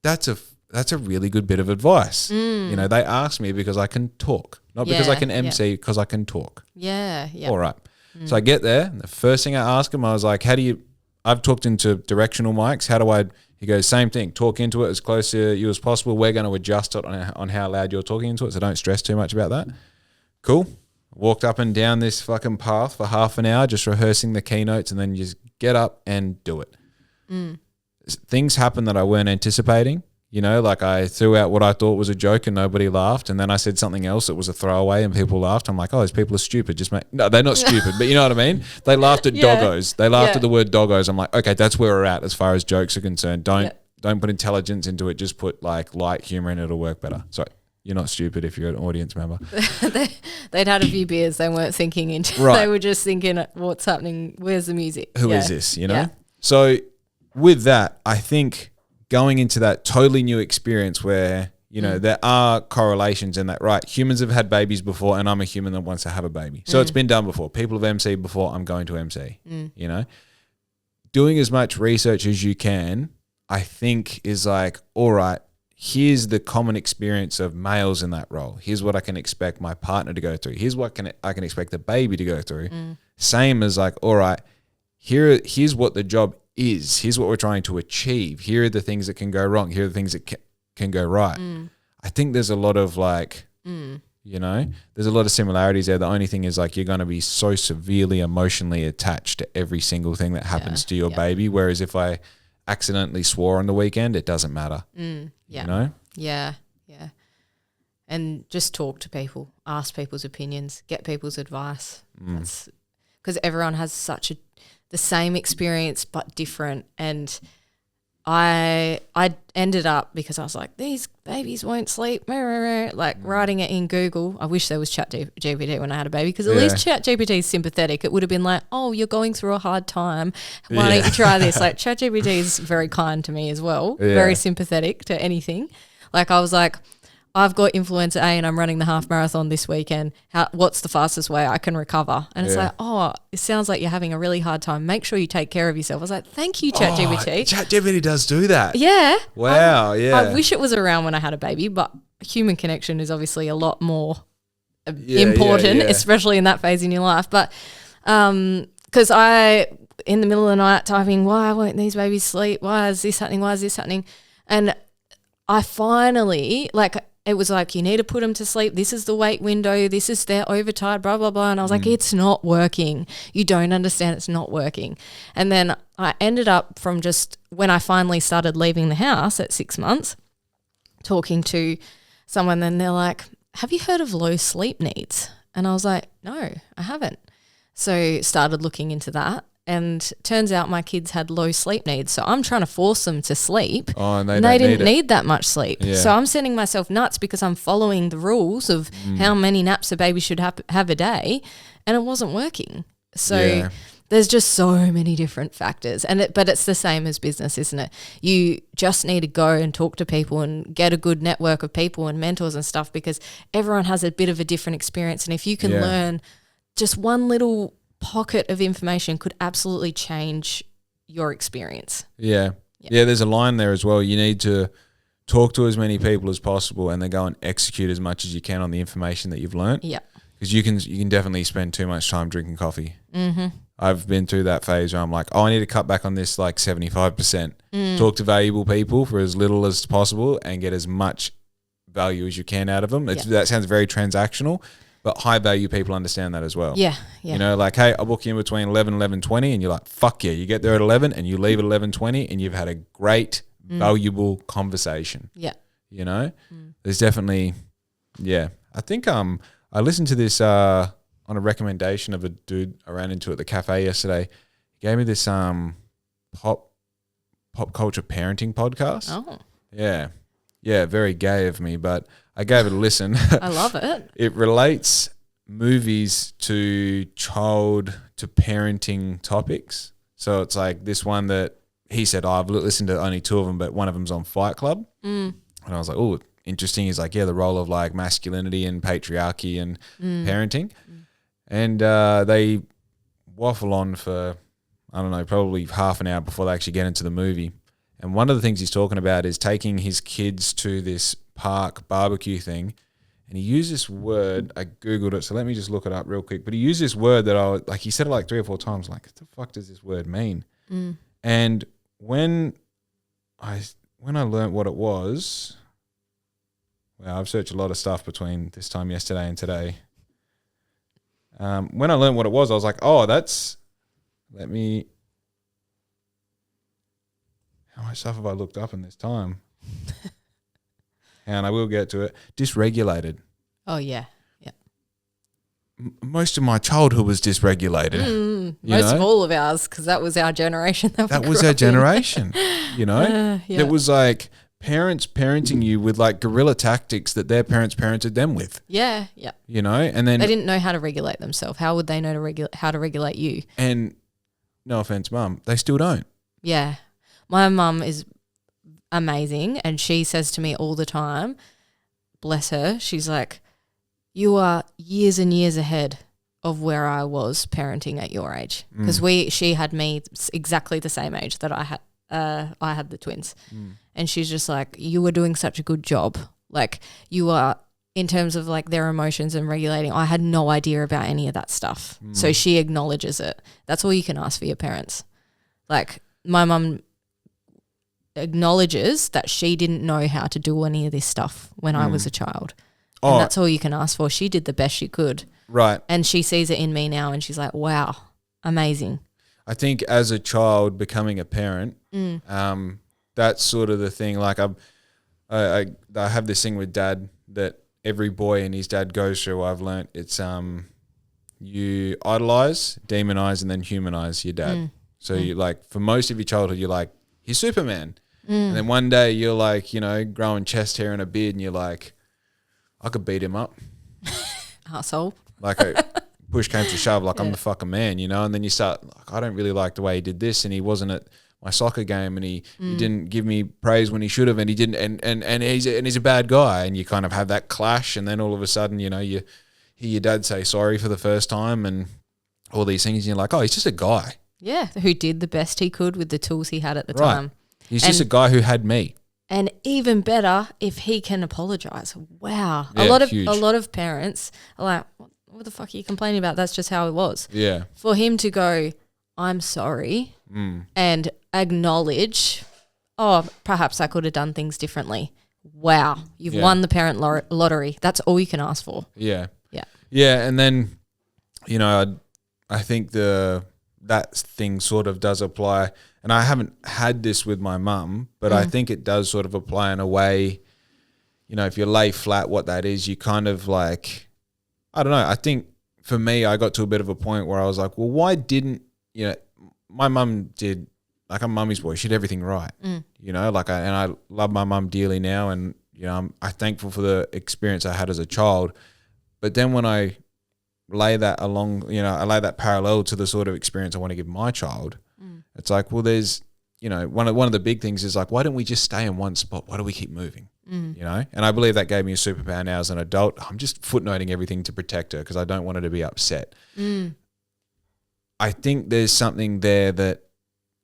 that's a really good bit of advice. You know, they asked me because I can talk, not because I can MC, because I can talk. Yeah. All right. So I get there, and the first thing I ask him, I was like, I've talked into directional mics. He goes, same thing. Talk into it as close to you as possible. We're going to adjust it on how loud you're talking into it, so don't stress too much about that. Cool. Walked up and down this fucking path for half an hour, just rehearsing the keynotes, and then you just get up and do it. Things happen that I weren't anticipating. You know, like I threw out what I thought was a joke and nobody laughed. And then I said something else that was a throwaway and people laughed. I'm like, oh, those people are stupid. No, they're not stupid, but you know what I mean? They laughed at doggos. They laughed at the word doggos. I'm like, okay, that's where we're at as far as jokes are concerned. Don't put intelligence into it. Just put like light humor in it. It'll work better. So you're not stupid if you're an audience member. They'd had a few beers. They weren't thinking into They were just thinking, what's happening? Where's the music? Who is this? You know? Yeah. So with that, I think going into that totally new experience where, you know, there are correlations in that, right? Humans have had babies before, and I'm a human that wants to have a baby. So it's been done before. People have MC'd before, I'm going to MC, you know? Doing as much research as you can, I think is like, all right, here's the common experience of males in that role. Here's what I can expect my partner to go through. Here's what I can expect the baby to go through. Same as like, all right, here's what the job is. Here's what we're trying to achieve. Here are the things that can go wrong. Here are the things that can go right. I think there's a lot of like, you know, there's a lot of similarities there. The only thing is like you're going to be so severely emotionally attached to every single thing that happens to your baby. Whereas if I accidentally swore on the weekend, it doesn't matter. You know? Yeah. And just talk to people, ask people's opinions, get people's advice. Because everyone has the same experience but different. And I ended up, because I was like, these babies won't sleep, like writing it in Google. I wish there was ChatGPT when I had a baby, because at least ChatGPT is sympathetic. It would have been like, oh, you're going through a hard time. Why don't you try this? Like ChatGPT is very kind to me as well, very sympathetic to anything. Like I was like, I've got influenza A and I'm running the half marathon this weekend. What's the fastest way I can recover? And it's like, oh, it sounds like you're having a really hard time. Make sure you take care of yourself. I was like, thank you, ChatGPT. ChatGPT does do that. Yeah. Wow. I wish it was around when I had a baby, but human connection is obviously a lot more important, especially in that phase in your life. But because in the middle of the night typing, why won't these babies sleep? Why is this happening? Why is this happening? And I finally, like, it was like, you need to put them to sleep. This is the wake window. This is they're overtired, blah, blah, blah. And I was like, it's not working. You don't understand it's not working. And then I ended up from just when I finally started leaving the house at 6 months, talking to someone, and they're like, have you heard of low sleep needs? And I was like, no, I haven't. So started looking into that. And turns out my kids had low sleep needs. So I'm trying to force them to sleep. Oh, and they didn't need that much sleep. Yeah. So I'm sending myself nuts because I'm following the rules of how many naps a baby should have a day. And it wasn't working. So there's just so many different factors. But it's the same as business, isn't it? You just need to go and talk to people and get a good network of people and mentors and stuff, because everyone has a bit of a different experience. And if you can learn just one little pocket of information, could absolutely change your experience. Yeah, there's a line there as well. You need to talk to as many people as possible, and then go and execute as much as you can on the information that you've learned. Yeah, because you can definitely spend too much time drinking coffee. I've been through that phase where I'm like, I need to cut back on this like 75%. Talk to valuable people for as little as possible and get as much value as you can out of them. That sounds very transactional, but high value people understand that as well. Yeah. You know, like, hey, I'll book you in between 11 and 11:20, and you're like, fuck yeah. You get there at 11 and you leave at 11:20 and you've had a great, valuable conversation. Yeah. You know, there's definitely, I think I listened to this on a recommendation of a dude I ran into at the cafe yesterday. He gave me this pop culture parenting podcast. Oh. Yeah. Yeah, very gay of me, but I gave it a listen. I love it. It relates movies to parenting topics. So it's like this one that he said, I've listened to only 2 of them, but one of them's on Fight Club. And I was like, oh, interesting. He's like, the role of like masculinity and patriarchy and parenting. And they waffle on for, I don't know, probably half an hour before they actually get into the movie. And one of the things he's talking about is taking his kids to this park barbecue thing. And he used this word, I Googled it, so let me just look it up real quick. But he used this word that he said it like 3 or 4 times, like, what the fuck does this word mean? And when I learned what it was, well, I've searched a lot of stuff between this time yesterday and today. When I learned what it was, I was like, oh, how much stuff have I looked up in this time? And I will get to it. Dysregulated. Oh, yeah. Most of my childhood was dysregulated. Most of all of ours, because that was our generation. That was our generation, you know? It was like parents parenting you with like guerrilla tactics that their parents parented them with. Yeah. You know? And then they didn't know how to regulate themselves. How would they know how to regulate you? And no offense, Mum, they still don't. Yeah. My mum is amazing, and she says to me all the time, bless her, she's like, you are years and years ahead of where I was parenting at your age, because she had me exactly the same age that I had the twins, and she's just like, you were doing such a good job, like you are in terms of like their emotions and regulating. I had no idea about any of that stuff, so she acknowledges it. That's all you can ask for your parents. Like my mum acknowledges that she didn't know how to do any of this stuff when I was a child. And that's all you can ask for. She did the best she could. Right. And she sees it in me now, and she's like, wow, amazing. I think as a child becoming a parent, that's sort of the thing. Like I have this thing with Dad that every boy and his dad goes through. I've learnt it's you idolize, demonize, and then humanize your dad. So you like, for most of your childhood, you're like, he's Superman. And then one day you're like, you know, growing chest hair and a beard, and you're like, I could beat him up. Asshole. Like push came to shove, like I'm the fucking man, you know? And then you start, like, I don't really like the way he did this, and he wasn't at my soccer game, and he didn't give me praise when he should have, and he didn't, and he's a bad guy, and you kind of have that clash, and then all of a sudden, you know, you hear your dad say sorry for the first time and all these things, and you're like, oh, he's just a guy. Yeah, who did the best he could with the tools he had at the time. He's just a guy who had me. And even better if he can apologise. Wow. Yeah, a lot of parents are like, what the fuck are you complaining about? That's just how it was. Yeah. For him to go, I'm sorry, and acknowledge, oh, perhaps I could have done things differently. wow, you've won the parent lottery. That's all you can ask for. Yeah. Yeah. Yeah, and then, you know, I think that thing sort of does apply, and I haven't had this with my mum, but I think it does sort of apply in a way, you know, if you lay flat what that is, you kind of like, I don't know, I think for me, I got to a bit of a point where I was like, well, why didn't, you know, my mum did, like I'm mummy's boy, she did everything right, you know, like I love my mum dearly now, and, you know, I'm thankful for the experience I had as a child, but then when I lay that along, you know, I lay that parallel to the sort of experience I want to give my child, it's like, well, there's, you know, one of the big things is like, why don't we just stay in one spot? Why do we keep moving? You know, and I believe that gave me a superpower now as an adult. I'm just footnoting everything to protect her because I don't want her to be upset. I think there's something there that,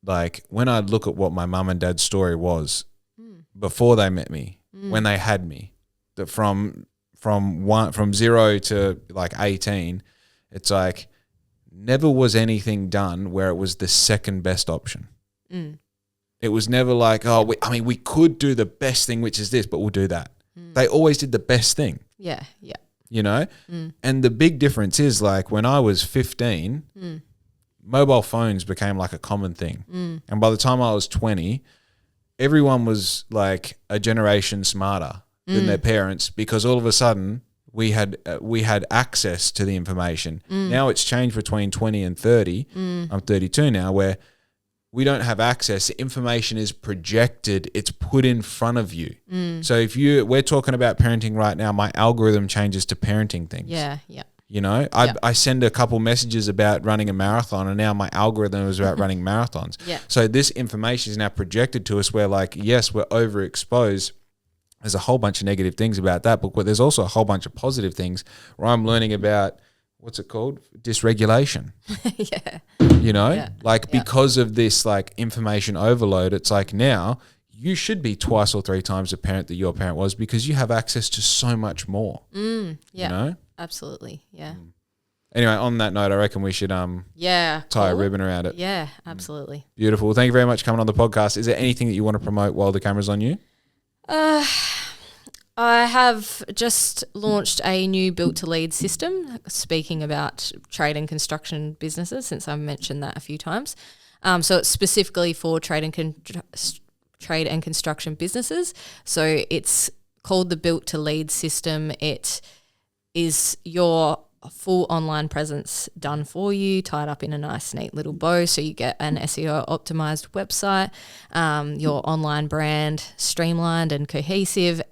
like, when I look at what my mum and dad's story was before they met me, when they had me, that from 0 to like 18, it's like never was anything done where it was the second best option. It was never like, we could do the best thing, which is this, but we'll do that. They always did the best thing. Yeah, yeah. You know? And the big difference is, like, when I was 15, mobile phones became like a common thing. And by the time I was 20, everyone was like a generation smarter than their parents, because all of a sudden we had access to the information. Now it's changed between 20 and 30. I'm 32 now, where we don't have access. The information is projected. It's put in front of you. So we're talking about parenting right now, my algorithm changes to parenting things. Yeah, yeah. You know, I send a couple messages about running a marathon, and now my algorithm is about running marathons. Yeah. So this information is now projected to us where, like, yes, we're overexposed. There's a whole bunch of negative things about that, but there's also a whole bunch of positive things where I'm learning about, what's it called? Dysregulation. Yeah. You know, because of this, like, information overload, it's like now you should be twice or three times the parent that your parent was, because you have access to so much more. Yeah. You know? Absolutely. Yeah. Anyway, on that note, I reckon we should tie a ribbon around it. Yeah, absolutely. Beautiful. Thank you very much for coming on the podcast. Is there anything that you want to promote while the camera's on you? I have just launched a new Built to Lead system, speaking about trade and construction businesses, since I've mentioned that a few times. So it's specifically for trade and construction businesses. So it's called the Built to Lead system. It is your full online presence done for you, tied up in a nice, neat little bow. So you get an SEO optimized website, your online brand streamlined and cohesive,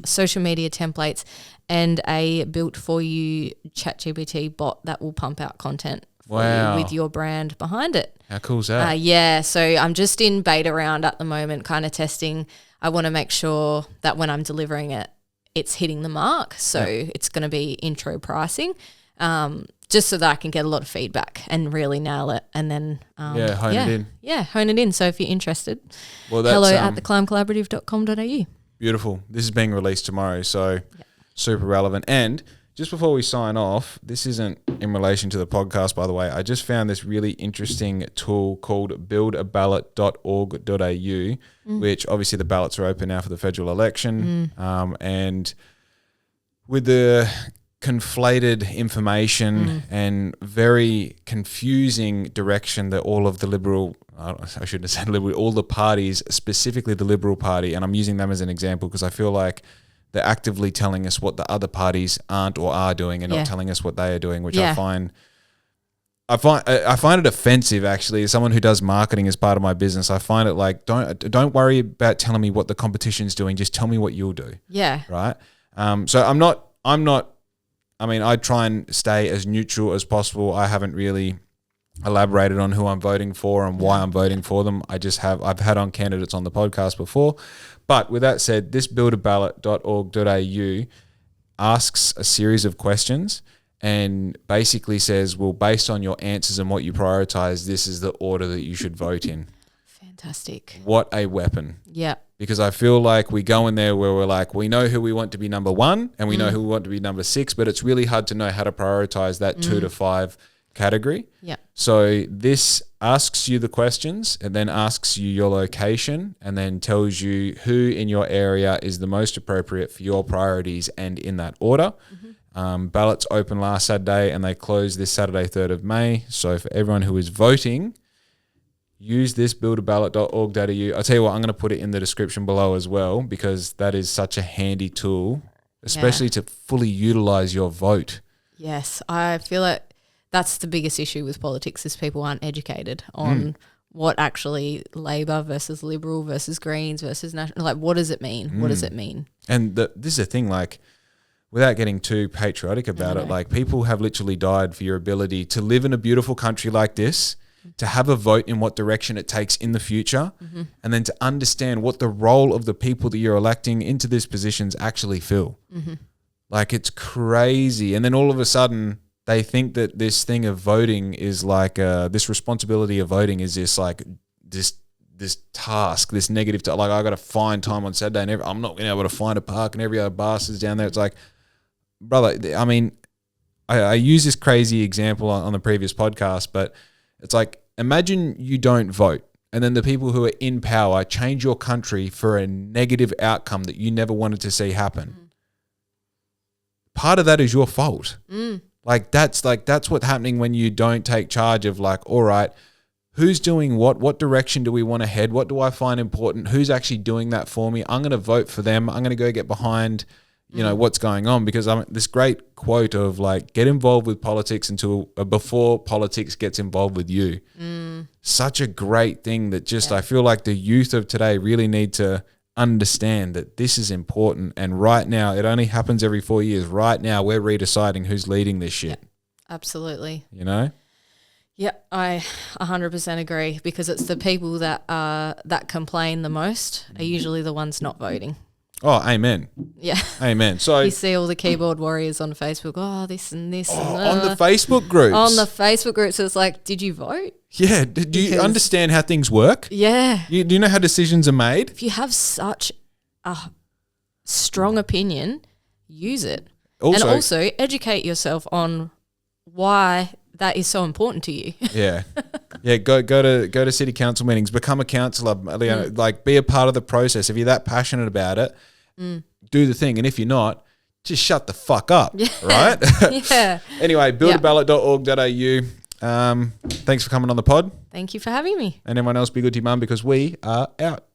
social media templates, and a built for you ChatGPT bot that will pump out content for you with your brand behind it. How cool is that? Yeah. So I'm just in beta round at the moment, kind of testing. I want to make sure that when I'm delivering it, it's hitting the mark. So it's going to be intro pricing, just so that I can get a lot of feedback and really nail it. And then hone it in. Yeah, hone it in. So if you're interested, hello at theclimbcollaborative.com.au. Beautiful. This is being released tomorrow, so super relevant. And just before we sign off, this isn't in relation to the podcast, by the way. I just found this really interesting tool called buildaballot.org.au, which obviously the ballots are open now for the federal election. And with the conflated information and very confusing direction that all of the Liberal, I shouldn't have said Liberal, all the parties, specifically the Liberal Party, and I'm using them as an example because I feel like they're actively telling us what the other parties aren't or are doing, and not telling us what they are doing, which I find it offensive, actually. As someone who does marketing as part of my business, I find it like, don't worry about telling me what the competition's doing. Just tell me what you'll do. Yeah. Right. So I try and stay as neutral as possible. I haven't really elaborated on who I'm voting for and why I'm voting for them. I've had on candidates on the podcast before. But with that said, this buildaballot.org.au asks a series of questions and basically says, well, based on your answers and what you prioritize, this is the order that you should vote in. Fantastic. What a weapon. Yeah. Because I feel like we go in there where we're like, we know who we want to be number one and we know who we want to be number 6, but it's really hard to know how to prioritize that 2 to 5 category. Yeah. So this asks you the questions and then asks you your location and then tells you who in your area is the most appropriate for your priorities and in that order. Ballots open last Saturday and they close this Saturday, 3rd of May. So for everyone who is voting, use this buildaballot.org.au. I'll tell you what, I'm going to put it in the description below as well, because that is such a handy tool, especially to fully utilize your vote. Yes, I feel like that's the biggest issue with politics is people aren't educated on what actually Labor versus Liberal versus Greens versus National, like what does it mean? What does it mean? And this is the thing, like, without getting too patriotic about it, like people have literally died for your ability to live in a beautiful country like this, to have a vote in what direction it takes in the future, and then to understand what the role of the people that you're electing into these positions actually fill. Like, it's crazy. And then all of a sudden they think that this thing of voting is like, this responsibility of voting is this like this task, this negative, like I got to find time on Saturday and I'm not going to be able to find a park and every other bastard's down there. It's like, brother, I mean, I use this crazy example on the previous podcast, but it's like, imagine you don't vote and then the people who are in power change your country for a negative outcome that you never wanted to see happen. Part of that is your fault. Like that's what's happening when you don't take charge of like, all right, who's doing what direction do we want to head? What do I find important? Who's actually doing that for me? I'm going to vote for them. I'm going to go get behind, you know, what's going on, because this great quote of like, get involved with politics until before politics gets involved with you. Such a great thing that just, I feel like the youth of today really need to understand that this is important. And right now, it only happens every 4 years. Right now, we're redeciding who's leading this shit. Absolutely. You know? Yeah, I 100% agree, because it's the people that complain the most are usually the ones not voting. Oh, amen. Yeah. Amen. So you see all the keyboard warriors on Facebook, this and this. On the Facebook groups. On the Facebook groups, it's like, did you vote? Yeah. Do you understand how things work? Yeah. Do you know how decisions are made? If you have such a strong opinion, use it. Also, and also educate yourself on why that is so important to you. Yeah. Yeah, go to city council meetings, become a councillor, like be a part of the process. If you're that passionate about it, do the thing. And if you're not, just shut the fuck up, right? Yeah. Anyway, buildaballot.org.au. Thanks for coming on the pod. Thank you for having me. And everyone else, be good to your mum, because we are out.